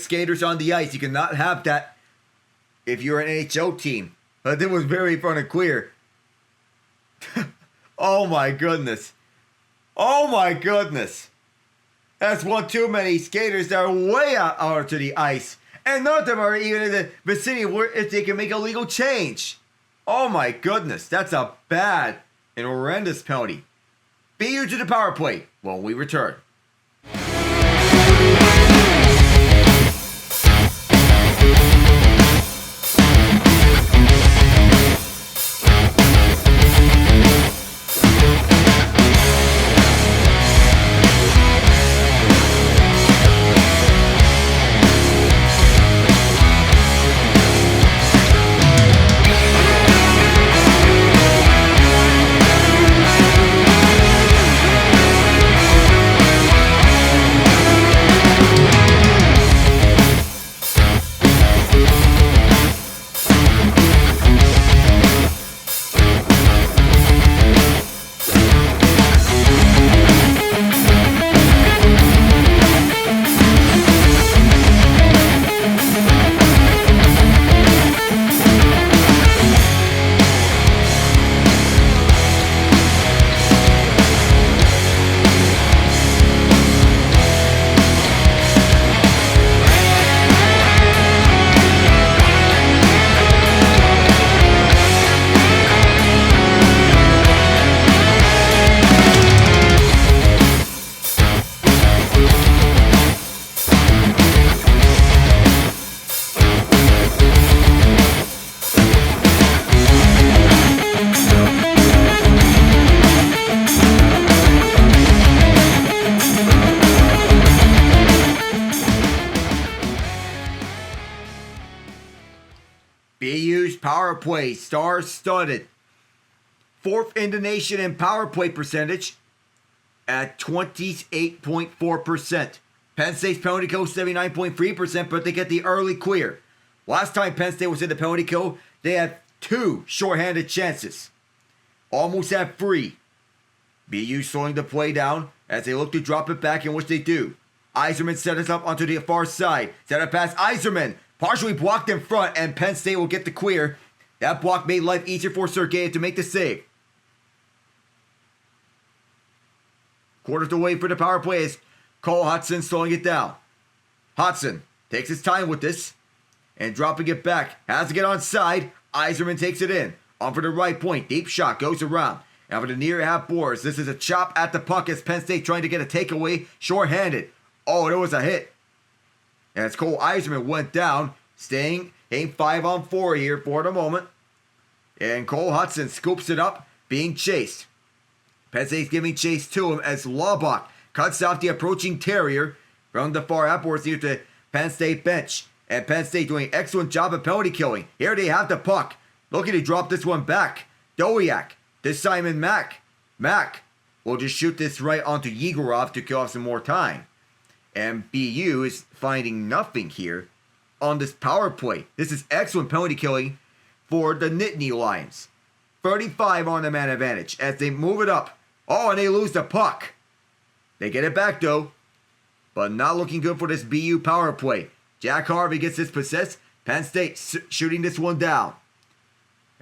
skaters on the ice. You cannot have that if you're an NHL team. But it was very fun and clear. Oh my goodness. Oh my goodness. That's one too many skaters that are way out to the ice. And none of them are even in the vicinity where if they can make a legal change. Oh my goodness. That's a bad and horrendous penalty. BU to the power play when we return. BU's power play, star-studded. Fourth in the nation in power play percentage at 28.4%. Penn State's penalty kill 79.3%, but they get the early clear. Last time Penn State was in the penalty kill, they had 2 shorthanded chances. Almost had 3. BU slowing the play down as they look to drop it back, in which they do. Yzerman set us up onto the far side. Set it past Yzerman. Partially blocked in front, and Penn State will get the clear. That block made life easier for Sergeyev to make the save. Quarters away for the power play is Cole Hudson slowing it down. Hudson takes his time with this and dropping it back. Has to get on side. Yzerman takes it in. On for the right point. Deep shot goes around. And for the near half boards, this is a chop at the puck as Penn State trying to get a takeaway shorthanded. Oh, there was a hit. And as Cole Yzerman went down, staying in 5-on-4 here for the moment. And Cole Hudson scoops it up, being chased. Penn State's giving chase to him as Laubach cuts off the approaching Terrier from the far outboards near the Penn State bench. And Penn State doing an excellent job of penalty killing. Here they have the puck. Looking to drop this one back. Dowiak to Simon Mack. Mack will just shoot this right onto Yegorov to kill off some more time. And BU is finding nothing here on this power play. This is excellent penalty killing for the Nittany Lions. 35 on the man advantage as they move it up. Oh, and they lose the puck. They get it back though. But not looking good for this BU power play. Jack Harvey gets this possessed. Penn State shooting this one down.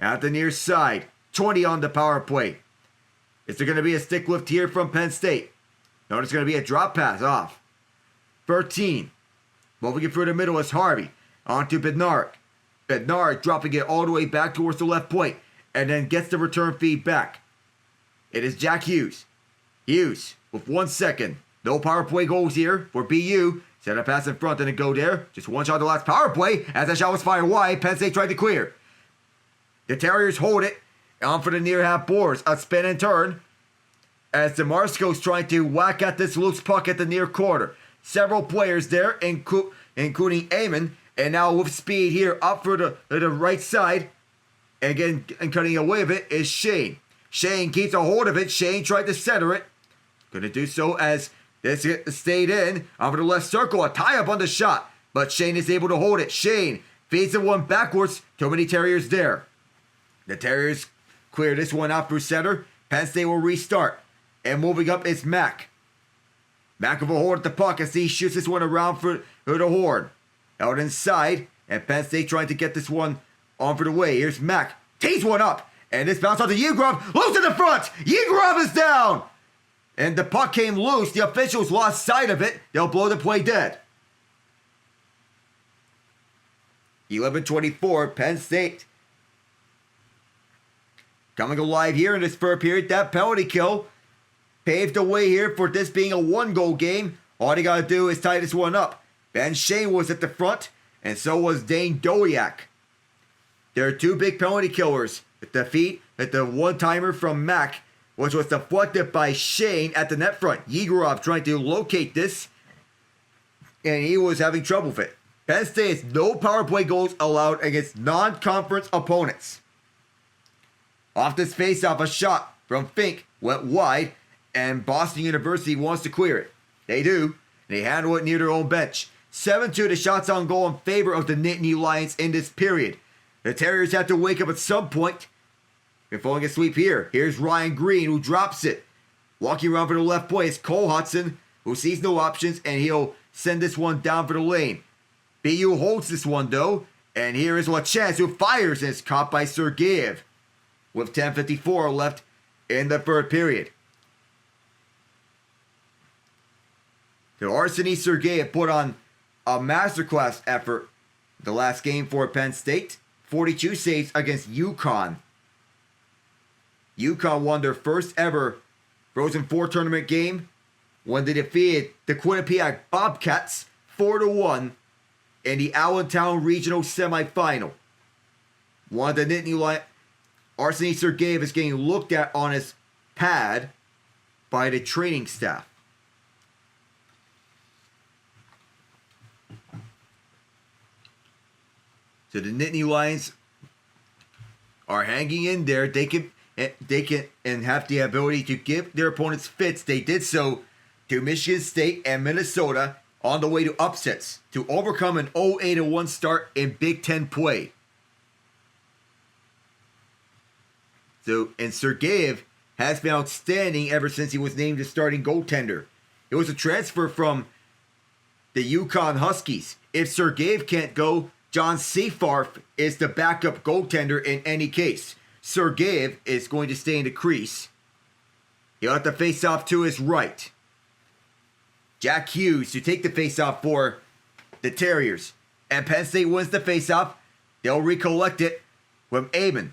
At the near side, 20 on the power play. Is there going to be a stick lift here from Penn State? No, it's going to be a drop pass off. 13. Moving it through the middle is Harvey. On to Bednarik. Bednarik dropping it all the way back towards the left point. And then gets the return feed back. It is Jack Hughes. Hughes with 1 second. No power play goals here for BU. Set a pass in front and a go there. Just one shot the last power play. As that shot was fired wide, Penn State tried to clear. The Terriers hold it. On for the near half boards. A spin and turn. As DeMarco's trying to whack at this loose puck at the near corner. Several players there, including Eamon. And now with speed here up for the right side. Again, and cutting away with it is Shane. Shane keeps a hold of it. Shane tried to center it. Going to do so as this stayed in. Over the left circle. A tie-up on the shot. But Shane is able to hold it. Shane feeds the one backwards. Too many Terriers there. The Terriers clear this one out through center. Penn State will restart. And moving up is Mack. Mack with a hold at the puck as he shoots this one around for the horn. Out inside. And Penn State trying to get this one on for the way. Here's Mack. Tees one up. And this bounce onto Ugrov. Loose in the front. Ugrov is down. And the puck came loose. The officials lost sight of it. They'll blow the play dead. 11-24. Penn State coming alive here in this third period. That penalty kill paved the way here for this being a one-goal game. All they got to do is tie this one up. Ben Shane was at the front, and so was Dane Doliak. There are two big penalty killers. The defeat at the one-timer from Mack, which was deflected by Shane at the net front. Yegorov trying to locate this, and he was having trouble with it. Penn State has no power play goals allowed against non-conference opponents. Off this face-off, a shot from Fink went wide, and Boston University wants to clear it. They do. They handle it near their own bench. 7-2 the shots on goal in favor of the Nittany Lions in this period. The Terriers have to wake up at some point. They're falling asleep here. Here's Ryan Green who drops it. Walking around for the left point is Cole Hudson who sees no options and he'll send this one down for the lane. BU holds this one though. And here is Lachance who fires and is caught by Sergeyev. With 10:54 left in the third period. The Arseny Sergeyev put on a masterclass effort the last game for Penn State. 42 saves against UConn. UConn won their first ever Frozen Four tournament game when they defeated the Quinnipiac Bobcats 4-1 in the Allentown Regional Semifinal. One of the Nittany Lions, Arseny Sergeyev is getting looked at on his pad by the training staff. So the Nittany Lions are hanging in there. They can and have the ability to give their opponents fits. They did so to Michigan State and Minnesota on the way to upsets to overcome an 0-8-1 start in Big Ten play. So, and Sergeyev has been outstanding ever since he was named the starting goaltender. It was a transfer from the UConn Huskies. If Sergeyev can't go, John Seafarth is the backup goaltender in any case. Sergeyev is going to stay in the crease. He'll have to face off to his right. Jack Hughes to take the face-off for the Terriers. And Penn State wins the face-off. They'll recollect it from Eamon.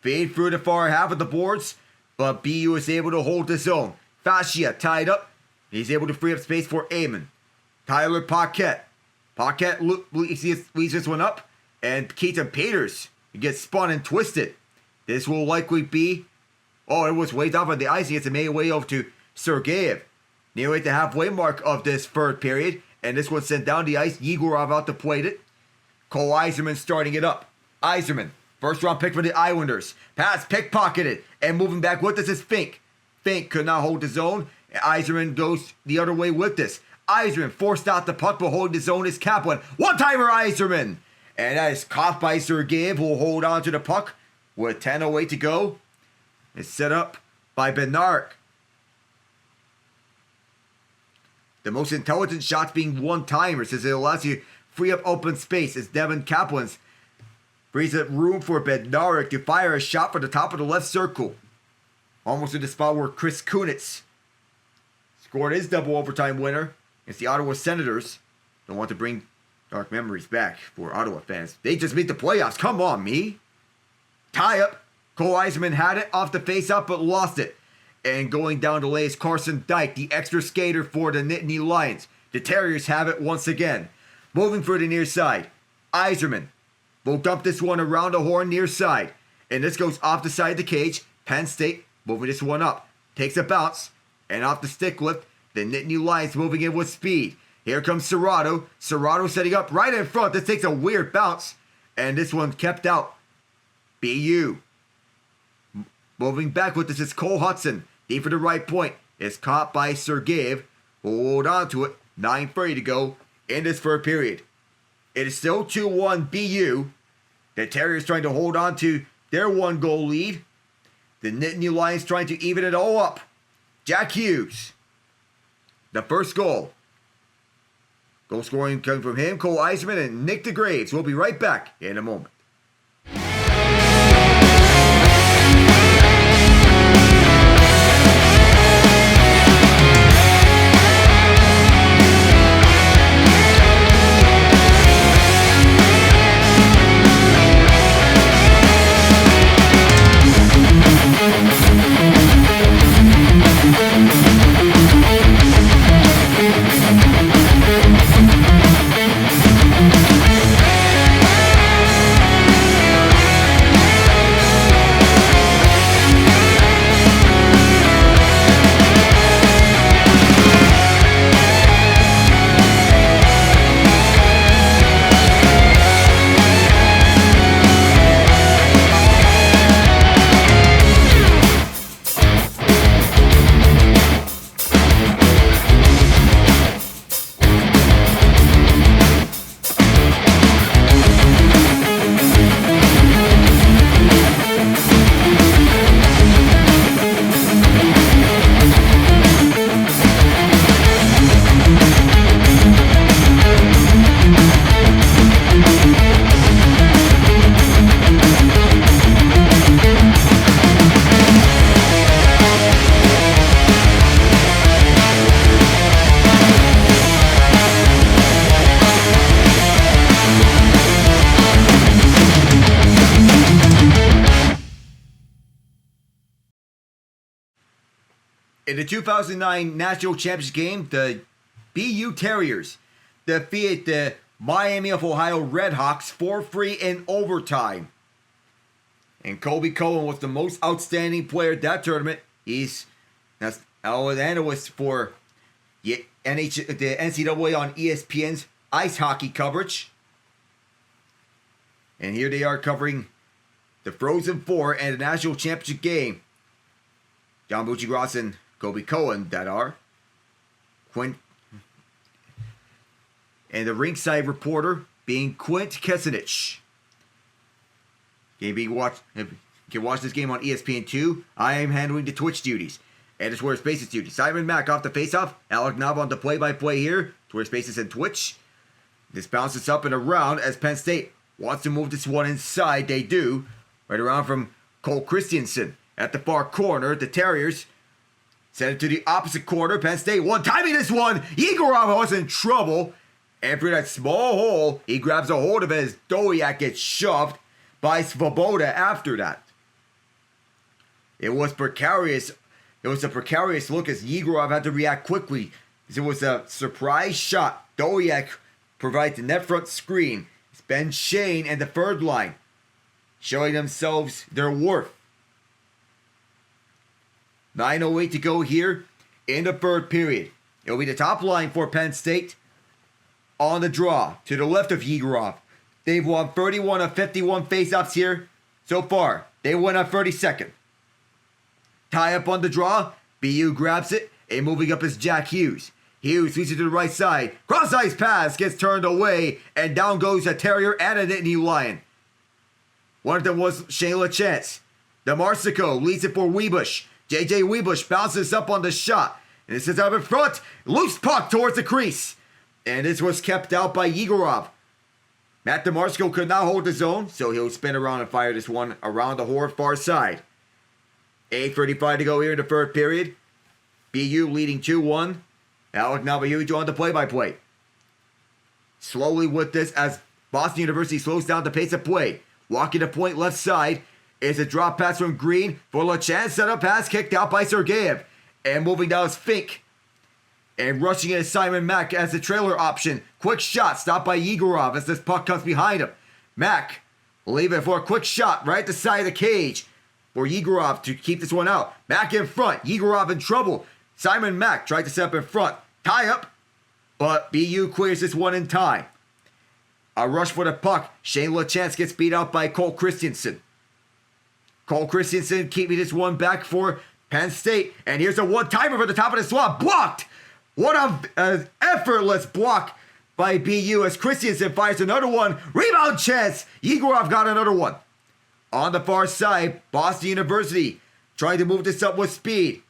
Fade through the far half of the boards, but BU is able to hold his own. Fascia tied up. He's able to free up space for Eamon. Tyler Paquette. Paquette leads this one up, and Keaton Peters gets spun and twisted. This will likely be... Oh, it was waved off on the icing. It's made way over to Sergeyev. Nearly at the halfway mark of this third period, and this one sent down the ice. Yegorov out to plate it. Cole Eiserman starting it up. Eiserman, first round pick for the Islanders. Pass pickpocketed, and moving back with this is Fink. Fink could not hold his own. Eiserman goes the other way with this. Eiserman forced out the puck, but holding his own is Kaplan. One-timer Eiserman! And that is caught by Sergeyev, who will hold on to the puck with 10:08 to go. It's set up by Bednarik. The most intelligent shots being one-timers, as it allows you free up open space as Devin Kaplan's frees up room for Bednarik to fire a shot from the top of the left circle. Almost in the spot where Chris Kunitz scored his double overtime winner against the Ottawa Senators. Don't want to bring dark memories back for Ottawa fans. They just made the playoffs. Come on, me. Tie up. Cole Eiserman had it off the face-off but lost it. And going down to lay is Carson Dyke, the extra skater for the Nittany Lions. The Terriers have it once again. Moving for the near side. Eiserman will dump this one around the horn near side. And this goes off the side of the cage. Penn State moving this one up. Takes a bounce. And off the stick lift, the Nittany Lions moving in with speed. Here comes Serrato. Serrato setting up right in front. This takes a weird bounce. And this one kept out. BU. Moving back with this is Cole Hudson. Deep for the right point. Is caught by Sergeyev. Hold on to it. 9:30 to go in this third period. It is still 2-1 BU. The Terriers trying to hold on to their 1-goal lead. The Nittany Lions trying to even it all up. Jack Hughes. The first goal. Goal scoring coming from him, Cole Eiserman, and Nick DeGraves. We'll be right back in a moment. In the 2009 National Championship game, the BU Terriers defeated the Miami of Ohio Redhawks 4-3 in overtime. And Colby Cohen was the most outstanding player at that tournament. He's an analyst for the NCAA on ESPN's ice hockey coverage. And here they are covering the Frozen Four and the National Championship game. John Bucci-Ross and Colby Cohen that are. Quint. And the ringside reporter being Quint Kesenich. You can watch this game on ESPN2. I am handling the Twitch duties. And it's Square Spaces duty. Simon Mack off the faceoff. Alec Nava on the play-by-play here. Square Spaces and Twitch. This bounces up and around as Penn State wants to move this one inside. They do. Right around from Cole Christensen. At the far corner, the Terriers send it to the opposite corner. Penn State timing this one. Igorov was in trouble. And through that small hole, he grabs a hold of it as Dowiak gets shoved by Svoboda after that. It was precarious. It was a precarious look as Igorov had to react quickly. It was a surprise shot. Dowiak provides the net front screen. It's Ben Shane and the third line showing themselves their worth. 9:08 to go here in the third period. It'll be the top line for Penn State on the draw to the left of Yegorov. They've won 31 of 51 faceoffs here so far. They won on 32nd. Tie up on the draw. BU grabs it and moving up is Jack Hughes. Hughes swings it to the right side. Cross-ice pass gets turned away and down goes a Terrier and a Nittany Lion. One of them was Shayla Chance. DeMarsico leads it for Weebush. JJ Weebush bounces up on the shot. And this is out in front. Loose puck towards the crease. And this was kept out by Yegorov. Matt DeMarco could not hold his own, so he'll spin around and fire this one around the horn far side. 8:35 to go here in the third period. BU leading 2-1. Alec Navajujo on the play-by-play. Slowly with this as Boston University slows down the pace of play. Walking the point left side is a drop pass from Green for LeChance. Set up pass kicked out by Sergeyev. And moving down is Fink. And rushing in is Simon Mack as the trailer option. Quick shot stopped by Yegorov as this puck comes behind him. Mack leaving for a quick shot right at the side of the cage for Yegorov to keep this one out. Mack in front. Yegorov in trouble. Simon Mack tried to set up in front. Tie up. But BU clears this one in time. A rush for the puck. Shane LeChance gets beat out by Cole Christensen. Cole Christensen keeping this one back for Penn State. And here's a one-timer for the top of the slot. Blocked! What an effortless block by BU as Christensen fires another one. Rebound chance. Yegorov got another one. On the far side, Boston University trying to move this up with speed.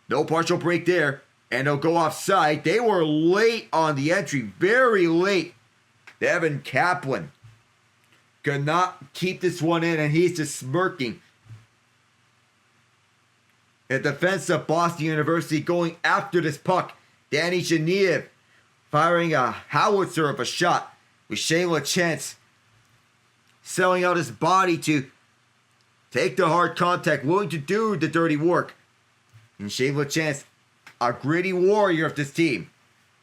No partial break there. And they'll go offside. They were late on the entry. Very late. Devin Kaplan could not keep this one in, and he's just smirking. The defense of Boston University going after this puck. Danny Geniev firing a howitzer of a shot with Shane LeChance selling out his body to take the hard contact, willing to do the dirty work. And Shane LeChance, a gritty warrior of this team.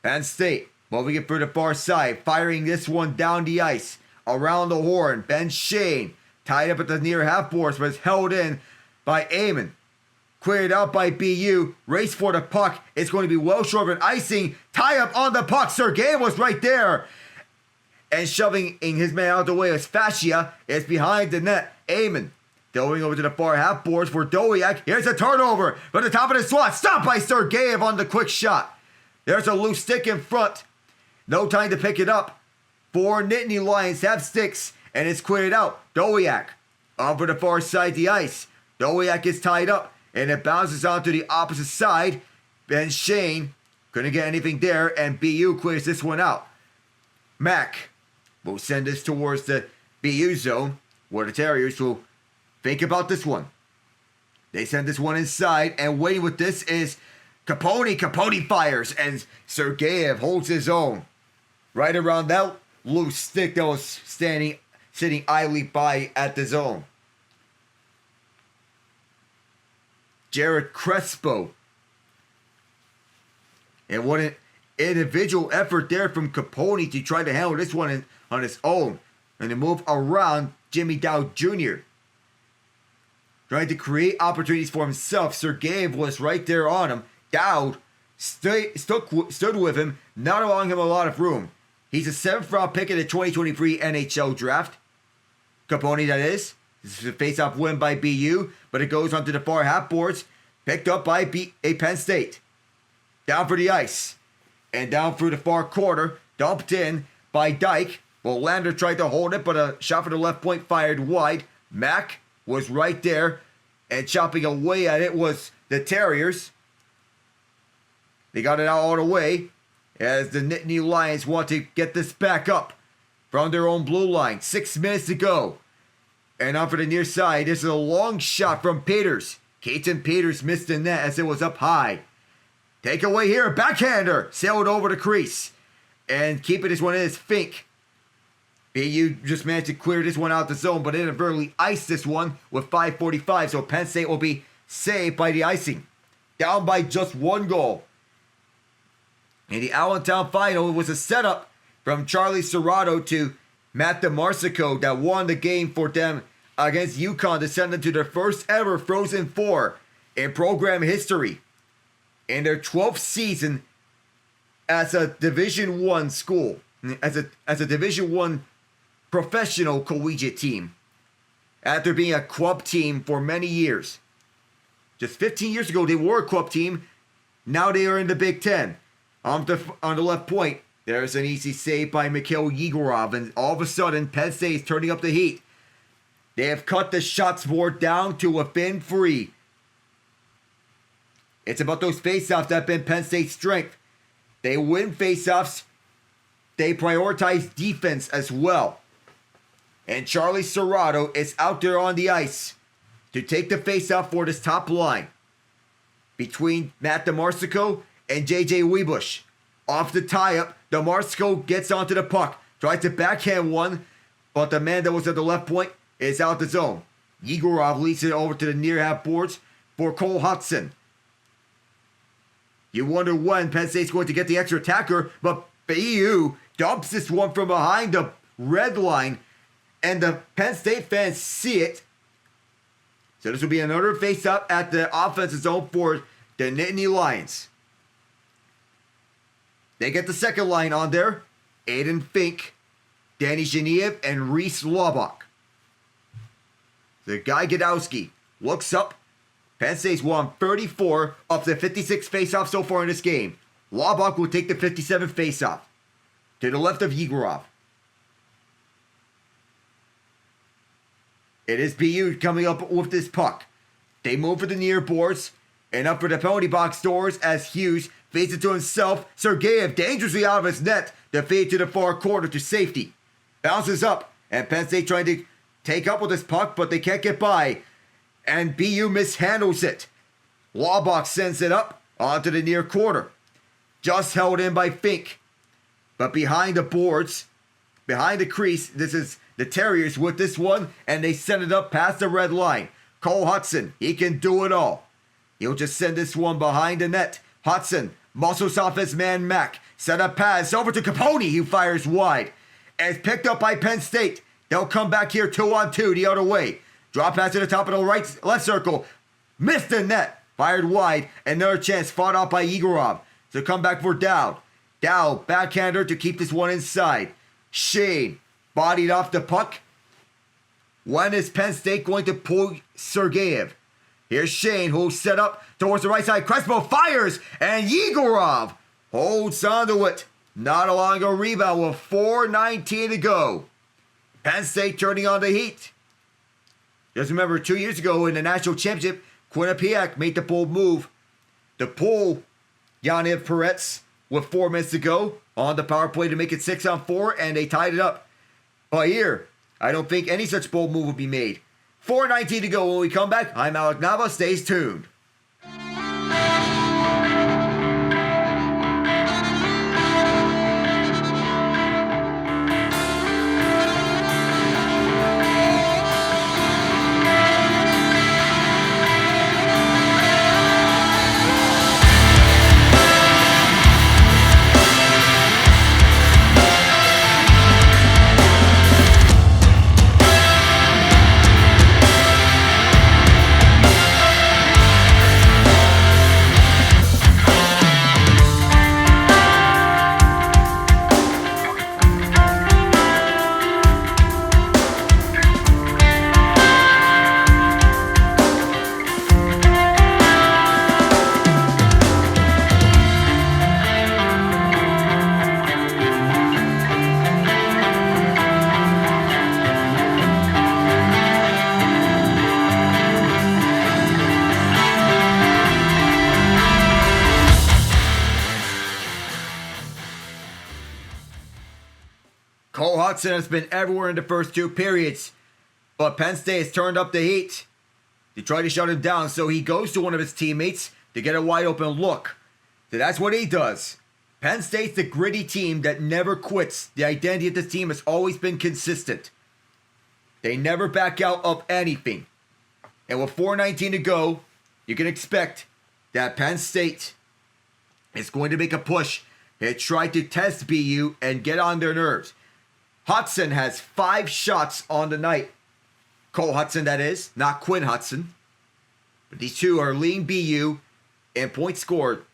Penn State moving it for the far side, firing this one down the ice. Around the horn, Ben Shane tied up at the near half boards, but is held in by Eamon. Cleared out by BU. Race for the puck. It's going to be well short of an icing. Tie up on the puck. Sergeyev was right there. And shoving his man out of the way as Fascia is behind the net. Eamon going over to the far half boards for Dowiak. Here's a turnover from the top of the slot. Stopped by Sergeyev on the quick shot. There's a loose stick in front. No time to pick it up. 4 Nittany Lions have sticks. And it's cleared out. Dowiak over the far side of the ice. Dowiak is tied up. And it bounces onto the opposite side. Ben Shane couldn't get anything there. And BU clears this one out. Mack will send this towards the BU zone. Where the Terriers will think about this one. They send this one inside. And waiting with this is Capone. Capone fires. And Sergeyev holds his own. Right around that loose stick that was sitting idly by at the zone. Jared Crespo. And what an individual effort there from Capone to try to handle this one on his own. And to move around Jimmy Dowd Jr. Trying to create opportunities for himself. Sergeyev was right there on him. Dowd stood with him, not allowing him a lot of room. He's a 7th round pick in the 2023 NHL draft. Capone, that is. This is a face-off win by BU, but it goes onto the far half boards. Picked up by Penn State. Down for the ice. And down through the far corner. Dumped in by Dyke. Well, Lander tried to hold it, but a shot for the left point fired wide. Mack was right there. And chopping away at it was the Terriers. They got it out all the way. As the Nittany Lions want to get this back up from their own blue line. 6 minutes to go. And on for the near side, this is a long shot from Peters. Caton Peters missed the net as it was up high. Takeaway here, backhander. Sailed over the crease. And keeping this one in is Fink. BU just managed to clear this one out the zone, but inadvertently iced this one with 5:45. So Penn State will be saved by the icing. Down by just 1 goal. In the Allentown final, it was a setup from Charlie Serrato to Matt DeMarco that won the game for them against UConn to send them to their first ever Frozen Four in program history. In their 12th season as a Division I school, as a Division I professional collegiate team, after being a club team for many years. Just 15 years ago, they were a club team. Now they are in the Big Ten. On the left point, there's an easy save by Mikhail Yegorov, and all of a sudden, Penn State is turning up the heat. They have cut the shots board down to within 3. It's about those faceoffs that have been Penn State's strength. They win faceoffs. They prioritize defense as well. And Charlie Serrato is out there on the ice to take the face-off for this top line between Matt DeMarsico and J.J. Webush. Off the tie-up, DeMarsico gets onto the puck, tries to backhand one, but the man that was at the left point is out the zone. Yegorov leads it over to the near half boards for Cole Hudson. You wonder when Penn State's going to get the extra attacker, but BU dumps this one from behind the red line, and the Penn State fans see it. So this will be another face-up at the offensive zone for the Nittany Lions. They get the second line on there. Aiden Fink, Danny Genev, and Reese Laubach. The guy Godowski looks up. Penn State's won 34 of the 56 face-offs so far in this game. Laubach will take the 57th face-off to the left of Yegorov. It is BU coming up with this puck. They move for the near boards and up for the penalty box doors as Hughes feeds it to himself. Sergeyev dangerously out of his net to feed to the far corner to safety. Bounces up and Penn State trying to take up with this puck, but they can't get by. And BU mishandles it. Laubach sends it up onto the near corner. Just held in by Fink. But behind the boards, behind the crease, this is the Terriers with this one, and they send it up past the red line. Cole Hudson, he can do it all. He'll just send this one behind the net. Hudson muscles off his man Mack. Set up pass over to Capone, who fires wide. And it's picked up by Penn State. They'll come back here 2-on-2 the other way. Drop pass to the top of the left circle. Missed the net. Fired wide. Another chance fought out by Yegorov. So come back for Dowd. Dowd, backhander to keep this one inside. Shane bodied off the puck. When is Penn State going to pull Sergeyev? Here's Shane, who'll set up towards the right side. Crespo fires, and Yegorov holds onto it. Not allowing a rebound with 4:19 to go. Penn State turning on the heat. Just remember, 2 years ago in the national championship, Quinnipiac made the bold move to pull Yaniv Peretz with 4 minutes to go on the power play to make it 6-on-4, and they tied it up. But here, I don't think any such bold move will be made. 4:19 to go when we come back. I'm Alec Nava. Stays tuned. Cole Hudson has been everywhere in the first 2 periods, but Penn State has turned up the heat to try to shut him down, so he goes to one of his teammates to get a wide open look. So that's what he does. Penn State's the gritty team that never quits. The identity of this team has always been consistent. They never back out of anything. And with 4:19 to go, you can expect that Penn State is going to make a push and try to test BU and get on their nerves. Hudson has 5 shots on the night. Cole Hudson, that is, not Quinn Hudson. But these two are leading BU in points scored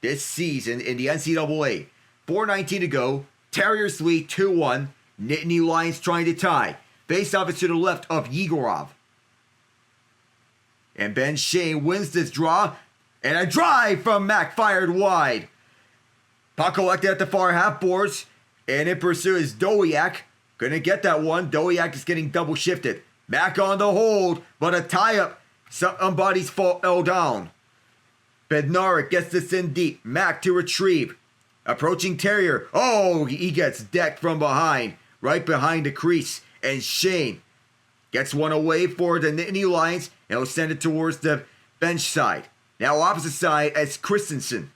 this season in the NCAA. 4:19 to go. Terriers lead 2-1. Nittany Lions trying to tie. Face-off is to the left of Yegorov. And Ben Shane wins this draw. And a drive from Mack fired wide. Puck collected at the far half boards. And in pursuit is Dowiak. Gonna get that one. Dowiak is getting double shifted. Mack on the hold, but a tie-up. Somebody's fell down. Bednarik gets this in deep. Mack to retrieve. Approaching Terrier. Oh, he gets decked from behind. Right behind the crease. And Shane gets one away for the Nittany Lions and will send it towards the bench side. Now opposite side as Christensen.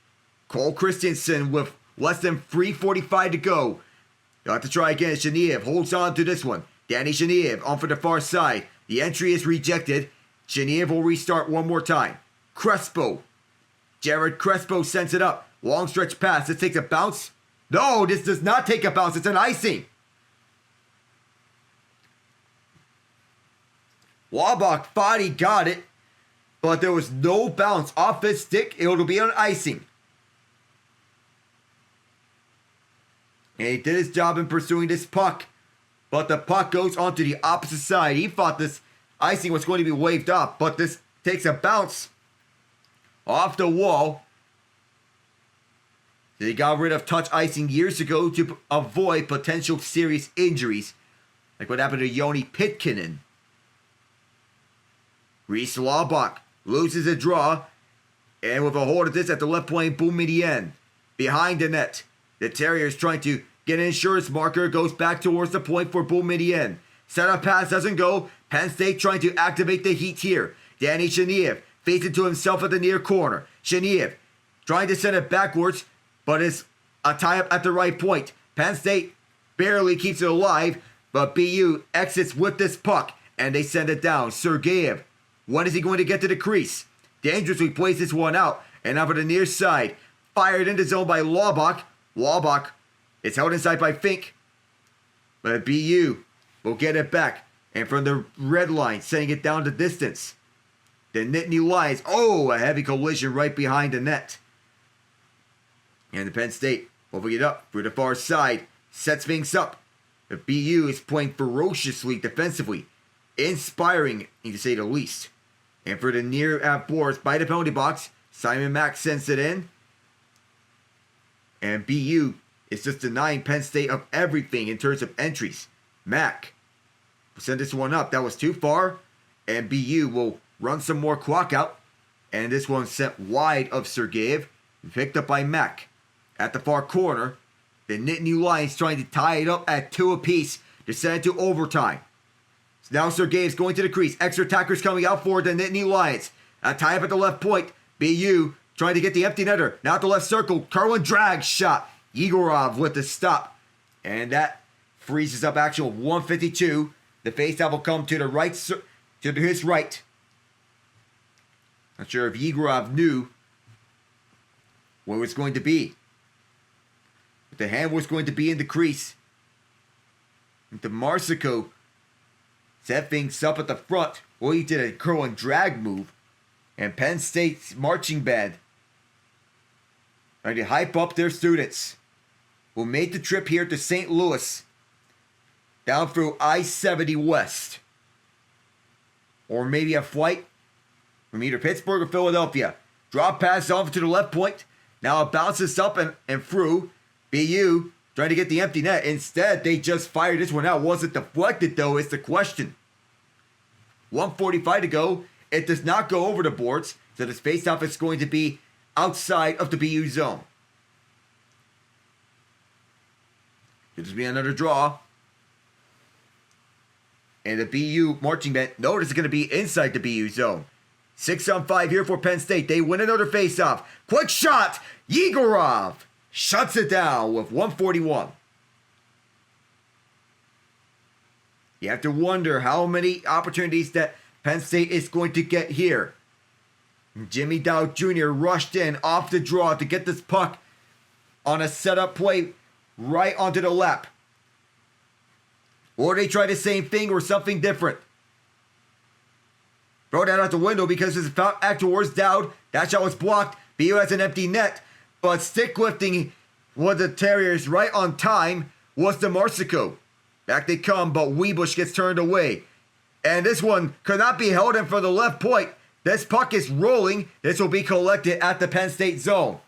Cole Christensen with less than 3:45 to go. You'll have to try again. Genevieve holds on to this one. Danny Genevieve on for the far side. The entry is rejected. Genevieve will restart one more time. Crespo. Jared Crespo sends it up. Long stretch pass. This takes a bounce. No, this does not take a bounce. It's an icing. Wabach thought he got it, but there was no bounce off his stick. It'll be an icing. And he did his job in pursuing this puck. But the puck goes onto the opposite side. He thought this icing was going to be waved off, but this takes a bounce off the wall. They got rid of touch icing years ago to avoid potential serious injuries, like what happened to Joni Pitkinen. Reese Laubach loses a draw, and with a hold of this at the left point, Boumedienne behind the net. The Terriers trying to get an insurance marker, goes back towards the point for Boumedienne. Setup pass doesn't go. Penn State trying to activate the heat here. Danny Genevieve facing to himself at the near corner. Genevieve trying to send it backwards, but it's a tie-up at the right point. Penn State barely keeps it alive, but BU exits with this puck, and they send it down. Sergeyev, when is he going to get to the crease? Dangerously plays this one out, and over the near side, fired into zone by Laubach. Laubach is held inside by Fink, but BU will get it back, and from the red line, sending it down the distance. The Nittany Lions, a heavy collision right behind the net. And the Penn State moving it up for the far side, sets things up. The BU is playing ferociously defensively, inspiring, to say the least. And for the near boards by the penalty box, Simon Mack sends it in. And BU is just denying Penn State of everything in terms of entries. Mack will send this one up. That was too far. And BU will run some more clock out. And this one sent wide of Sergeyev. Picked up by Mack. At the far corner, the Nittany Lions trying to tie it up at 2 apiece to send it to overtime. So now Sergeyev's going to the crease. Extra attackers coming out for the Nittany Lions. A tie up at the left point. BU trying to get the empty netter. Now at the left circle. Kerwin drag shot. Yegorov with the stop. And that freezes up actual 152. The faceoff will come to the right, to his right. Not sure if Yegorov knew where it was going to be. But the hand was going to be in the crease. And DeMarsico set things up at the front. Well, he did a curl and drag move. And Penn State's marching band trying to hype up their students who made the trip here to St. Louis down through I-70 West. Or maybe a flight from either Pittsburgh or Philadelphia. Drop pass off to the left point. Now it bounces up and through. BU trying to get the empty net. Instead, they just fired this one out. Was it deflected, though, is the question. 1:45 to go. It does not go over the boards. So this faceoff is going to be outside of the BU zone. Could just be another draw. And the BU marching band, notice it's going to be inside the BU zone. 6-on-5 here for Penn State. They win another faceoff. Quick shot. Yegorov shuts it down with 1:41. You have to wonder how many opportunities that Penn State is going to get here. Jimmy Dow Jr. rushed in off the draw to get this puck on a setup play right onto the lap. Or they try the same thing or something different. Throw that out the window because it's foul back towards Dowd. That shot was blocked. BU has an empty net. But stick lifting with the Terriers right on time was DeMarsico. Back they come, but Weebush gets turned away. And this one could not be held in for the left point. This puck is rolling. This will be collected at the Penn State zone.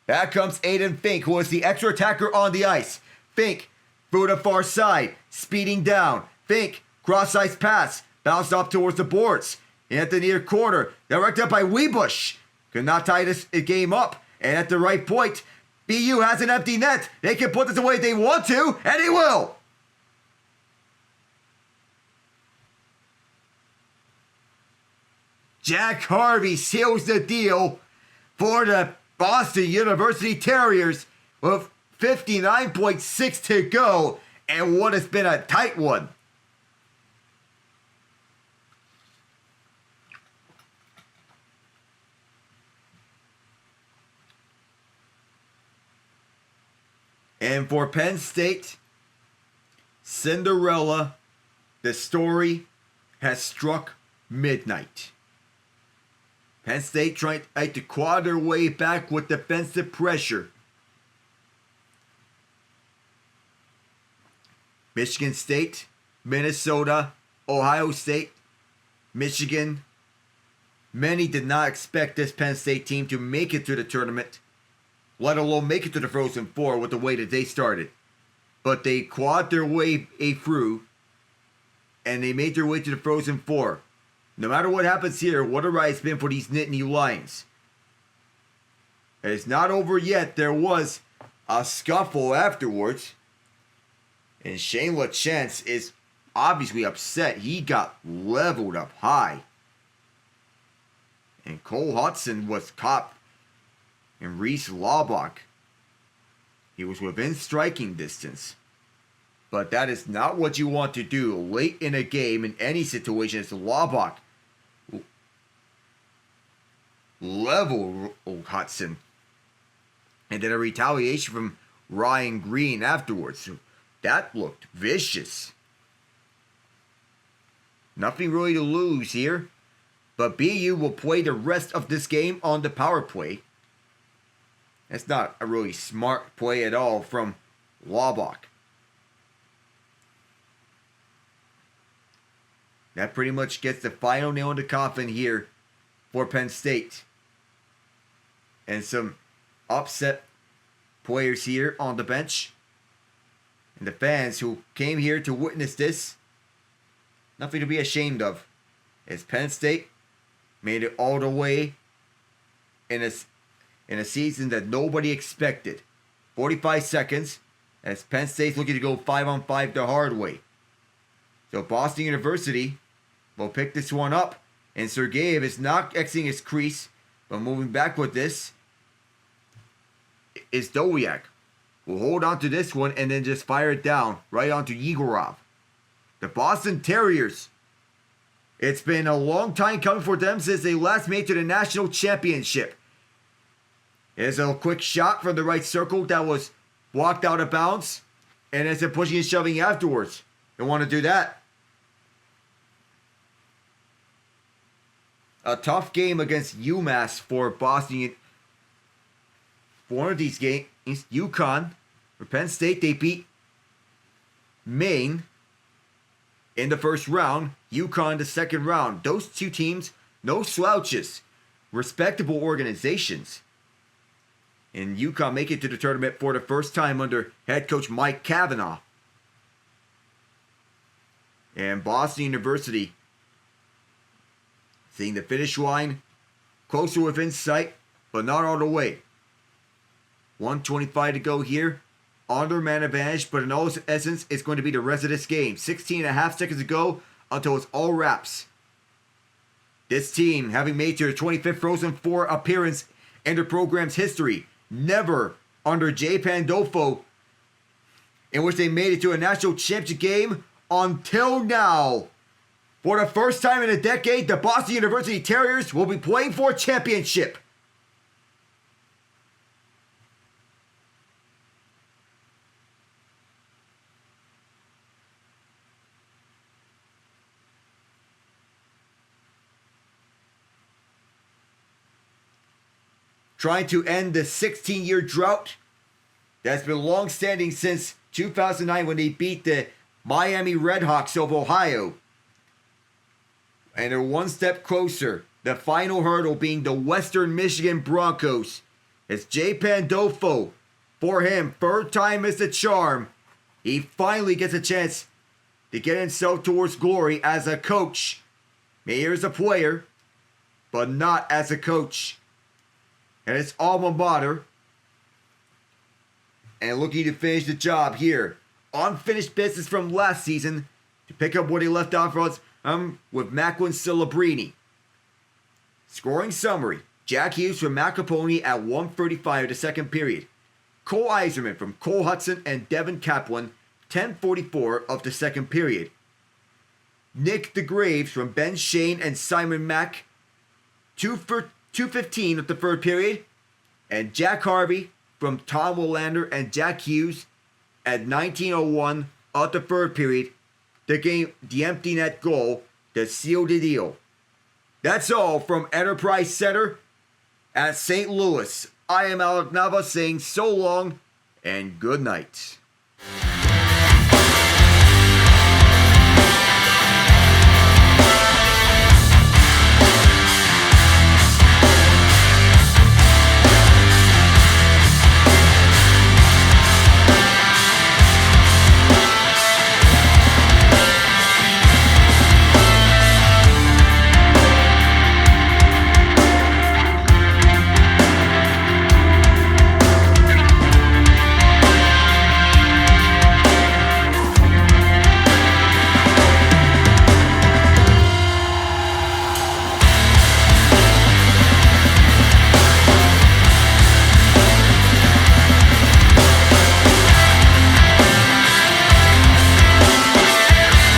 Back comes Aiden Fink, who is the extra attacker on the ice. Fink through the far side, speeding down. Fink, cross-ice pass, bounced up towards the boards. At the near corner, directed by Weebush. Could not tie this game up. And at the right point, BU has an empty net. They can put this away if they want to, and they will. Jack Harvey seals the deal for the Boston University Terriers with 59.6 to go, and what has been a tight one. And for Penn State, Cinderella, the story has struck midnight. Penn State trying to claw their way back with defensive pressure. Michigan State, Minnesota, Ohio State, Michigan. Many did not expect this Penn State team to make it to the tournament, let alone make it to the Frozen Four with the way that they started. But they clawed their way through, and they made their way to the Frozen Four. No matter what happens here, what a ride it's been for these Nittany Lions. It's not over yet. There was a scuffle afterwards. And Shane LaChance is obviously upset. He got leveled up high. And Cole Hudson was caught. And Reese Laubach, he was within striking distance. But that is not what you want to do late in a game in any situation. It's Laubach level Hudson. And then a retaliation from Ryan Green afterwards. That looked vicious. Nothing really to lose here. But BU will play the rest of this game on the power play. That's not a really smart play at all from Laubach. That pretty much gets the final nail in the coffin here for Penn State. And some upset players here on the bench. And the fans who came here to witness this, nothing to be ashamed of. As Penn State made it all the way in a season that nobody expected. 45 seconds as Penn State's looking to go 5-on-5 the hard way. So Boston University will pick this one up. And Sergeyev is not exiting his crease, but moving back with this is Dowiak. Will hold on to this one and then just fire it down right onto Yegorov. The Boston Terriers. It's been a long time coming for them since they last made it to the national championship. Here's a quick shot from the right circle that was blocked out of bounds. And it's a pushing and shoving afterwards. Don't want to do that. A tough game against UMass for Boston. For one of these games, UConn. For Penn State, they beat Maine in the first round. UConn the second round. Those two teams, no slouches. Respectable organizations. And UConn make it to the tournament for the first time under head coach Mike Cavanaugh. And Boston University seeing the finish line closer within sight, but not all the way. 1:25 to go here. On their man advantage, but in all essence, it's going to be the rest of this game. 16.5 seconds to go until it's all wraps. This team, having made their 25th Frozen Four appearance in the program's history, never under Jay Pandolfo, in which they made it to a national championship game until now. For the first time in a decade, the Boston University Terriers will be playing for a championship. Trying to end the 16-year drought that's been long-standing since 2009 when they beat the Miami Redhawks of Ohio. And they're one step closer. The final hurdle being the Western Michigan Broncos. It's Jay Pandolfo. For him, third time is the charm. He finally gets a chance to get himself towards glory as a coach. Maybe as a player, but not as a coach. And it's alma mater. And looking to finish the job here. Unfinished business from last season to pick up what he left off for us with Macklin Celebrini. Scoring summary. Jack Hughes from Macapone at 1:35 of the second period. Cole Eiserman from Cole Hudson and Devin Kaplan, 10:44 of the second period. Nick DeGraves from Ben Shane and Simon Mack, 2:15 of the third period. And Jack Harvey from Tom Willander and Jack Hughes at 19:01 of the third period. The empty net goal that sealed the deal. That's all from Enterprise Center at St. Louis. I am Alec Nava saying so long and good night.